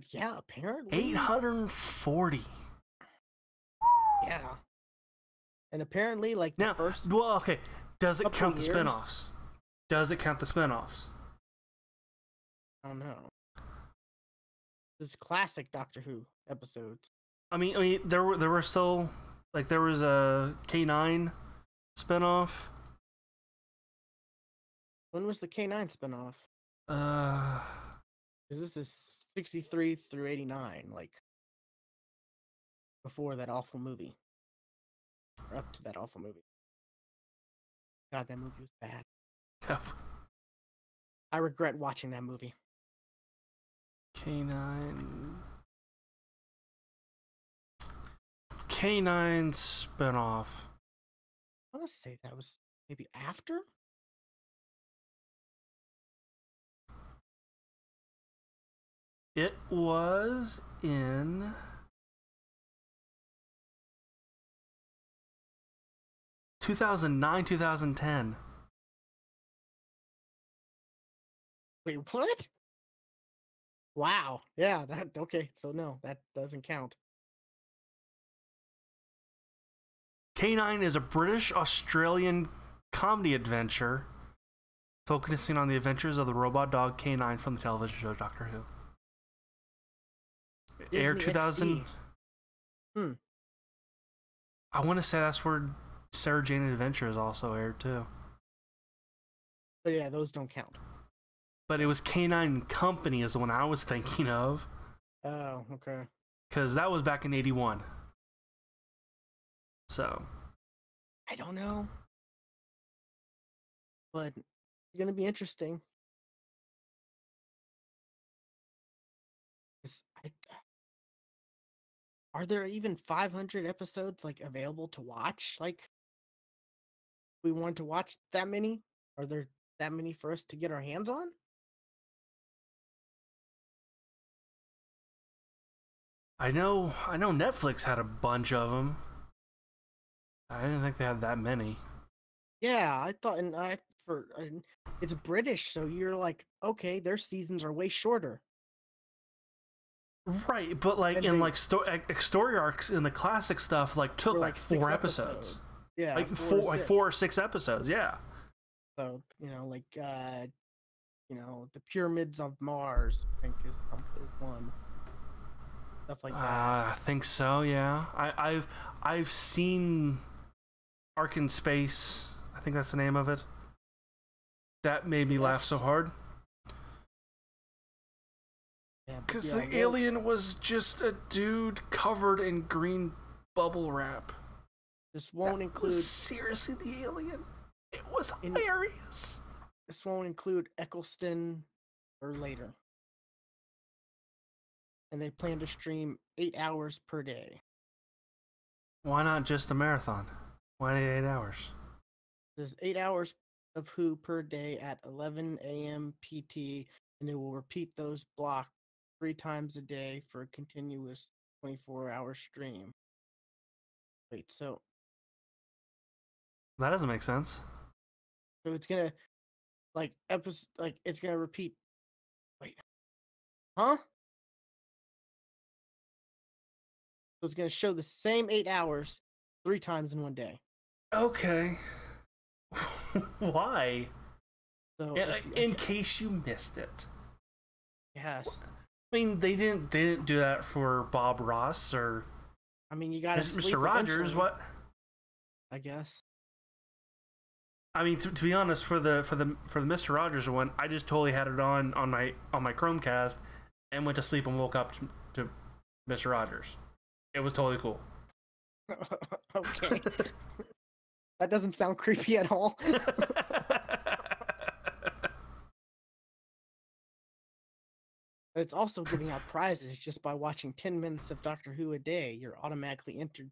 yeah, apparently 840. Yeah. And apparently now, the first okay. Does it count the spin-offs? Does it count the spin-offs? I don't know. It's classic Doctor Who episodes. I mean, there were still there was a K9 spin-off. When was the K9 spin-off? Because this is 63 through 89, before that awful movie. Or up to that awful movie. God, that movie was bad. Yep. I regret watching that movie. K9 spin-off. I want to say that was maybe after? It was in 2009, 2010. Wait, what? Wow. Yeah, okay. So no, that doesn't count. K9 is a British-Australian comedy adventure focusing on the adventures of the robot dog K9 from the television show Doctor Who. Aired 2000. XD. I want to say that's where Sarah Jane Adventures also aired too. But yeah, those don't count. But it was Canine Company is the one I was thinking of. Oh, okay. Because that was back in 81. So. I don't know. But it's going to be interesting. Are there even 500 episodes like available to watch? Like, we want to watch that many? Are there that many for us to get our hands on? I know Netflix had a bunch of them. I didn't think they had that many. Yeah, I thought, it's British, so you're like, okay, their seasons are way shorter. Right, but like And in they- like story arcs in the classic stuff, like took For, like 4 6 episodes. Yeah, Like 4 or 4, like 6. 4 or 6 episodes. Yeah. So the Pyramids of Mars, I think is one. Stuff like that. I think so. Yeah. I've seen Ark in Space. I think that's the name of it. That made me laugh so hard. Yeah, Because the alien was just a dude covered in green bubble wrap. This won't include. Seriously, the alien. It was hilarious. This won't include Eccleston or later. And they plan to stream 8 hours per day. Why not just a marathon? Why 8 hours? There's 8 hours of Who per day at 11 a.m. PT, and it will repeat those blocks 3 times a day for a continuous 24-hour stream. Wait, so That doesn't make sense. it's gonna it's gonna repeat. Wait, huh? So it's gonna show the same 8 hours 3 times in one day. Okay. Why? So in case you missed it. yes. I mean, they didn't do that for Bob Ross or. I mean, you gotta Mr. Rogers. eventually, What? I guess. I mean, to be honest, for the Mr. Rogers one, I just totally had it on my Chromecast and went to sleep and woke up to Mr. Rogers. It was totally cool. Okay. That doesn't sound creepy at all. It's also giving out prizes just by watching 10 minutes of Doctor Who a day. You're automatically entered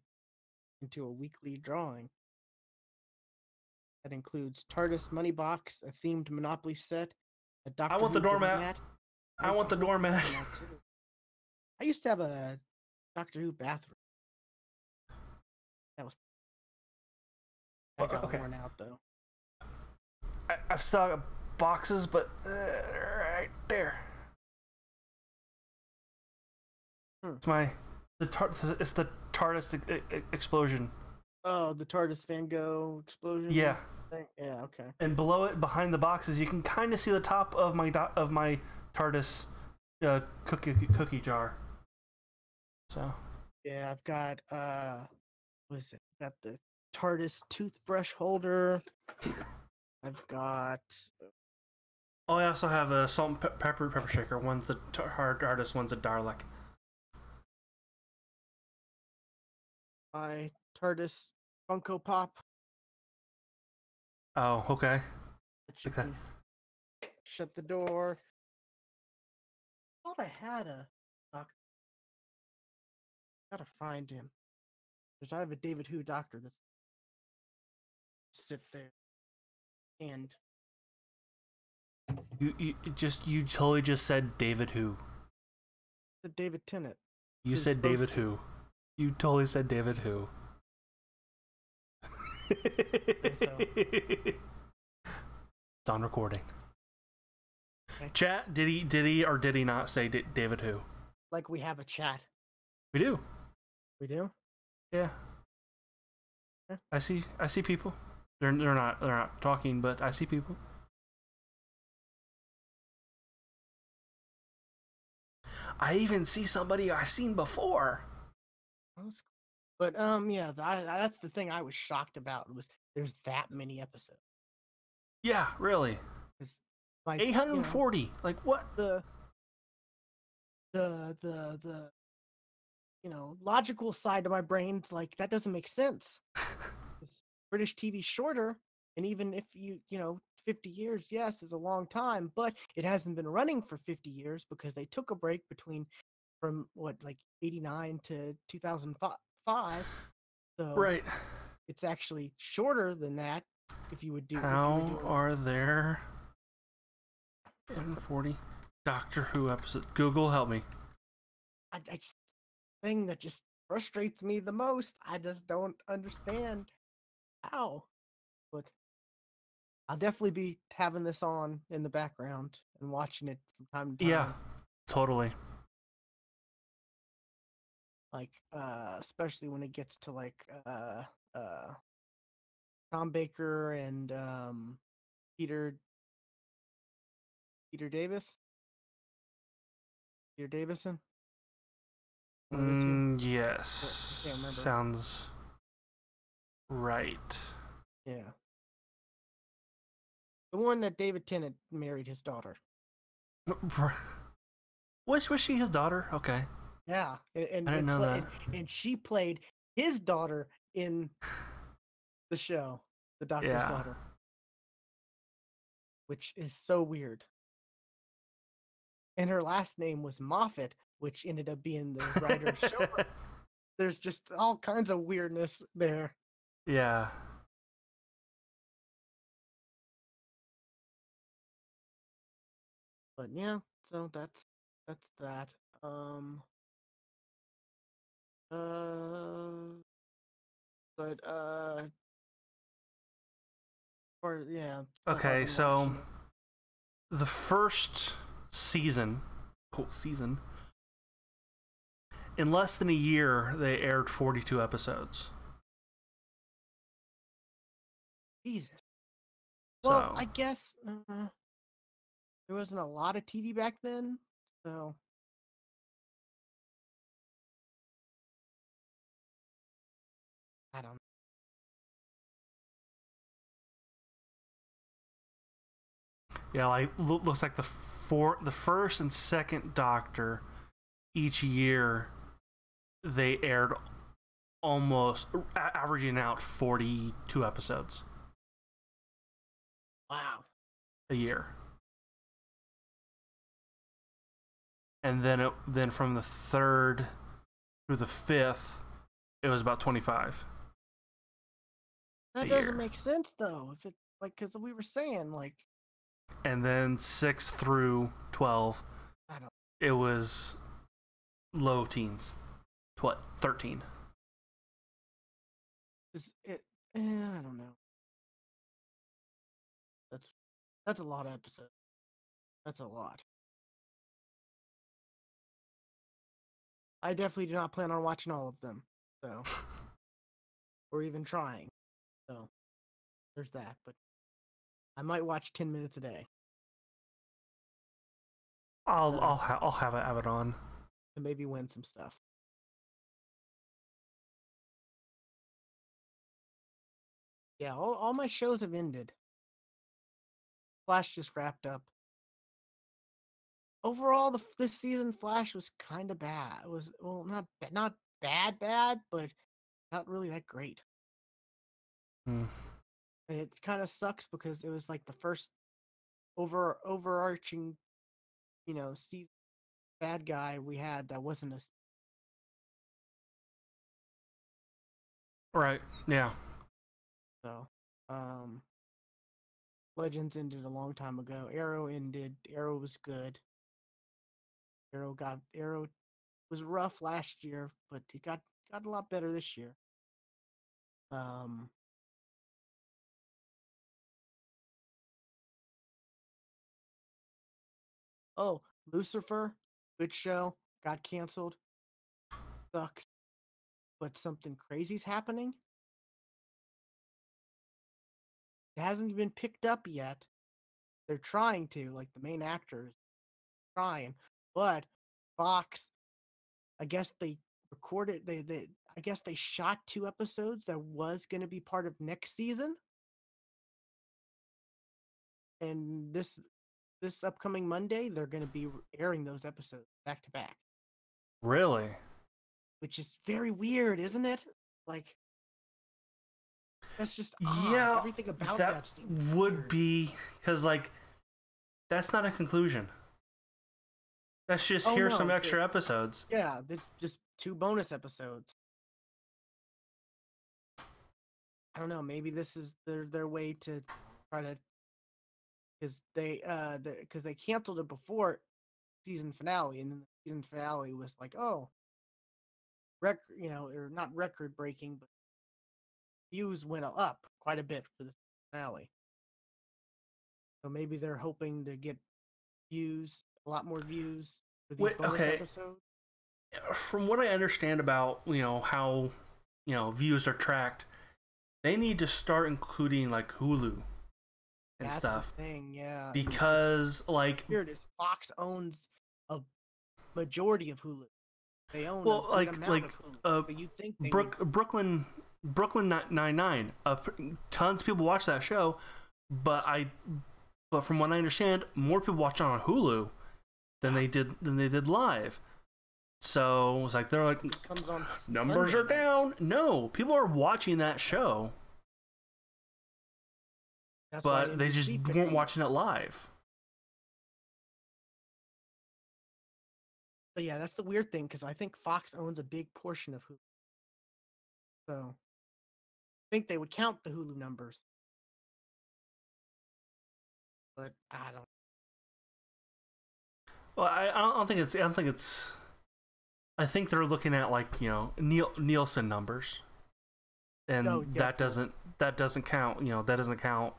into a weekly drawing. That includes TARDIS Money Box, a themed Monopoly set, a Doctor I want Who the doormat. I want the doormat. I used to have a Doctor Who bathroom. That was. I got worn out though. I've still got boxes, but right there. It's the TARDIS explosion. Oh, the TARDIS Van Gogh explosion. Yeah. Thing? Yeah. Okay. And below it, behind the boxes, you can kind of see the top of my TARDIS cookie jar. So. Yeah, I've got what is it? I've got the TARDIS toothbrush holder. I've got. Oh, I also have a salt and pepper shaker. One's the TARDIS, one's a Dalek. My TARDIS Funko Pop. Oh, okay. Like that. Shut the door. I thought I had a doctor. Gotta find him. Because I have a David Who doctor that's sit there. And you totally just said David Who. the David Tennant. You said David Who. You totally said David Who. It's on recording. Okay. Chat, did he or did he not say David Who? Like we have a chat. We do. We do? Yeah. I see people. They're not talking, but I see people. I even see somebody I've seen before. But yeah, that's the thing I was shocked about was there's that many episodes. Yeah, really. It's like 840. Like what? the logical side of my brain's like that doesn't make sense. It's British TV shorter, and even if 50 years, yes, is a long time, but it hasn't been running for 50 years because they took a break from what, like 89 to 2005. So Right. it's actually shorter than that if you would do How are there 840 Doctor Who episodes? Google, help me. I just thing that just frustrates me the most. I just don't understand how. But I'll definitely be having this on in the background and watching it from time to time. Yeah, totally. Like, especially when it gets to like Tom Baker and Peter Peter Davis. Peter Davison. One of the two. Yes. I can't remember. Sounds right. Yeah. The one that David Tennant married his daughter. Was she his daughter? Okay. Yeah, and I didn't know that. And she played his daughter in the show, the Doctor's Yeah. daughter, which is so weird. And her last name was Moffat, which ended up being the writer and showrunner. There's just all kinds of weirdness there. Yeah. But yeah, so that's that. But or yeah. stuff I've Okay, been so watching. the first season, in less than a year, they aired 42 episodes. Jesus. Well, So, I guess there wasn't a lot of TV back then, so I don't know. yeah, like looks like the first and second Doctor each year they aired almost averaging out 42 episodes Wow. a year. And then from the third through the fifth, it was about 25. That doesn't make sense though. If it like because we were saying like, And then 6 through 12, I don't. it was low teens. 13. Is it? I don't know. That's a lot of episodes. That's a lot. I definitely do not plan on watching all of them, so or even trying. So there's that. But I might watch 10 minutes a day I'll have it on. to maybe win some stuff. Yeah, all my shows have ended. Flash just wrapped up. Overall, this season Flash was kind of bad. It was not bad, but not really that great. Hmm. And it kind of sucks because it was like the first overarching, season bad guy we had that wasn't a. Right. Yeah. So, Legends ended a long time ago. Arrow ended. Arrow was good. Arrow was rough last year, but it got a lot better this year. Um, oh, Lucifer, good show, got canceled. Sucks, but something crazy's happening. It hasn't been picked up yet. They're trying to, like the main actors, trying, but Fox, I guess they recorded. I guess they shot 2 episodes that was going to be part of next season. And this upcoming Monday, they're going to be airing those episodes back to back. Really? Which is very weird, isn't it? Like, that's just odd. Yeah, Everything about that seems would weird. be because like that's not a conclusion. That's just here's some extra episodes. Yeah, it's just 2 bonus episodes. I don't know. Maybe this is their way to try to, because they canceled it before season finale, and then the season finale was like, oh, record, or not record breaking, but views went up quite a bit for the finale. So maybe they're hoping to get a lot more views for these bonus episodes. From what I understand about how views are tracked, they need to start including like Hulu and That's stuff. the thing, yeah. Because like here it is, Fox owns a majority of Hulu. They own well, a good amount of Hulu. So you think they Brooklyn Nine-Nine, tons of people watch that show, but from what I understand, more people watch it on Hulu than they did live. So it was like they're like, numbers are down. No, people are watching that show, but they just weren't watching it live. But yeah, that's the weird thing, because I think Fox owns a big portion of Hulu. So I think they would count the Hulu numbers. But I don't. Well, I don't think it's. I think they're looking at like Nielsen numbers, and that doesn't count. That doesn't count.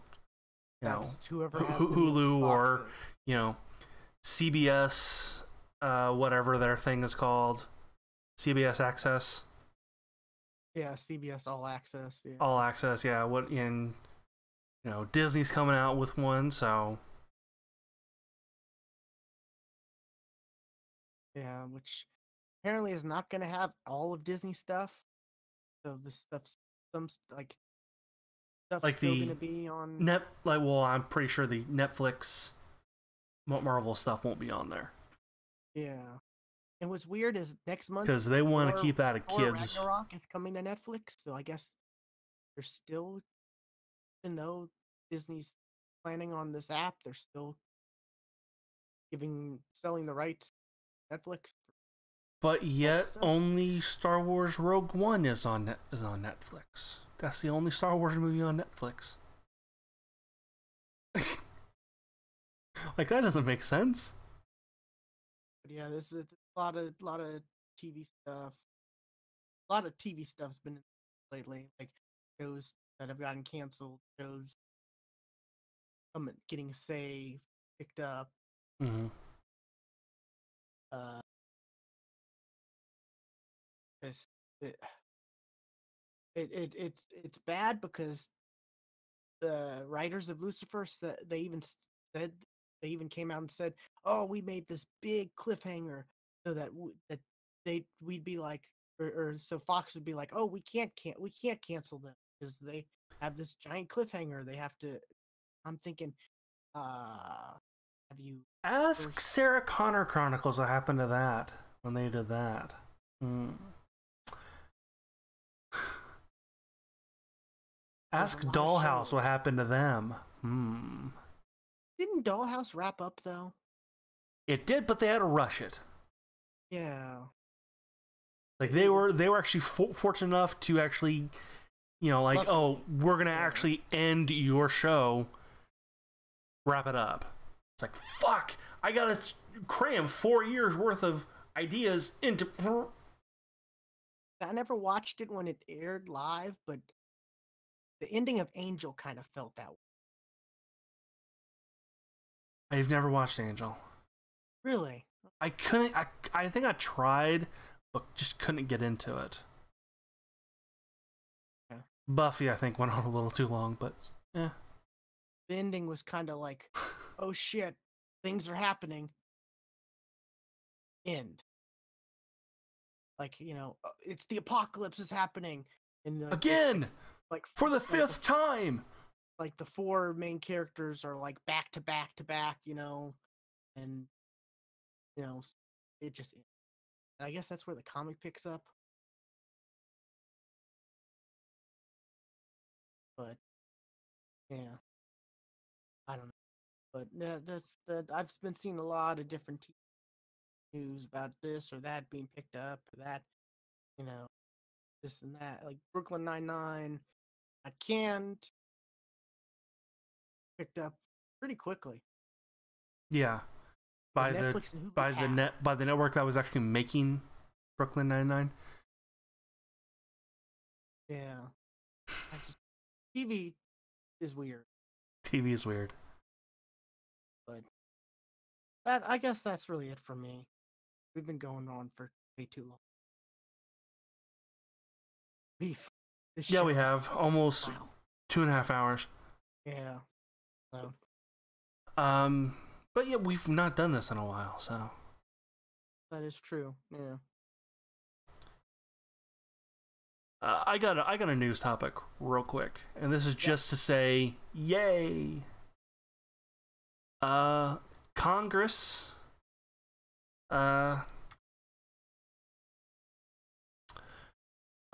Whoever has Hulu or CBS, whatever their thing is called, CBS Access. Yeah, CBS All Access. Yeah. All Access, yeah. Disney's coming out with one, so. Yeah, which apparently is not going to have all of Disney stuff. So the stuff's like still going to be on I'm pretty sure the Netflix Marvel stuff won't be on there. Yeah. And what's weird is next month, because they want to keep that a kids. Ragnarok is coming to Netflix, so I guess they're still, even though Disney's planning on this app, they're still selling the rights to Netflix. But yet, only Star Wars Rogue One is on Netflix. That's the only Star Wars movie on Netflix. Like, that doesn't make sense. But yeah, this is a lot of TV stuff. A lot of TV stuff's been lately, like shows that have gotten canceled, shows getting picked up. Mm-hmm. It's bad because the writers of Lucifer they even came out and said, "Oh, we made this big cliffhanger so that we'd be like, or so Fox would be like, oh, we can't cancel them because they have this giant cliffhanger. They have to." I'm thinking, have you ask Sarah Connor Chronicles what happened to that when they did that? Ask Dollhouse what happened to them. Didn't Dollhouse wrap up though? It did, but they had to rush it. Yeah. Like they were actually fortunate enough to actually, oh, we're gonna actually end your show. Wrap it up. It's like, fuck, I gotta cram 4 years worth of ideas into. I never watched it when it aired live, but the ending of Angel kind of felt that way. I've never watched Angel. Really? I couldn't. I think I tried, but just couldn't get into it. Yeah. Buffy, I think, went on a little too long, but yeah. The ending was kind of like, oh shit, things are happening. End. like, it's the apocalypse is happening, and Again, like for the fifth time. Like the four main characters are like back to back to back, and it just. I guess that's where the comic picks up. But yeah, I don't know. But I've been seeing a lot of different news about this or that being picked up, or that, this and that. Like Brooklyn Nine-Nine, I can't picked up pretty quickly. Yeah, by Netflix and Hulu by the network that was actually making Brooklyn Nine-Nine. Yeah, TV is weird. TV is weird. But I guess that's really it for me. We've been going on for way too long. Beef. Yeah, we have almost 2.5 hours. Yeah. So. But yeah, we've not done this in a while, so. That is true. Yeah. I got a news topic real quick, and this is just to say, yay! Congress, went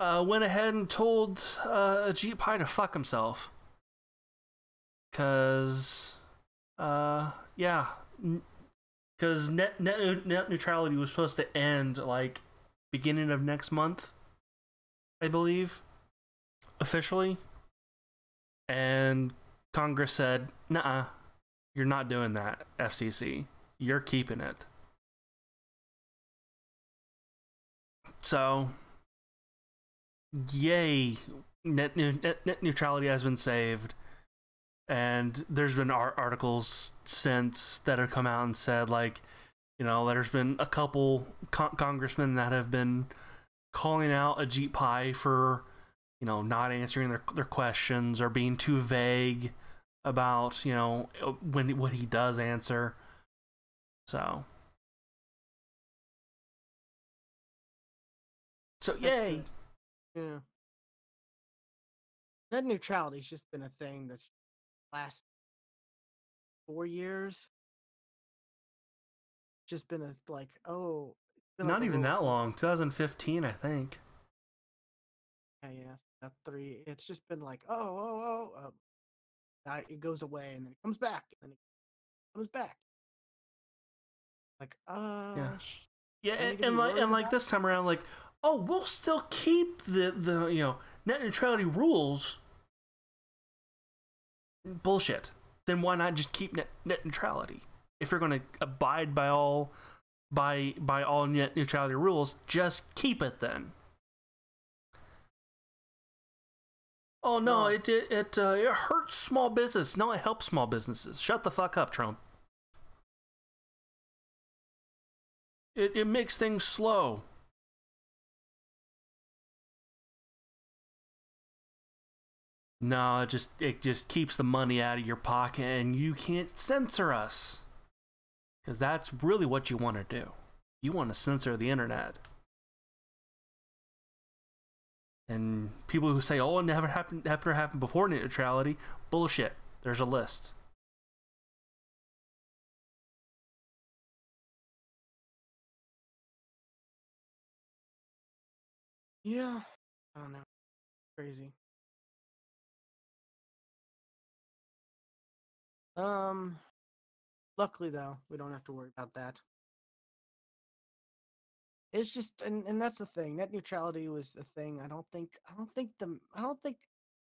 ahead and told Ajit Pai to fuck himself, cause net neutrality was supposed to end like beginning of next month, I believe, officially. And Congress said, "Nuh-uh, you're not doing that, FCC. You're keeping it." So, yay, net neutrality has been saved. And there's been articles since that have come out and said, like, there's been a couple congressmen that have been calling out Ajit Pai for, not answering their questions or being too vague about, what he does answer. So yay. Yeah. Net neutrality's just been a thing that's last 4 years. Just been a like, oh, not even that long. 2015, I think. Yeah, 3. It's just been like, it goes away and then it comes back and then it comes back. Like, yeah, and like this time around, like, oh, we'll still keep the net neutrality rules. Bullshit. Then why not just keep net neutrality? If you're going to abide by all net neutrality rules, just keep it then. Oh no, it hurts small business. No, it helps small businesses. Shut the fuck up, Trump. It makes things slow. No, it just keeps the money out of your pocket, and you can't censor us. Because that's really what you want to do. You want to censor the internet. And people who say, "Oh, it never happened before net neutrality," bullshit. There's a list. Yeah, I don't know. Crazy. Luckily though, we don't have to worry about that. It's just, and that's the thing. Net neutrality was the thing. I don't think the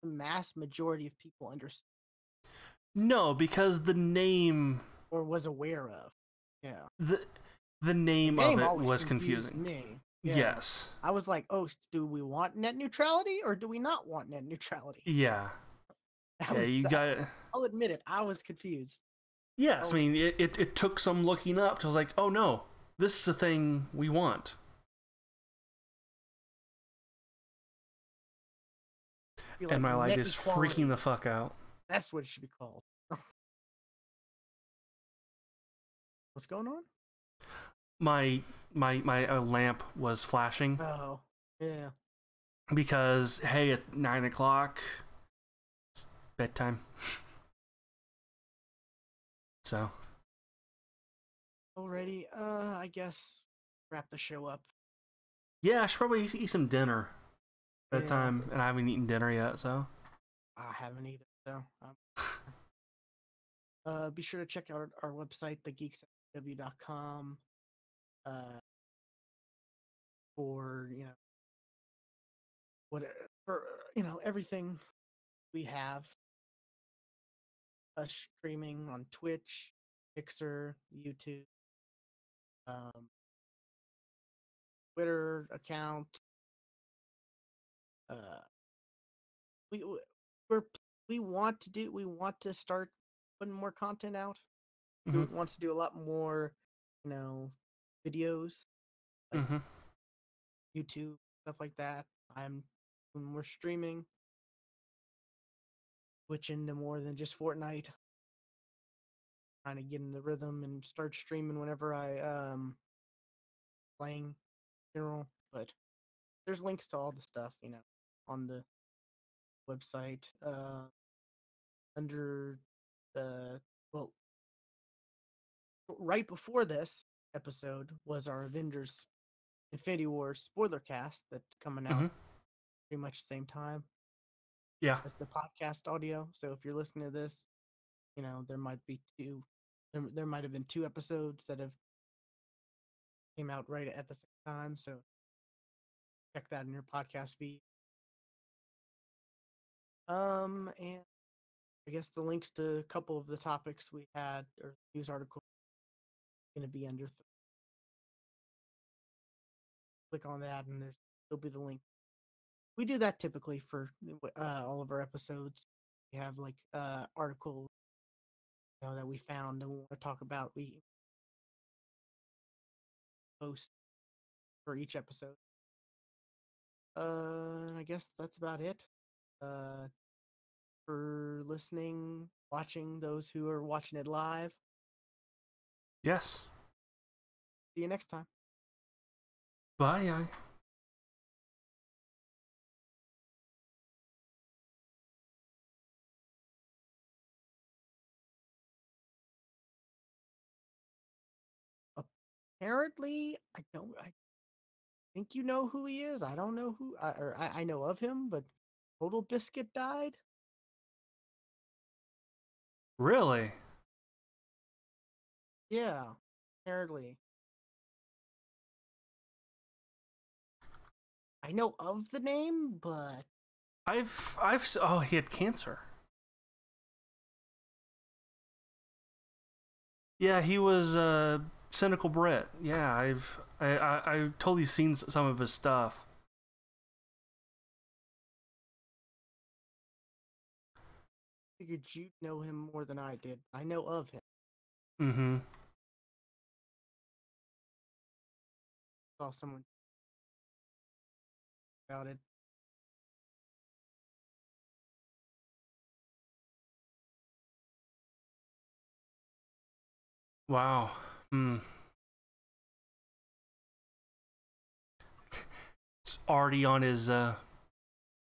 mass majority of people understood. No, because the name or was aware of. Yeah. The name of it was confusing. Me. Yeah. Yes. I was like, oh, do we want net neutrality or do we not want net neutrality? Yeah. I'll admit it. I was confused. Yes, I mean, it took some looking up to, I was like, oh no, this is the thing we want. Like, and my life is freaking the fuck out. That's what it should be called. What's going on? My my lamp was flashing Oh, yeah. because hey, at 9 o'clock, it's bedtime. So Alrighty. I guess wrap the show up. yeah, I should probably eat some dinner at Yeah. time, and I haven't eaten dinner yet. So I haven't either. So, be sure to check out our website, thegeeksftw.com, for what for everything we have. Us streaming on Twitch, Mixer, YouTube, um, Twitter account. Uh, we we're we want to start putting more content out. We mm-hmm. wants to do a lot more, videos like Mm-hmm. YouTube stuff like that. When we're streaming, switch into more than just Fortnite. Trying to get in the rhythm and start streaming whenever I playing in general. But there's links to all the stuff, on the website. Under the well, right before this episode was our Avengers Infinity War spoiler cast that's coming out Mm-hmm. pretty much the same time Yeah. as the podcast audio. So if you're listening to this, there might be two. There might have been two episodes that have came out right at the same time. So check that in your podcast feed. And I guess the links to a couple of the topics we had or news articles going to be under. Click on that, and there'll be the link. We do that typically for all of our episodes. We have like articles that we found and we want to talk about. We post for each episode. I guess that's about it. For listening, watching, those who are watching it live. Yes. See you next time. Bye. Apparently, I think you know who he is. I don't know who, I know of him, but Total Biscuit died. Really? Yeah, apparently. I know of the name, but Oh, he had cancer. Yeah, he was cynical Brit. Yeah, I've totally seen some of his stuff. figured you'd know him more than I did. I know of him. Mm-hmm. Saw someone about it. Wow. Hmm. It's already on his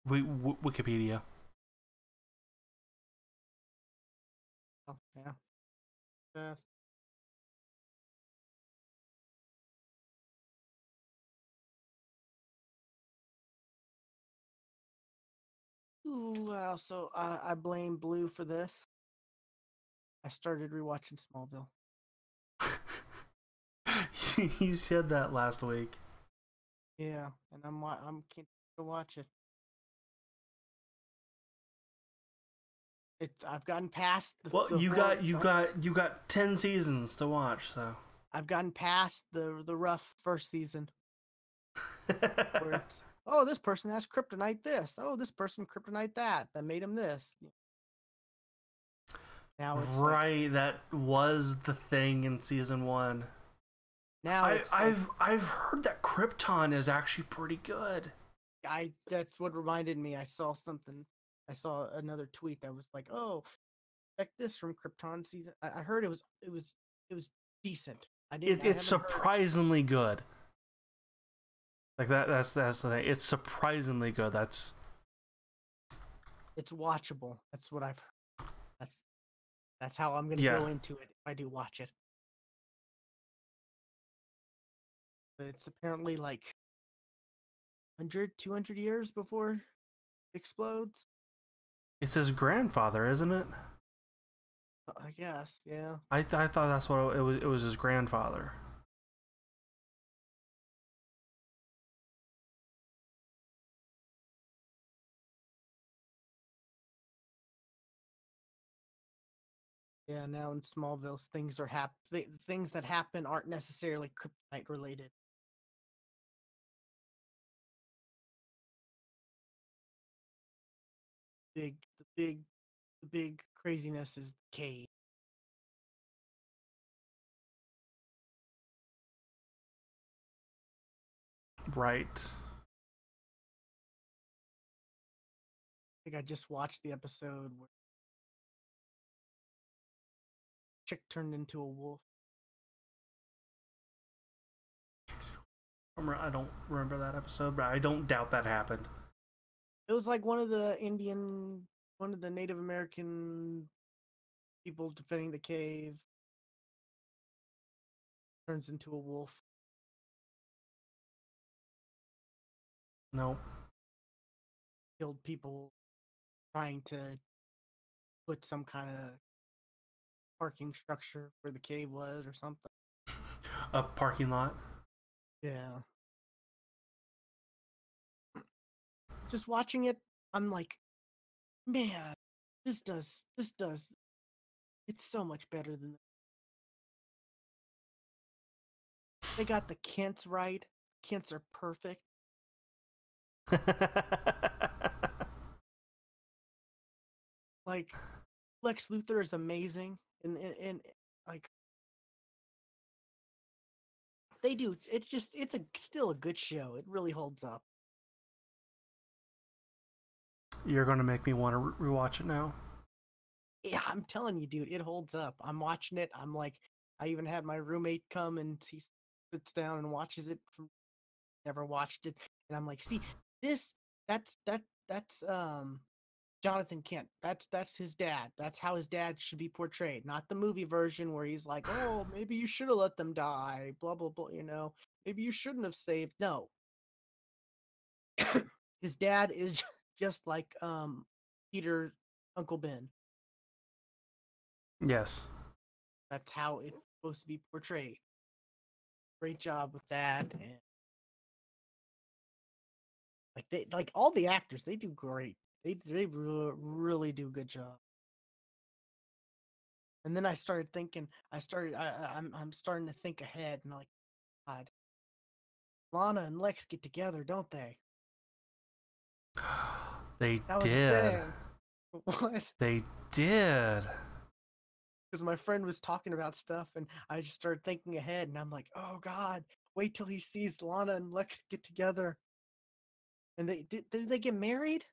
Wikipedia. Oh, yeah. Fast. Ooh, I blame Blue for this. I started rewatching Smallville. You said that last week. Yeah, and I'm can't to watch it. I've gotten past Well, the you horror- got 10 seasons to watch, so. I've gotten past the rough first season where it's oh, this person has kryptonite this. Oh, this person kryptonite that made him this. Now it's right, that was the thing in season 1. now I've heard that Krypton is actually pretty good. That's what reminded me. I saw another tweet that was like, "Oh, expect this from Krypton season." I heard it was decent. It's surprisingly good. Like that's the thing. It's surprisingly good. That's It's watchable. That's what I've heard. That's how I'm gonna yeah. go into it if I do watch it. But it's apparently like 100, 200 years before it explodes. It's his grandfather, isn't it? I guess, yeah. I thought that's what it was. It was his grandfather. Yeah, now in Smallville, things are things that happen aren't necessarily kryptonite related. Big, the big, the big craziness is the cave. Right. I think I just watched the episode where chick turned into a wolf. I don't remember that episode, but I don't doubt that happened. It was like one of the Native American people defending the cave turns into a wolf. No. Killed people trying to put some kind of parking structure where the cave was or something. A parking lot. Yeah. Just watching it, I'm like, man, this does it's so much better than they got the Kents right. Kents are perfect. Like Lex Luthor is amazing and like they do. It's still a good show. It really holds up. You're gonna make me want to rewatch it now. Yeah, I'm telling you, dude, it holds up. I'm watching it. I'm like, I even had my roommate come and he sits down and watches it. Never watched it, and I'm like, see, this that's Jonathan Kent. That's his dad. That's how his dad should be portrayed, not the movie version where he's like, oh, maybe you should have let them die, blah blah blah. Maybe you shouldn't have saved. No, his dad is just like Peter, Uncle Ben. Yes. That's how it's supposed to be portrayed. Great job with that, and like all the actors, they do great. They really do a good job. And then I started thinking, I'm starting to think ahead, and like, God, Lana and Lex get together, don't they? They That was the did. thing. What? They did. Because my friend was talking about stuff, and I just started thinking ahead, and I'm like, oh God, wait till he sees Lana and Lex get together. And did they get married?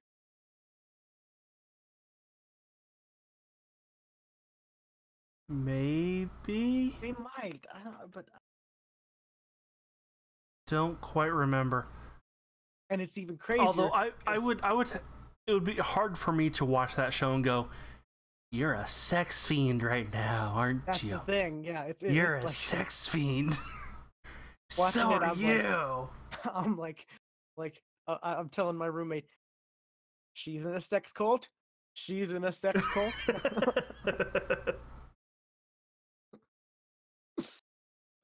Maybe. They might. I don't, but Don't quite remember. and it's even crazier. Although I would it would be hard for me to watch that show and go, "You're a sex fiend right now, aren't That's you? the thing. Yeah, You're it's a like, sex fiend." Watching So it, are I'm you? I'm like I'm telling my roommate, she's in a sex cult. She's in a sex cult.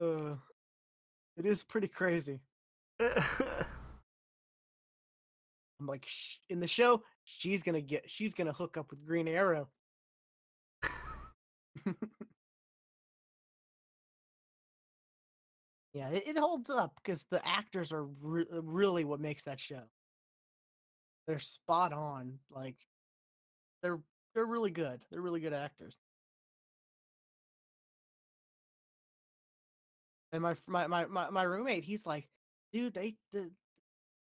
uh, it is pretty crazy. I'm like, in the show, she's gonna hook up with Green Arrow. Yeah, it holds up because the actors are really what makes that show. They're spot on. Like they're they're really good. They're really good actors. And my roommate, he's like, dude,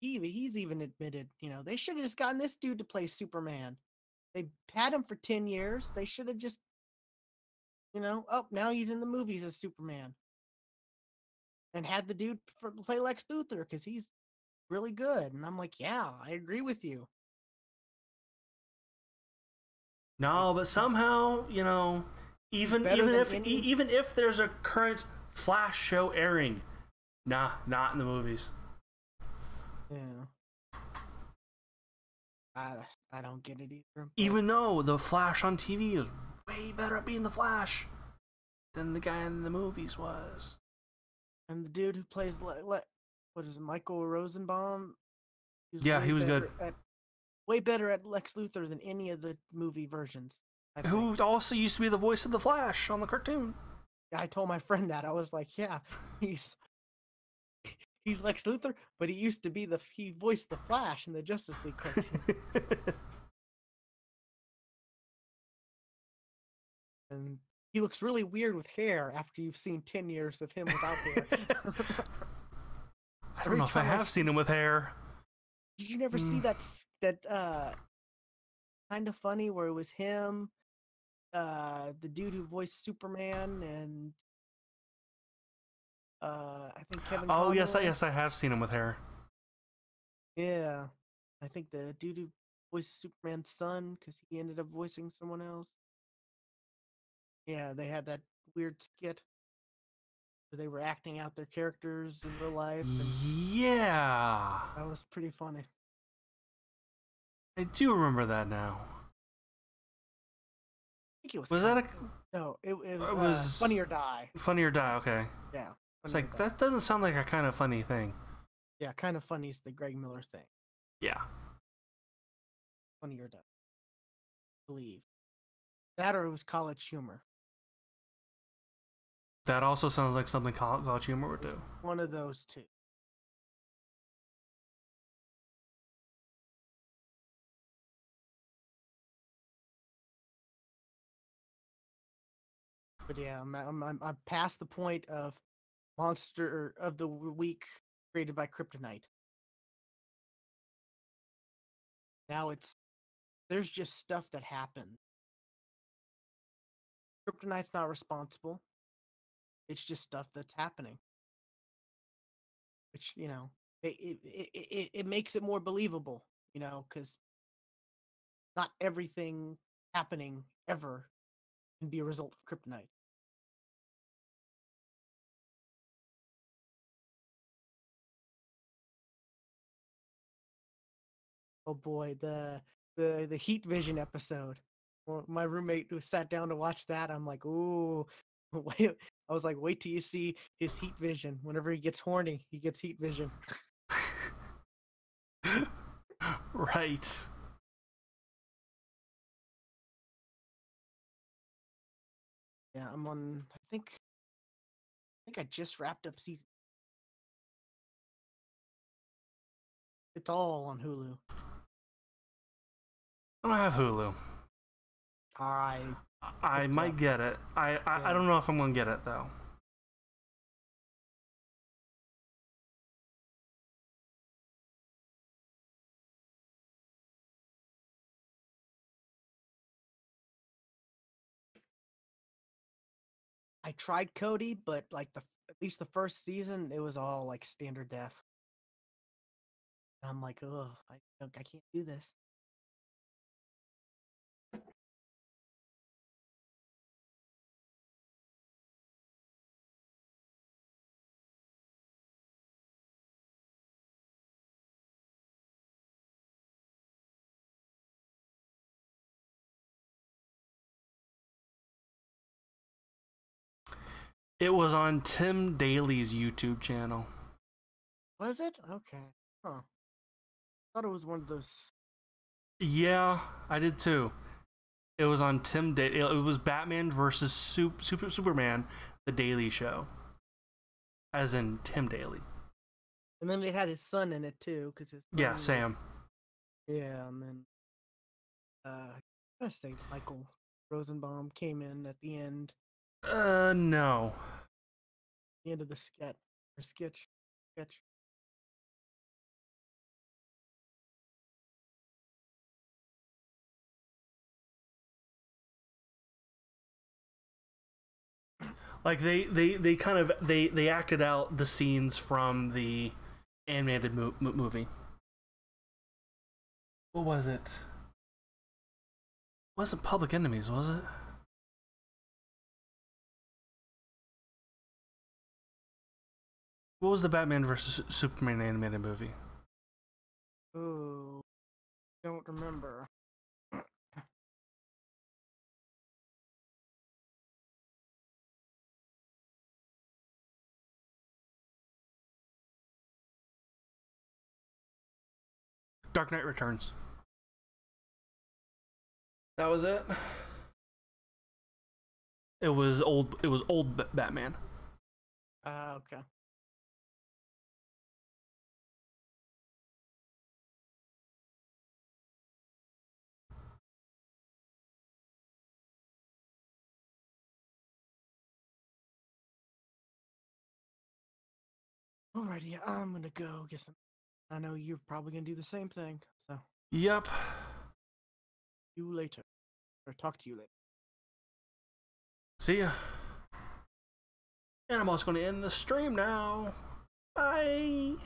he's even admitted, they should have just gotten this dude to play Superman. They had him for 10 years. They should have just, oh, now he's in the movies as Superman. And had the dude play Lex Luthor because he's really good. And I'm like, yeah, I agree with you. No, but somehow, you know, even better even than if any- even if there's a current Flash show airing, nah, not in the movies. Yeah. I don't get it either. But Even though the Flash on TV is way better at being the Flash than the guy in the movies was. and the dude who plays what is it, Michael Rosenbaum? He's Yeah, he was good. Way better at Lex Luthor than any of the movie versions. Who also used to be the voice of the Flash on the cartoon. I told my friend that. I was like, yeah, he's Lex Luthor, but he voiced the Flash in the Justice League cartoon. And he looks really weird with hair after you've seen 10 years of him without hair. I don't know if I have seen him with hair. Did you never see that kind of funny where it was him, the dude who voiced Superman, and I think Kevin Oh, Conroy? yes, I have seen him with hair. Yeah. I think the dude who voiced Superman's son, because he ended up voicing someone else. Yeah, they had that weird skit where they were acting out their characters in real life. And Yeah. that was pretty funny. I do remember that now. I think it was. Was that a... No, it was Funny or Die. Funny or Die, okay. Yeah. It's like, that doesn't sound like a kind of funny thing. Yeah, Kind of Funny is the Greg Miller thing. Yeah. Funny or Die. I believe. That or it was College Humor. That also sounds like something College Humor would do. One of those two. But yeah, I'm past the point of Monster of the Week created by Kryptonite. Now there's just stuff that happens. Kryptonite's not responsible. It's just stuff that's happening. Which, you know, it makes it more believable, you know, because not everything happening ever can be a result of Kryptonite. Oh boy, the Heat Vision episode. Well, my roommate who sat down to watch that, I'm like, ooh, wait. I was like, wait till you see his heat vision. Whenever he gets horny, he gets heat vision. Right. Yeah, I'm on. I think I just wrapped up season. It's all on Hulu. I don't have Hulu. I might get it. I don't know if I'm gonna get it though. I tried Cody, but like at least the first season, it was all like standard def. I'm like, oh, I can't do this. It was on Tim Daly's YouTube channel. Was it? Okay. Huh. Thought it was one of those. Yeah, I did too. It was on Tim Daly. It was Batman versus Superman, the Daily Show. As in Tim Daly. And then it had his son in it too, because his Yeah, Sam. Yeah, and then I say Michael Rosenbaum came in at the end. No. The end of the sketch. Like they kind of they acted out the scenes from the animated movie. What was it? It wasn't Public Enemies, was it? What was the Batman versus Superman animated movie? Oh, don't remember. Dark Knight Returns. That was it. It was old. It was old Batman. Okay. Alrighty, I'm gonna go get some. I know you're probably gonna do the same thing, so Yep. see you later, or talk to you later. See ya. And I'm also going to end the stream now. Bye.